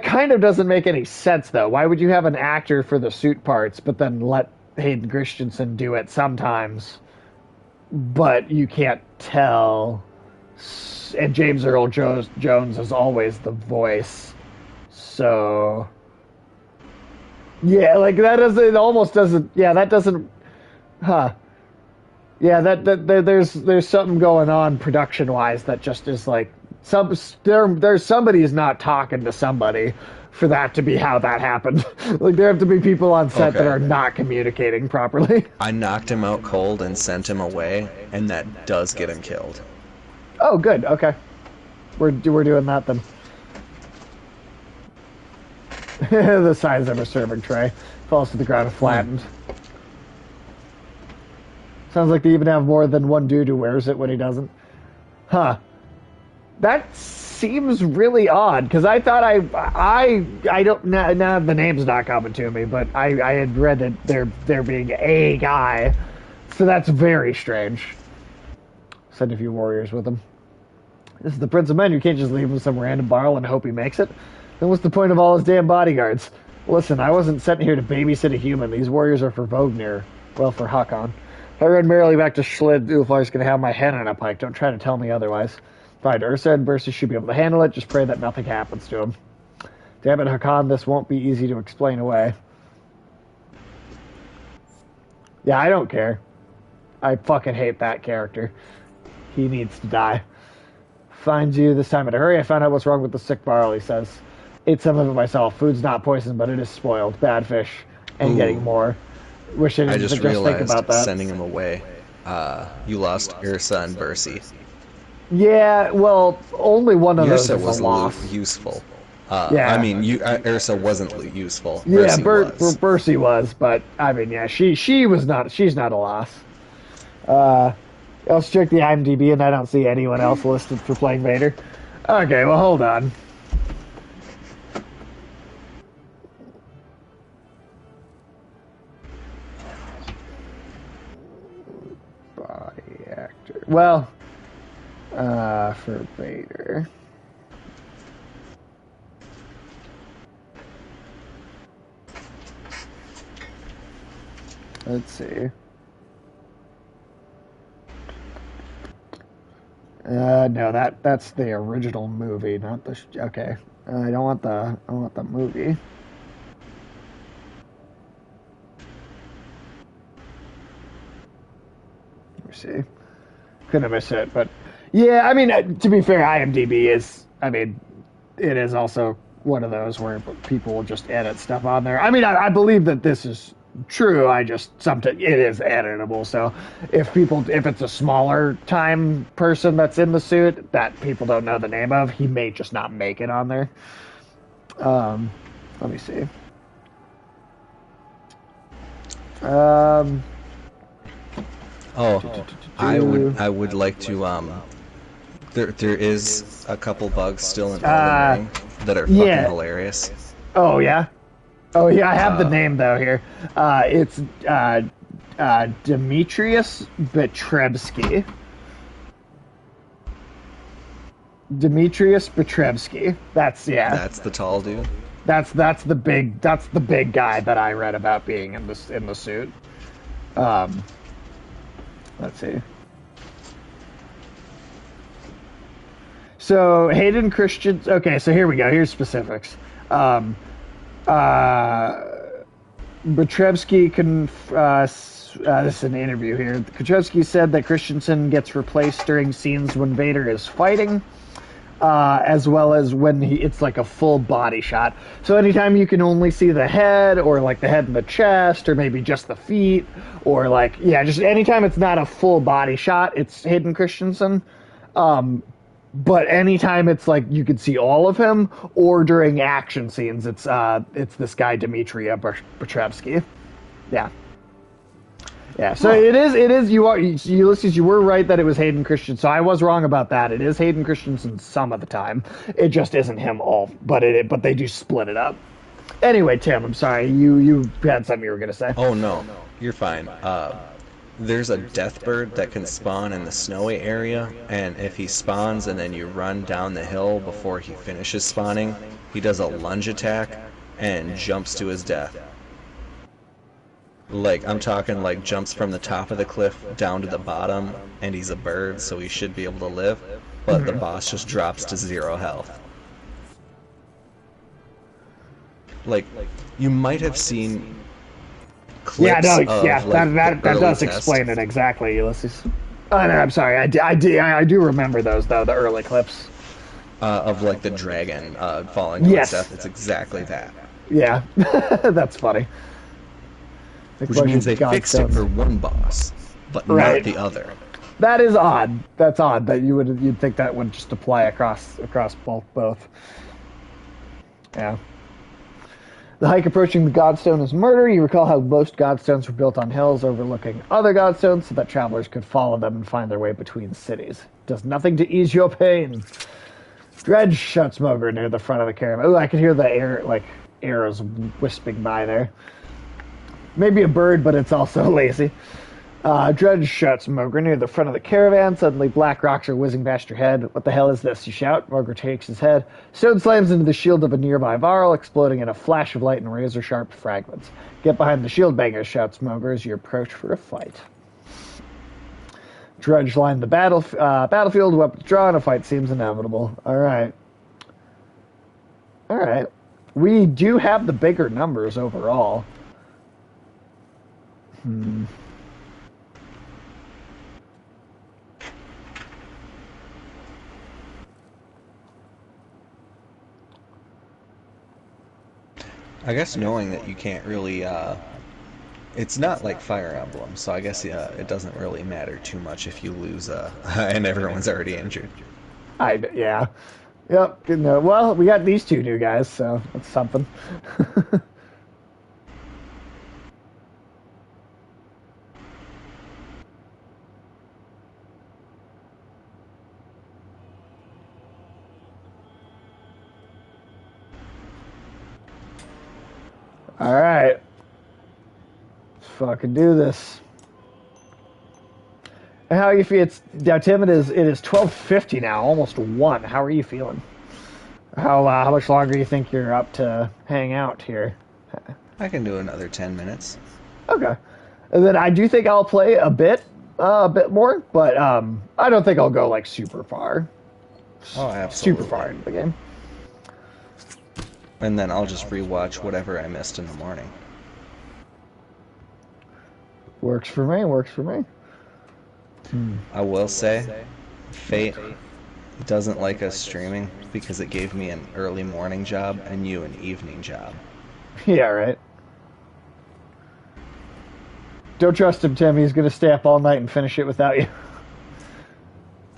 kind of doesn't make any sense, though. Why would you have an actor for the suit parts, but then let Hayden Christensen do it sometimes, but you can't tell? And James Earl Jones is always the voice. So... yeah, like, that doesn't... yeah, that doesn't... huh. Yeah, there's something going on production-wise that just is like... there's somebody who's not talking to somebody for that to be how that happened. Like, there have to be people on set that are not communicating properly. I knocked him out cold and sent him away, and that does get him killed. Oh, good. Okay. We're doing that then. The size of a serving tray falls to the ground flattened. Sounds like they even have more than one dude who wears it when he doesn't. Huh. That seems really odd, because I thought I don't... now the name's not coming to me, but I had read that there being a guy. So that's very strange. Send a few warriors with him. This is the Prince of Men. You can't just leave him some random barrel and hope he makes it. Then what's the point of all his damn bodyguards? Listen, I wasn't sent here to babysit a human. These warriors are for Vognir. Well, for Hakon. If I run merrily back to Schlid, Ulfar's going to have my head on a pike. Don't try to tell me otherwise. Fine, Ursa and Bercy should be able to handle it. Just pray that nothing happens to him. Damn it, Hakon, this won't be easy to explain away. Yeah, I don't care. I fucking hate that character. He needs to die. Find you this time in a hurry. I found out what's wrong with the sick barrel, he says. Ate some of it myself. Food's not poison, but it is spoiled. Bad fish. And getting more. Wish I I didn't just think realized about that. sending him away. You lost Ursa and Bercy. Yeah, well, only one of those Ursa is was a loss. useful. Yeah. I mean, Ursa wasn't useful. Yeah, Bercy was. Bercy was, but I mean, yeah, she was not. She's not a loss. Let's check the IMDb, and I don't see anyone else listed for playing Vader. Okay, well, hold on. Body actor. Well, for Vader. Let's see. No, that's the original movie, not the. Okay, I don't want the movie. Let me see. Couldn't miss it, but yeah, I mean, to be fair, IMDb is. I mean, it is also one of those where people will just edit stuff on there. I mean, I believe that this is true. I just sometimes it is editable. So if it's a smaller time person that's in the suit that people don't know the name of, he may just not make it on there. Let me see. I would like to there is a couple bugs still in Elden Ring that are fucking hilarious. Oh yeah. Oh yeah, I have the name though here. It's Demetrius Petrebsky. Demetrius Petrebsky. That's That's the tall dude. That's the big guy that I read about being in the suit. Let's see. So Hayden Christensen. Okay, so here we go. Here's specifics. Petrebsky this is an interview here. Petrebsky said that Christensen gets replaced during scenes when Vader is fighting, as well as when it's like a full body shot. So anytime you can only see the head, or like the head and the chest, or maybe just the feet, or like just anytime it's not a full body shot, it's Hayden Christensen. But anytime it's like you could see all of him, or during action scenes, it's this guy Dmitry Petrebsky. Yeah. So it is. Ulysses, you were right that it was Hayden Christensen. So I was wrong about that. It is Hayden Christensen some of the time. It just isn't him all. But they do split it up. Anyway, Tim, I'm sorry. You had something you were gonna say. Oh no, you're fine. There's a death bird that can spawn in the snowy area, and if he spawns and then you run down the hill before he finishes spawning, he does a lunge attack and jumps to his death. Like, I'm talking like jumps from the top of the cliff down to the bottom, and he's a bird, so he should be able to live, but the boss just drops to 0 health. Like, you might have seen clips that does explain it exactly, Ulysses. Oh, no, I'm sorry. I do remember those though, the early clips of like the dragon falling to its death. It's exactly that. Yeah, that's funny. Which means they fixed it for one boss, but not the other. That is odd. That's odd that you'd think that would just apply across both. Yeah. The hike approaching the Godstone is murder. You recall how most Godstones were built on hills overlooking other Godstones so that travelers could follow them and find their way between cities. Does nothing to ease your pain. Dredge shouts Moger near the front of the caravan. Oh, I can hear the arrows wisping by there. Maybe a bird, but it's also lazy. Dredge shouts Moger near the front of the caravan. Suddenly, black rocks are whizzing past your head. What the hell is this? You shout. Moger takes his head. Stone slams into the shield of a nearby Varl, exploding in a flash of light and razor-sharp fragments. Get behind the shield banger, shouts Moger as you approach for a fight. Dredge line the battlefield, weapons drawn. A fight seems inevitable. All right. We do have the bigger numbers overall. I guess knowing that you can't really, it's not like Fire Emblem, so I guess it doesn't really matter too much if you lose, and everyone's already injured. Yeah. Yep. You know, well, we got these two new guys, so that's something. All right. Let's fucking do this. And how are you feel? It's now, Tim. It is 12:50 now, almost 1. How are you feeling? How much longer do you think you're up to hang out here? I can do another 10 minutes. Okay. And then I do think I'll play a bit more, but I don't think I'll go like super far. Oh, absolutely. Super far into the game. And then I'll just rewatch whatever I missed in the morning. Works for me. Works for me. I will say, Fate doesn't like us streaming because it gave me an early morning job and you an evening job. Yeah, right. Don't trust him, Tim. He's going to stay up all night and finish it without you.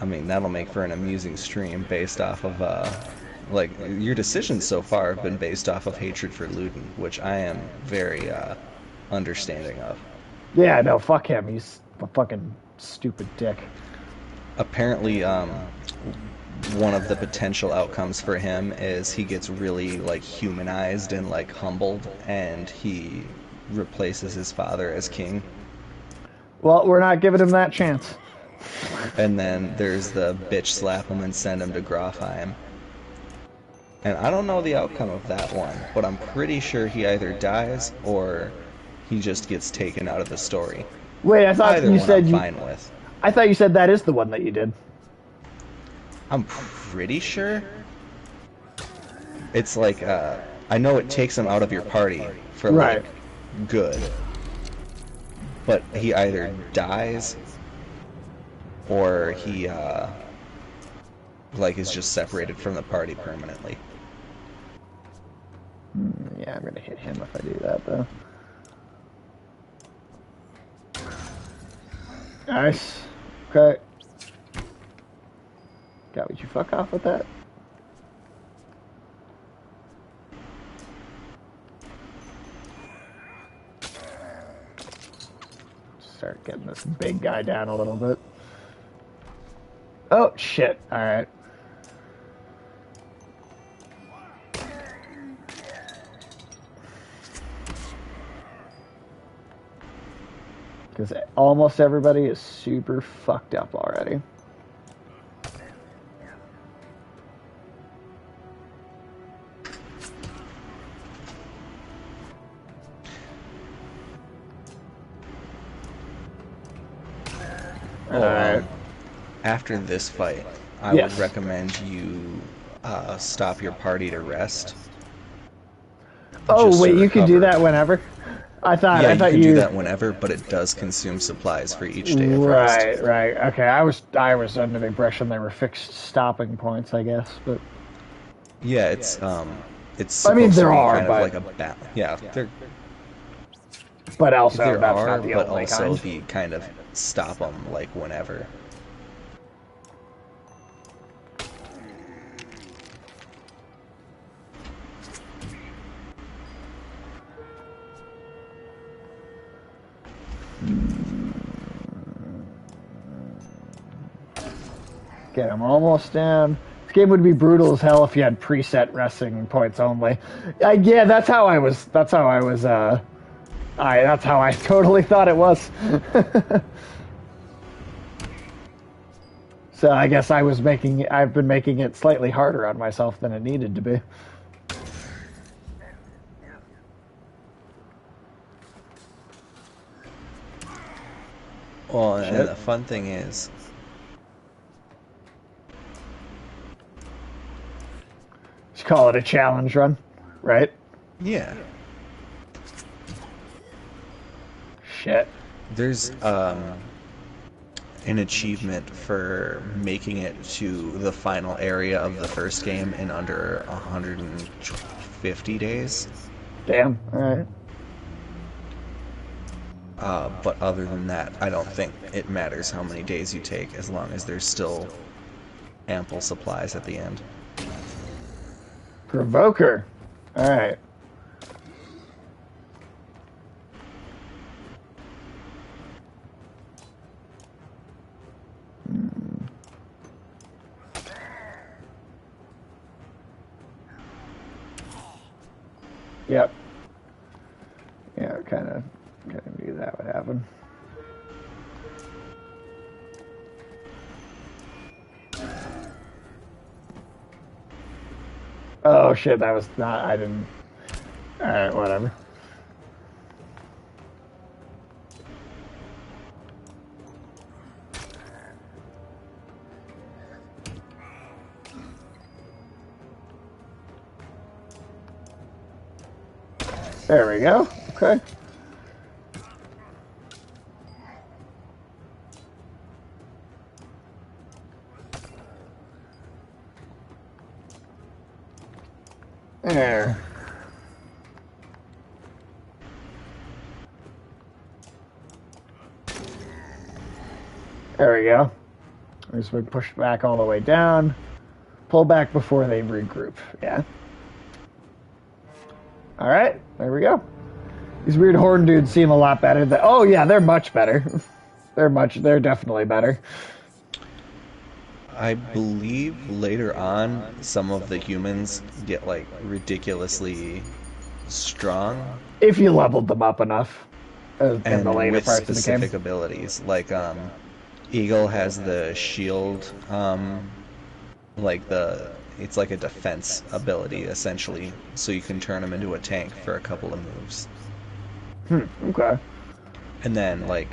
I mean, that'll make for an amusing stream based off of, like, your decisions so far have been based off of hatred for Luden, which I am very, understanding of. Yeah, no, fuck him. He's a fucking stupid dick. Apparently, one of the potential outcomes for him is he gets really, like, humanized and, like, humbled, and he replaces his father as king. Well, we're not giving him that chance. And then there's the bitch slap him and send him to Grofheim. And I don't know the outcome of that one, but I'm pretty sure he either dies or he just gets taken out of the story. Wait, I thought Either you one said I'm you. fine with. I thought you said that is the one that you did. I'm pretty sure. It's like, I know it takes him out of your party for, Right. like, good. But he either dies or he, like, is just separated from the party permanently. Yeah, I'm going to hit him if I do that, though. Nice. Okay. God, would you fuck off with that? Start getting this big guy down a little bit. Oh, shit. Alright. Because almost everybody is super fucked up already. Alright. After this fight, I Yes. would recommend you stop your party to rest. Oh, just to wait, you can do recover. that whenever? I thought Yeah, I you thought can do that whenever, but it does consume supplies for each day of rest. Right. Okay, I was under the impression they were fixed stopping points, I guess, but Yeah, it's I mean, supposed there to be are, kind but- of like a yeah, but also there that's are, not the but only also kind. the kind of stop them like whenever. Okay, I'm almost down. This game would be brutal as hell if you had preset resting points only. Yeah, that's how I was. That's how I totally thought it was. So I guess I've been making it slightly harder on myself than it needed to be. Well, Shit. and the fun thing is, Just call it a challenge run, right? yeah, Shit. there's an achievement for making it to the final area of the first game in under 150 days. Damn. All right. But other than that, I don't think it matters how many days you take, as long as there's still ample supplies at the end. Provoker. All right. Yep. Yeah, kind of knew that would happen. Oh shit, that was not. I didn't. All right, whatever. There we go. Okay. There. There we go. We just would push back all the way down. Pull back before they regroup. Yeah. All right. There we go. These weird horn dudes seem a lot better. Oh yeah, they're much better. They're definitely better. I believe later on, some of the humans get like ridiculously strong If you leveled them up enough in and the later with parts of the game. specific abilities. Like Eagle has the shield, it's like a defense ability essentially, so you can turn him into a tank for a couple of moves. Okay. And then like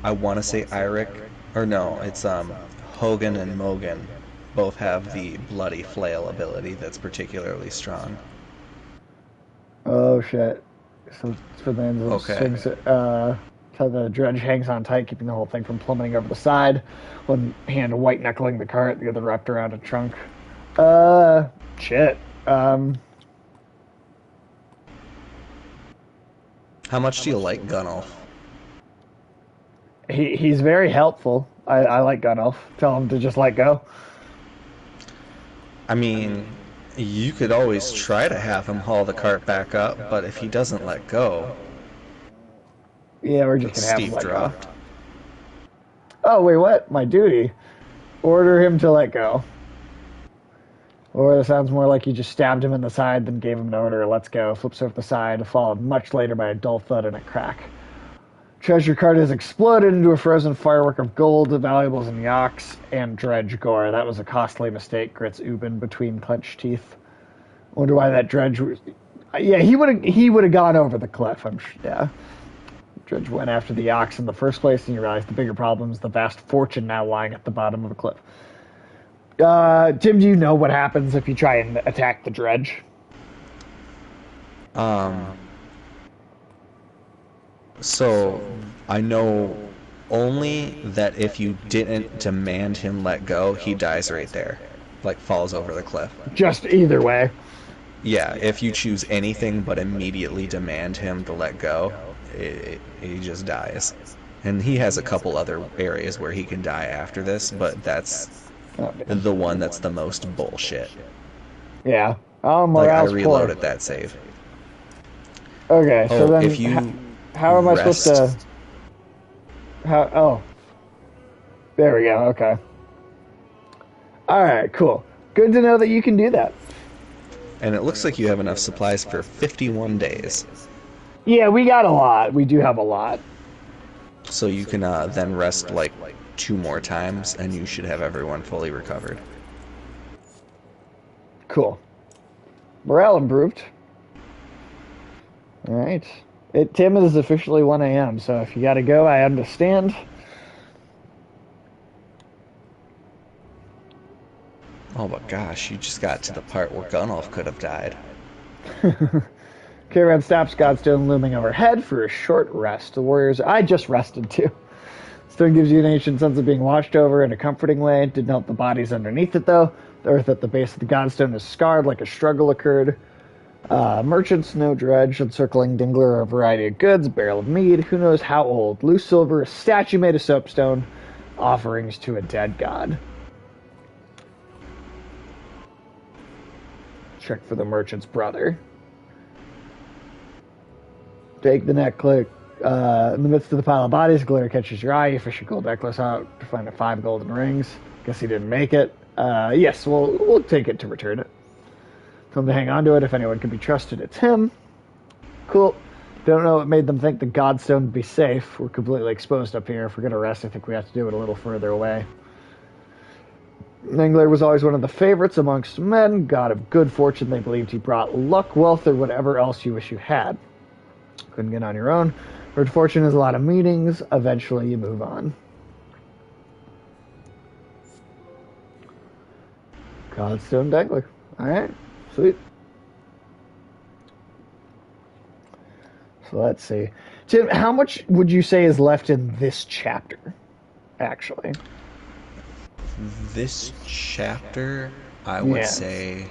I want to say Eirik, or no, it's Hogan and Mogan both have the bloody flail ability that's particularly strong. Oh shit. So it's for the end of Okay. swings, so the dredge hangs on tight, keeping the whole thing from plummeting over the side. One hand white knuckling the cart, the other wrapped around a trunk. Shit. How much do you like Gunnulf? He's very helpful. I like Gunnulf. Tell him to just let go. I mean, you could always try to have him haul the cart back up, but if he doesn't let go, Yeah, we're just it's gonna have him steep let go. dropped. Oh wait, what? My duty? Order him to let go. Or it sounds more like you just stabbed him in the side, then gave him an order, let's go, flips over the side, followed much later by a dull thud and a crack. Treasure cart has exploded into a frozen firework of gold, valuables, and yaks, and dredge gore. That was a costly mistake, grits Ubin between clenched teeth. Wonder why that dredge was... Yeah, he would have gone over the cliff, I'm sure. Yeah. Dredge went after the yaks in the first place, and you realize the bigger problem is the vast fortune now lying at the bottom of the cliff. Tim, do you know what happens if you try and attack the dredge? So I know only that if you didn't demand him let go, he dies right there, like falls over the cliff. Just either way. Yeah, if you choose anything but immediately demand him to let go, he just dies. And he has a couple other areas where he can die after this, but that's the one that's the most bullshit. Yeah. Oh, Like, I morale's poor. reloaded that save. Okay, so Oh, then if you how am I supposed rest- to... How? Oh. There we go, okay. Alright, cool. Good to know that you can do that. And it looks like you have enough supplies for 51 days. Yeah, we got a lot. We do have a lot. So you can then rest like 2 more times, and you should have everyone fully recovered. Cool. Morale improved. Alright. Tim, it is officially 1 a.m., so if you gotta go, I understand. Oh my gosh, you just got to the part where Gunnulf could have died. Caravan stops, Godstone looming overhead for a short rest. The warriors... I just rested, too. Stone gives you an ancient sense of being watched over in a comforting way. Didn't help the bodies underneath it, though. The earth at the base of the Godstone is scarred like a struggle occurred. Merchants, no dredge, encircling Dingler a variety of goods, barrel of mead, who knows how old, loose silver, a statue made of soapstone, offerings to a dead god. Check for the merchant's brother. Take the necklace. In the midst of the pile of bodies, a glitter catches your eye. You fish a gold necklace out to find 5 golden rings. Guess he didn't make it. Yes, we'll take it to return it. Tell him to hang on to it. If anyone can be trusted, it's him. Cool. Don't know what made them think the Godstone would be safe. We're completely exposed up here. If we're going to rest, I think we have to do it a little further away. Mengler was always one of the favorites amongst men. God of good fortune, they believed he brought luck, wealth, or whatever else you wish you had. Couldn't get on your own. Good fortune is a lot of meetings. Eventually you move on. Godstone Dangler. Alright. Sweet. So let's see. Tim, how much would you say is left in this chapter, actually? This chapter, I would Yes. say...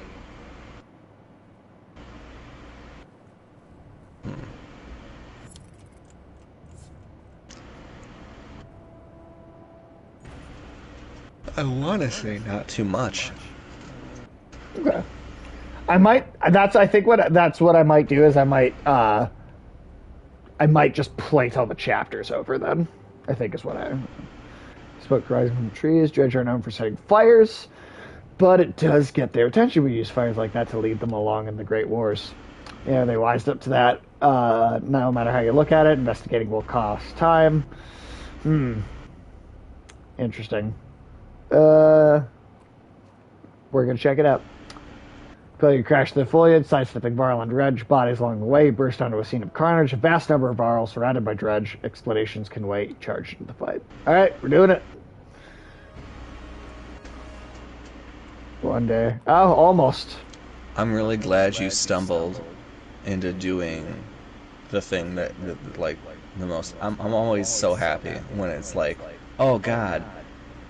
I want to say not too much. Okay. I think that's what I might do is I might just playtell the chapters over then. I think is what I spoke rising from the trees. Dredge are known for setting fires, but it does get their attention. We use fires like that to lead them along in the Great Wars. Yeah, they wised up to that. No matter how you look at it, investigating will cost time. Interesting. We're gonna check it out. Failure crashed through the foliage, sidestepping Varl and Dredge. Bodies along the way burst onto a scene of carnage. A vast number of Varl surrounded by Dredge. Explanations can wait. Charged into the fight. All right, we're doing it. One day. Oh, almost. I'm really glad you stumbled into doing the thing that like, the most... I'm always so happy when it's like, oh god,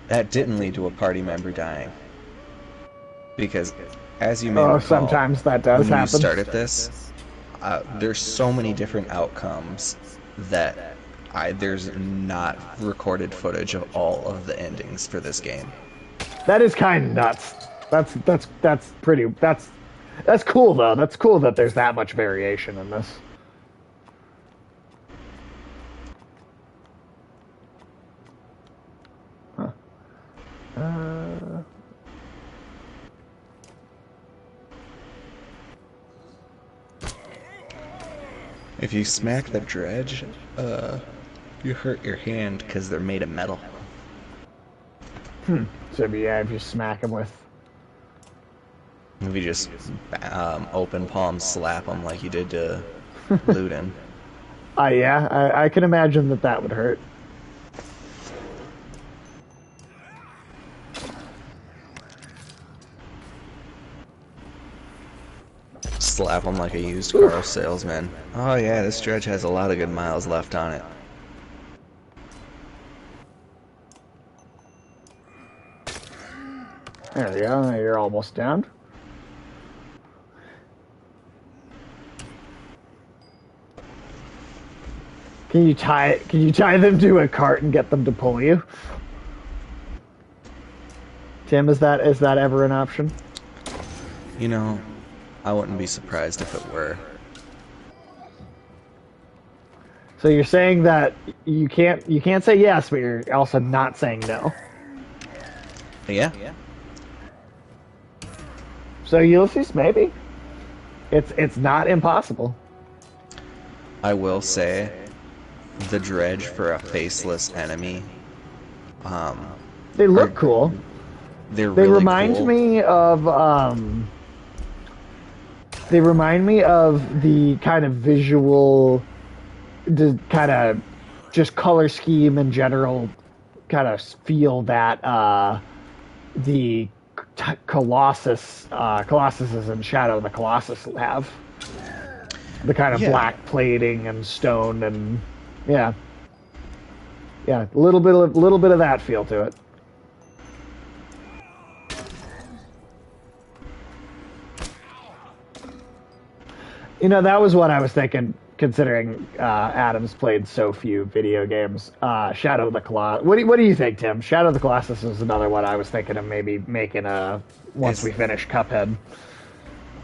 that didn't lead to a party member dying. Because... as you may recall, sometimes that does when happen. you started this, there's so many different outcomes that there's not recorded footage of all of the endings for this game. That is kind of nuts. That's cool though. That's cool that there's that much variation in this. Huh. If you smack the dredge, you hurt your hand because they're made of metal. So yeah, if you smack them with. If you just open palm slap them like you did to Luden. Yeah, I can imagine that would hurt. Slap them like a used car salesman. Oh yeah, this dredge has a lot of good miles left on it. There we go. You're almost down. Can you tie them to a cart and get them to pull you? Tim, is that ever an option? You know, I wouldn't be surprised if it were. So you're saying that you can't say yes, but you're also not saying no. Yeah. So Ulysses, maybe. It's not impossible. I will say, the dredge for a faceless enemy. They look cool. They They really remind cool. me of They remind me of the kind of visual, the kind of just color scheme in general, kind of feel that the Colossuses in Shadow of the Colossus have. The kind of black plating and stone and yeah, a little bit of that feel to it. You know, that was what I was thinking, considering Adam's played so few video games. Shadow of the Colossus. What do you think, Tim? Shadow of the Colossus is another one I was thinking of maybe making once we finish Cuphead.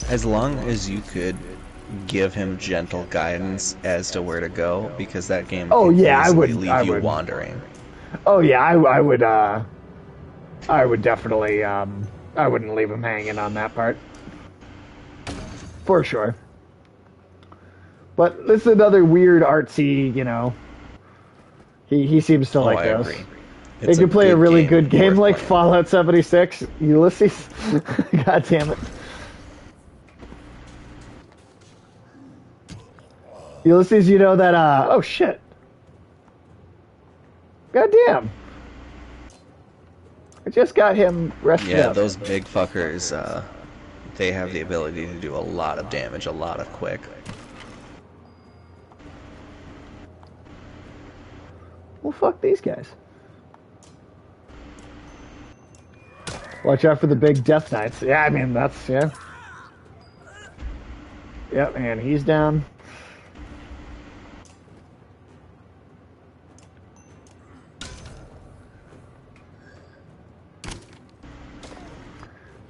As long as you could give him gentle guidance as to where to go, because that game Oh can yeah, easily leave you wandering. Oh yeah, I would. I would definitely. I wouldn't leave him hanging on that part, for sure. But this is another weird artsy. You know, he seems to like I those. agree. They It's could play a really good game worth like playing. Fallout 76, Ulysses. God damn it. Ulysses, you know that, oh shit. God damn. I just got him rested Yeah, up. those big fuckers, they have the ability to do a lot of damage, a lot of quick. Well, fuck these guys. Watch out for the big Death Knights. Yeah, I mean, that's, yeah. Yep, and he's down.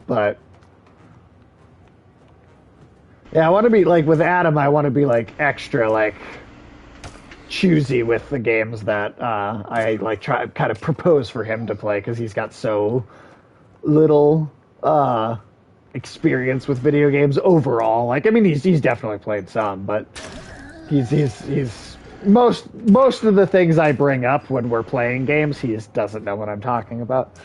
But yeah, I want to be like with Adam. I want to be like extra like choosy with the games that I like try kind of propose for him to play because he's got so little experience with video games overall. Like, I mean, he's definitely played some, but he's most of the things I bring up when we're playing games, he just doesn't know what I'm talking about.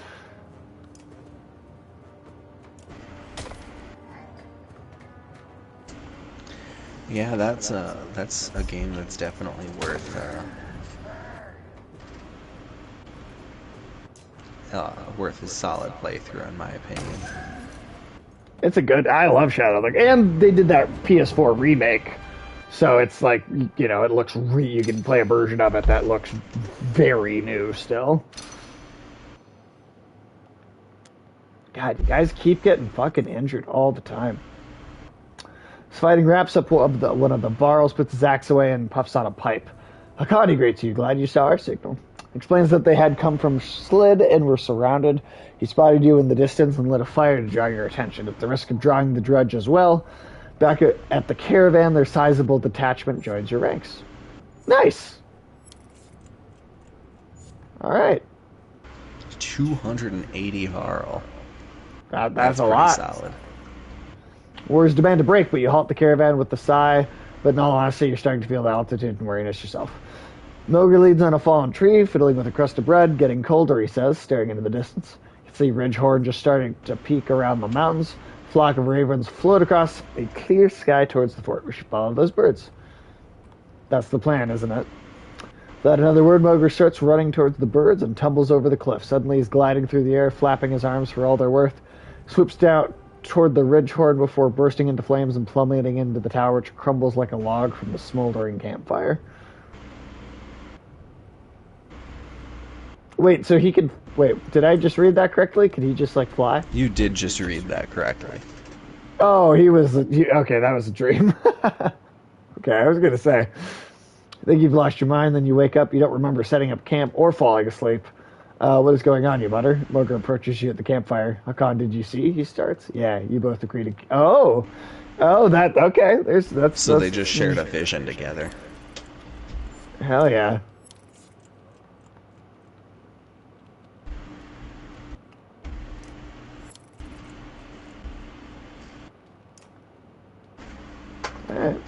Yeah, that's a game that's definitely worth a solid playthrough in my opinion. It's a good. I love Shadow of the, and they did that PS4 remake, so it's like you know it looks. You can play a version of it that looks very new still. God, you guys keep getting fucking injured all the time. This fighting wraps up one of the barrels, puts his axe away, and puffs on a pipe. Hakani greets you. Glad you saw our signal. Explains that they had come from Slid and were surrounded. He spotted you in the distance and lit a fire to draw your attention, at the risk of drawing the drudge as well. Back at the caravan, their sizable detachment joins your ranks. Nice! Alright. 280 Harl. That's a pretty lot. solid. Orders demand a break, but you halt the caravan with the sigh. But in all honesty, you're starting to feel the altitude and weariness yourself. Moger leads on a fallen tree, fiddling with a crust of bread, getting colder, he says, staring into the distance. You can see Ridgehorn just starting to peek around the mountains. A flock of ravens float across a clear sky towards the fort. We should follow those birds. That's the plan, isn't it? Without another word, Moger starts running towards the birds and tumbles over the cliff. Suddenly he's gliding through the air, flapping his arms for all they're worth. Swoops down toward the Ridgehorn before bursting into flames and plummeting into the tower, which crumbles like a log from the smoldering campfire. Wait, so he can... Wait, did I just read that correctly? Could he just, like, fly? You did just read that correctly. Oh, okay, that was a dream. Okay, I was gonna say. I think you've lost your mind, then you wake up, you don't remember setting up camp or falling asleep. What is going on, you mutter? Moger approaches you at the campfire. Hakan, did you see? He starts. Yeah, you both agree to... Oh, that... Okay, So they just shared a vision together. Hell yeah. Alright.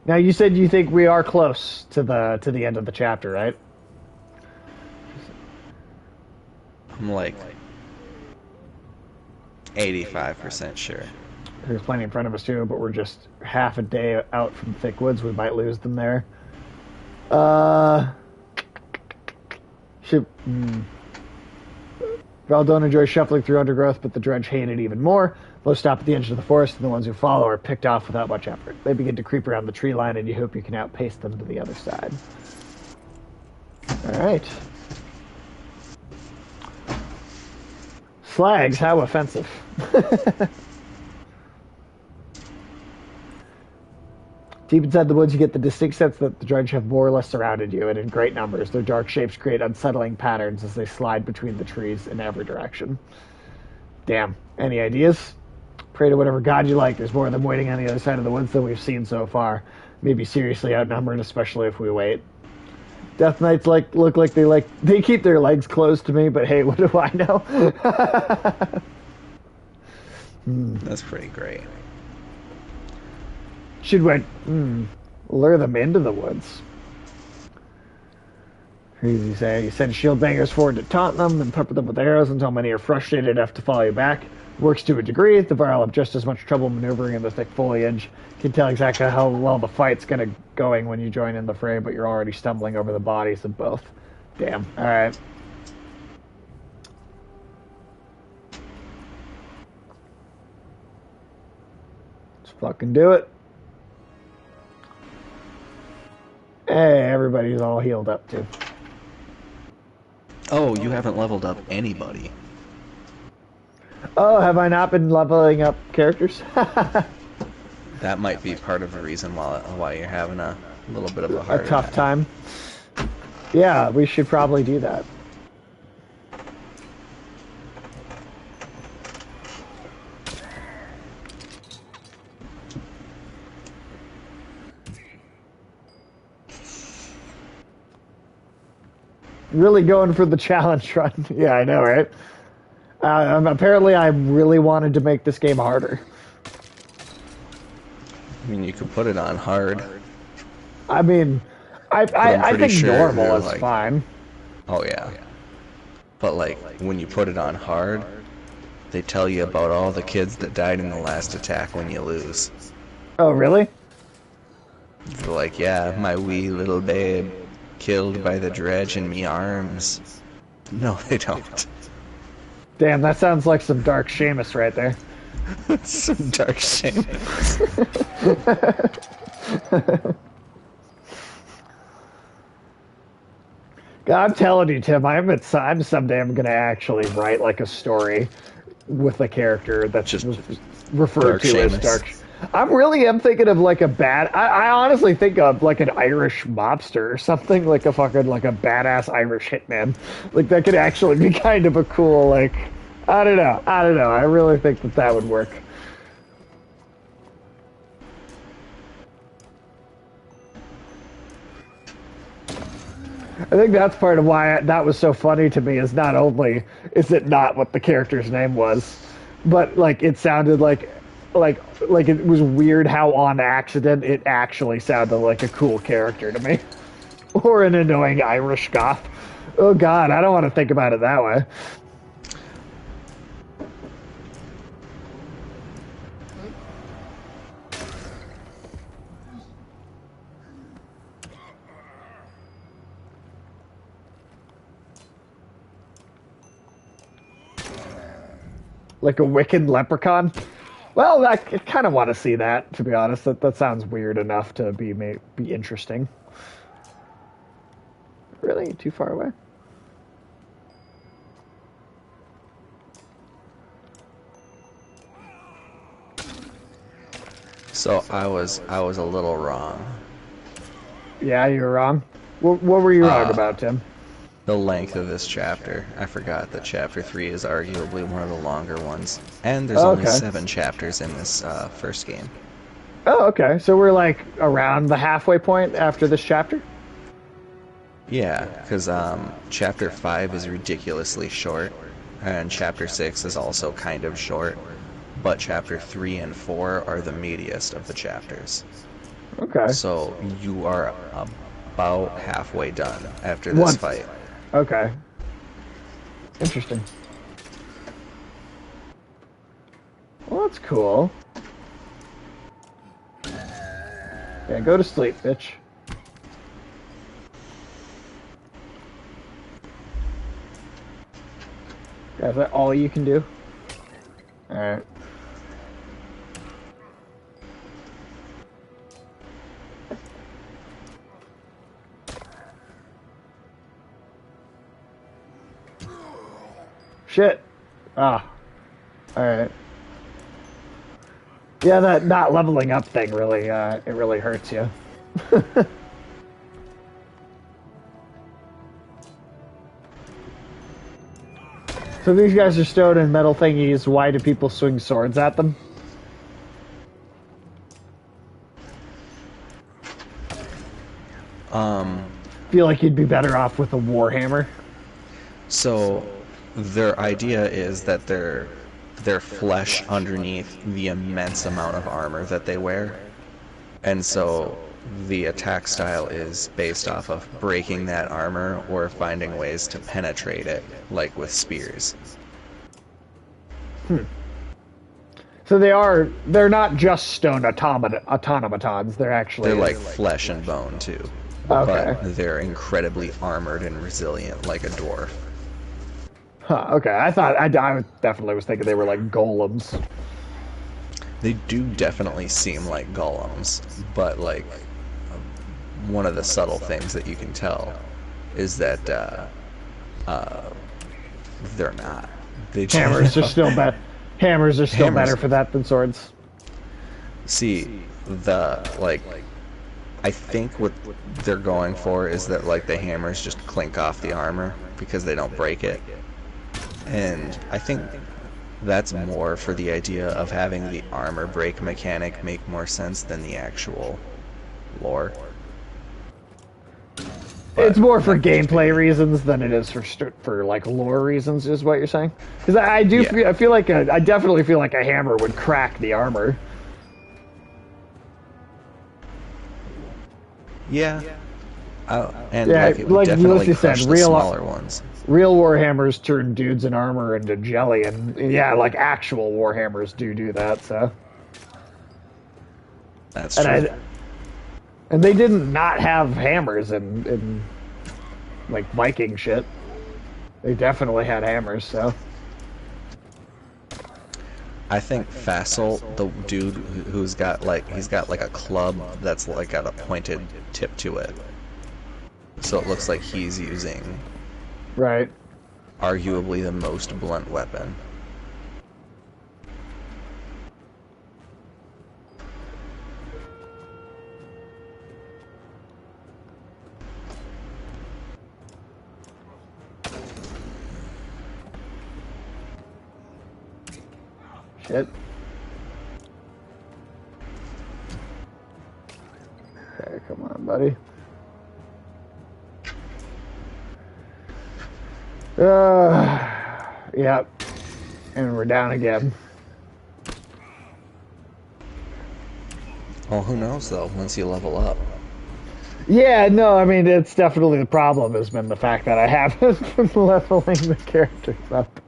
Now you said you think we are close to the end of the chapter, right? I'm like 85% sure. There's plenty in front of us too, but we're just half a day out from thick woods. We might lose them there. Valdone enjoys shuffling through undergrowth, but the drudge hate it even more. Most stop at the edge of the forest, and the ones who follow are picked off without much effort. They begin to creep around the tree line, and you hope you can outpace them to the other side. Alright. Slags, how offensive. Deep inside the woods, you get the distinct sense that the dredge have more or less surrounded you, and in great numbers. Their dark shapes create unsettling patterns as they slide between the trees in every direction. Damn. Any ideas? Pray to whatever god you like. There's more of them waiting on the other side of the woods than we've seen so far. Maybe seriously outnumbered, especially if we wait. Death Knights look like they keep their legs closed to me, but hey, what do I know? That's pretty great. Should we lure them into the woods? Crazy say. You send shield bangers forward to taunt them and pepper them with arrows until many are frustrated enough to follow you back. Works to a degree. The Varl have just as much trouble maneuvering in the thick foliage. You can tell exactly how well the fight's going when you join in the fray, but you're already stumbling over the bodies of both. Damn. Alright. Let's fucking do it. Hey, everybody's all healed up too. Oh, you haven't leveled up anybody. Oh, have I not been leveling up characters? That might be part of the reason why you're having a little bit of a A tough time. Yeah, we should probably do that. Really going for the challenge run. Yeah, I know, right? Apparently, I really wanted to make this game harder. I mean, you could put it on hard. I mean, I think sure normal is like, fine. Oh yeah. But like when you put it on hard, they tell you about all the kids that died in the last attack when you lose. Oh, really? They're like, yeah, my wee little babe killed by the dredge in me arms. No, they don't. Damn, that sounds like some dark Seamus right there. Some dark shame. God, I'm telling you, Tim, I'm someday I'm gonna actually write like a story with a character that's just referred Dark to as Seamus. dark. I'm thinking of like a I honestly think of like an Irish mobster or something, like a badass Irish hitman. Like that could actually be kind of a cool, like, I don't know. I really think that would work. I think that's part of why that was so funny to me, is not only is it not what the character's name was, but like it sounded like it was weird how on accident it actually sounded like a cool character to me. Or an annoying Irish goth. Oh god, I don't want to think about it that way. Like a wicked leprechaun? Well, I kind of want to see that, to be honest. That sounds weird enough to be interesting. Really? Too far away? So I was a little wrong. Yeah, you were wrong. What were you wrong about, Tim? The length of this chapter. I forgot that chapter 3 is arguably one of the longer ones. And there's only 7 chapters in this first game. Oh, okay. So we're like around the halfway point after this chapter? Yeah, because chapter 5 is ridiculously short, and chapter 6 is also kind of short, but chapter 3 and 4 are the meatiest of the chapters. Okay. So you are about halfway done after this fight. Okay. Interesting. Well, that's cool. Yeah, go to sleep, bitch. Yeah, is that all you can do? Alright. Shit. Ah. Alright. Yeah, that not leveling up thing really, it really hurts you. So these guys are stone and metal thingies. Why do people swing swords at them? Feel like you'd be better off with a warhammer. So their idea is that their flesh underneath the immense amount of armor that they wear. And so the attack style is based off of breaking that armor or finding ways to penetrate it, like with spears. So they're not just stone automatons, They're like flesh and bone too. Okay. But they're incredibly armored and resilient like a dwarf. Huh, okay. I definitely was thinking they were like golems. They do definitely seem like golems, but like one of the subtle things that you can tell is that they're not. They just, Hammers are still better. Hammers are still better for that than swords. See, I think what they're going for is that like the hammers just clink off the armor because they don't break it. And I think that's more for the idea of having the armor break mechanic make more sense than the actual lore. It's more for gameplay reasons than it is for like lore reasons, is what you're saying? Because I definitely feel like a hammer would crack the armor. Yeah. And Yeah, like it would like definitely Lucy said, crush the smaller ones. Real warhammers turn dudes in armor into jelly, and yeah, like actual warhammers do that. So That's true. And they didn't not have hammers in like Viking shit. They definitely had hammers. So I think Fassel, the dude who's got like a club that's like got a pointed tip to it. So it looks like he's using right. arguably the most blunt weapon. Shit. Okay, come on, buddy. Yep. And we're down again. Well, who knows though, once you level up. Yeah, no, I mean, it's definitely the problem has been the fact that I haven't been leveling the characters up.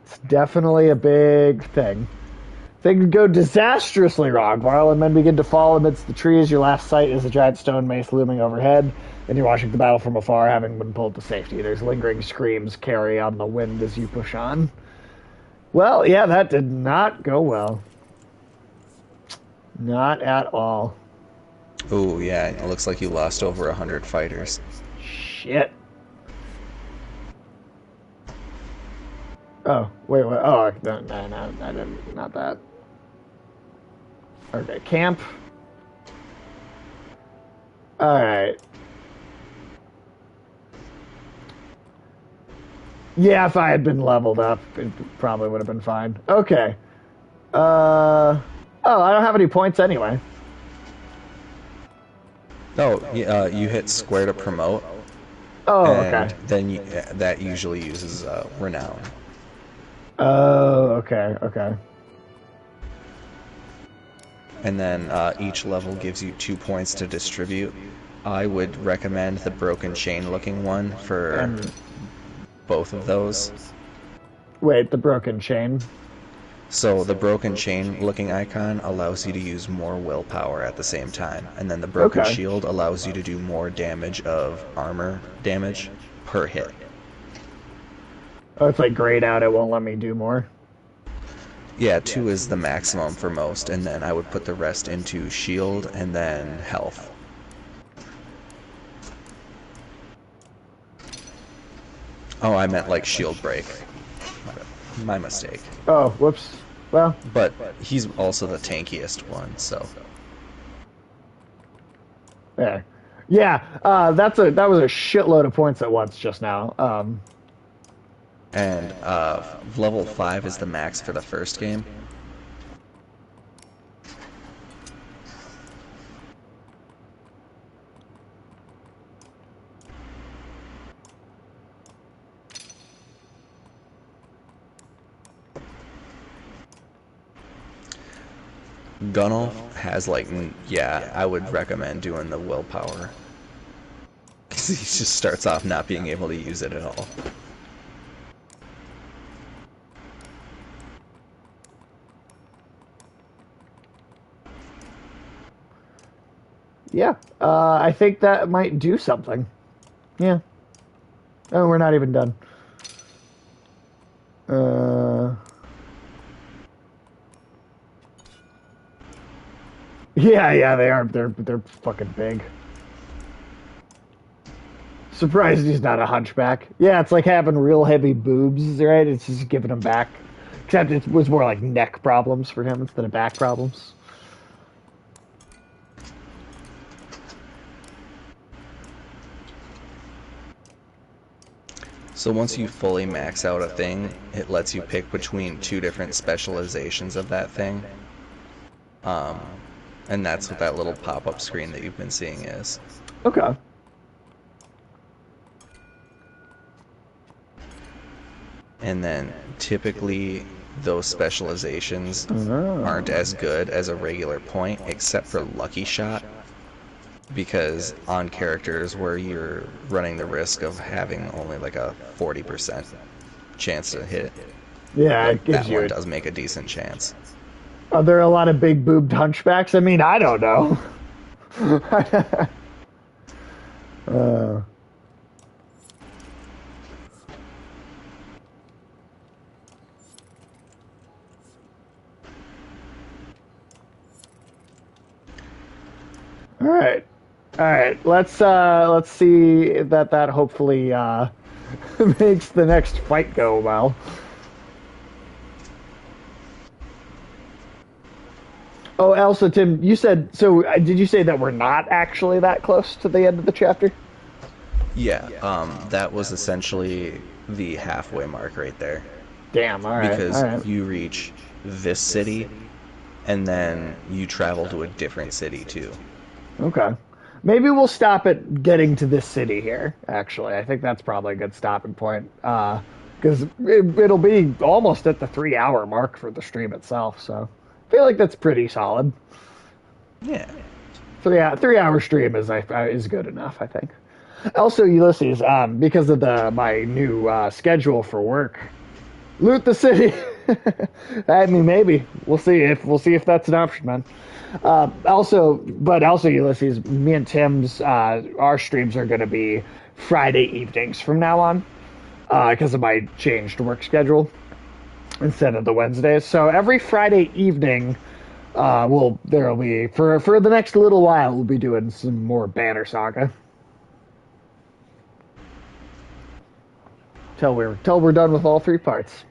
It's definitely a big thing. Things could go disastrously wrong. Violent men begin to fall amidst the trees. Your last sight is a giant stone mace looming overhead, and you're watching the battle from afar, having been pulled to safety. There's lingering screams carry on the wind as you push on. Well, yeah, that did not go well. Not at all. Oh yeah, it looks like you lost over 100 fighters. Shit. Oh, wait. Oh, no, I didn't. Not that. Okay, camp. Alright. Yeah, if I had been leveled up, it probably would have been fine. Okay. Oh, I don't have any points anyway. Oh, you hit square to promote. Oh, and okay. then that usually uses renown. Oh, okay. And then each level gives you 2 points to distribute. I would recommend the broken chain looking one for both of those. Wait, the broken chain? So the broken chain looking icon allows you to use more willpower at the same time. And then the broken shield allows you to do more damage of armor damage per hit. Oh, it's like grayed out, it won't let me do more. Yeah, 2 is the maximum for most, and then I would put the rest into shield and then health. Oh, I meant like shield break. My mistake. Oh, whoops. Well, But he's also the tankiest one, so. yeah. Yeah, that was a shitload of points at once just now. And level 5 is the max for the first game. Gunnel has like, yeah, I would recommend doing the willpower. Because he just starts off not being able to use it at all. Yeah, I think that might do something. Yeah. Oh, we're not even done. Yeah, they are. They're fucking big. Surprised he's not a hunchback. Yeah, it's like having real heavy boobs, right? It's just giving him back. Except it was more like neck problems for him instead of back problems. So once you fully max out a thing, it lets you pick between 2 different specializations of that thing. And that's what that little pop-up screen that you've been seeing is. Okay. And then typically those specializations aren't as good as a regular point, except for Lucky Shot, because on characters where you're running the risk of having only like a 40% chance to hit, Yeah, like, it gives that you one it. does make a decent chance. Are there a lot of big boobed hunchbacks? I mean, I don't know. uh, all right. All right. Let's see that hopefully makes the next fight go well. Oh, also, Tim, you said so. Did you say that we're not actually that close to the end of the chapter? Yeah, that was essentially the halfway mark right there. Damn. All right. Because All right. you reach this city, and then you travel to a different city too. Okay. Maybe we'll stop at getting to this city here, actually. I think that's probably a good stopping point. Because it'll be almost at the 3 hour mark for the stream itself, so I feel like that's pretty solid. Yeah. 3 hour stream is good enough, I think. Also, Ulysses, because of my new schedule for work, loot the city. I mean, maybe we'll see if that's an option, man. Also, Ulysses, me and Tim's our streams are going to be Friday evenings from now on because of my changed work schedule instead of the Wednesdays. So every Friday evening, there'll be for the next little while we'll be doing some more Banner Saga. Till we're done with all 3 parts.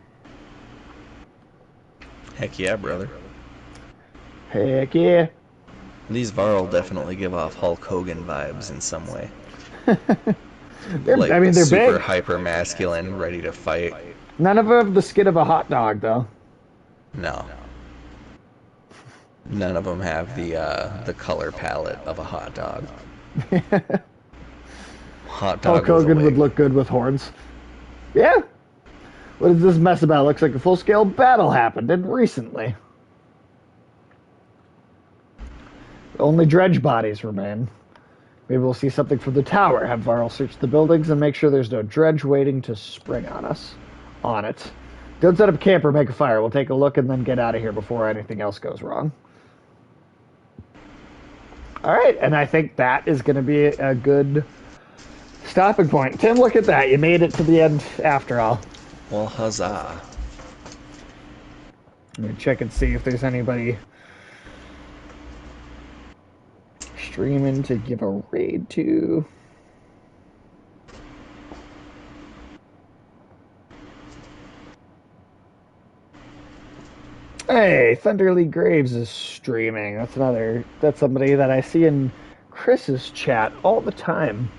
Heck yeah, brother. Heck yeah. These Varl definitely give off Hulk Hogan vibes in some way. They're super big. hyper masculine, ready to fight. None of them have the skin of a hot dog, though. No. None of them have the color palette of a hot dog. Hot dog. Hulk Hogan would look good with horns. Yeah. What is this mess about? Looks like a full-scale battle happened, and recently. Only dredge bodies remain. Maybe we'll see something from the tower. Have Varl search the buildings and make sure there's no dredge waiting to spring on us. On it. Don't set up camp or make a fire. We'll take a look and then get out of here before anything else goes wrong. All right, and I think that is going to be a good stopping point. Tim, look at that. You made it to the end after all. Well, huzzah. Let me check and see if there's anybody streaming to give a raid to. Hey, Thunderly Graves is streaming. That's somebody that I see in Chris's chat all the time.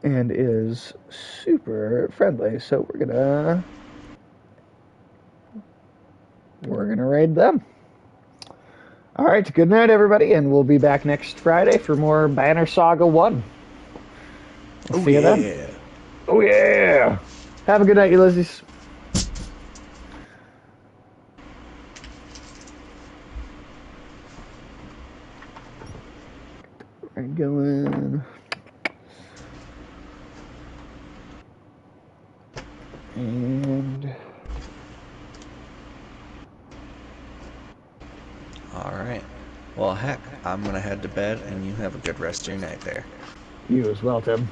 And is super friendly. So we're gonna raid them. All right, good night, everybody, and we'll be back next Friday for more Banner Saga 1. We'll see you then. Oh, yeah. Have a good night, Ulysses. We're going. And. Alright. Well, heck, I'm gonna head to bed, and you have a good rest of your night there. You as well, Tim.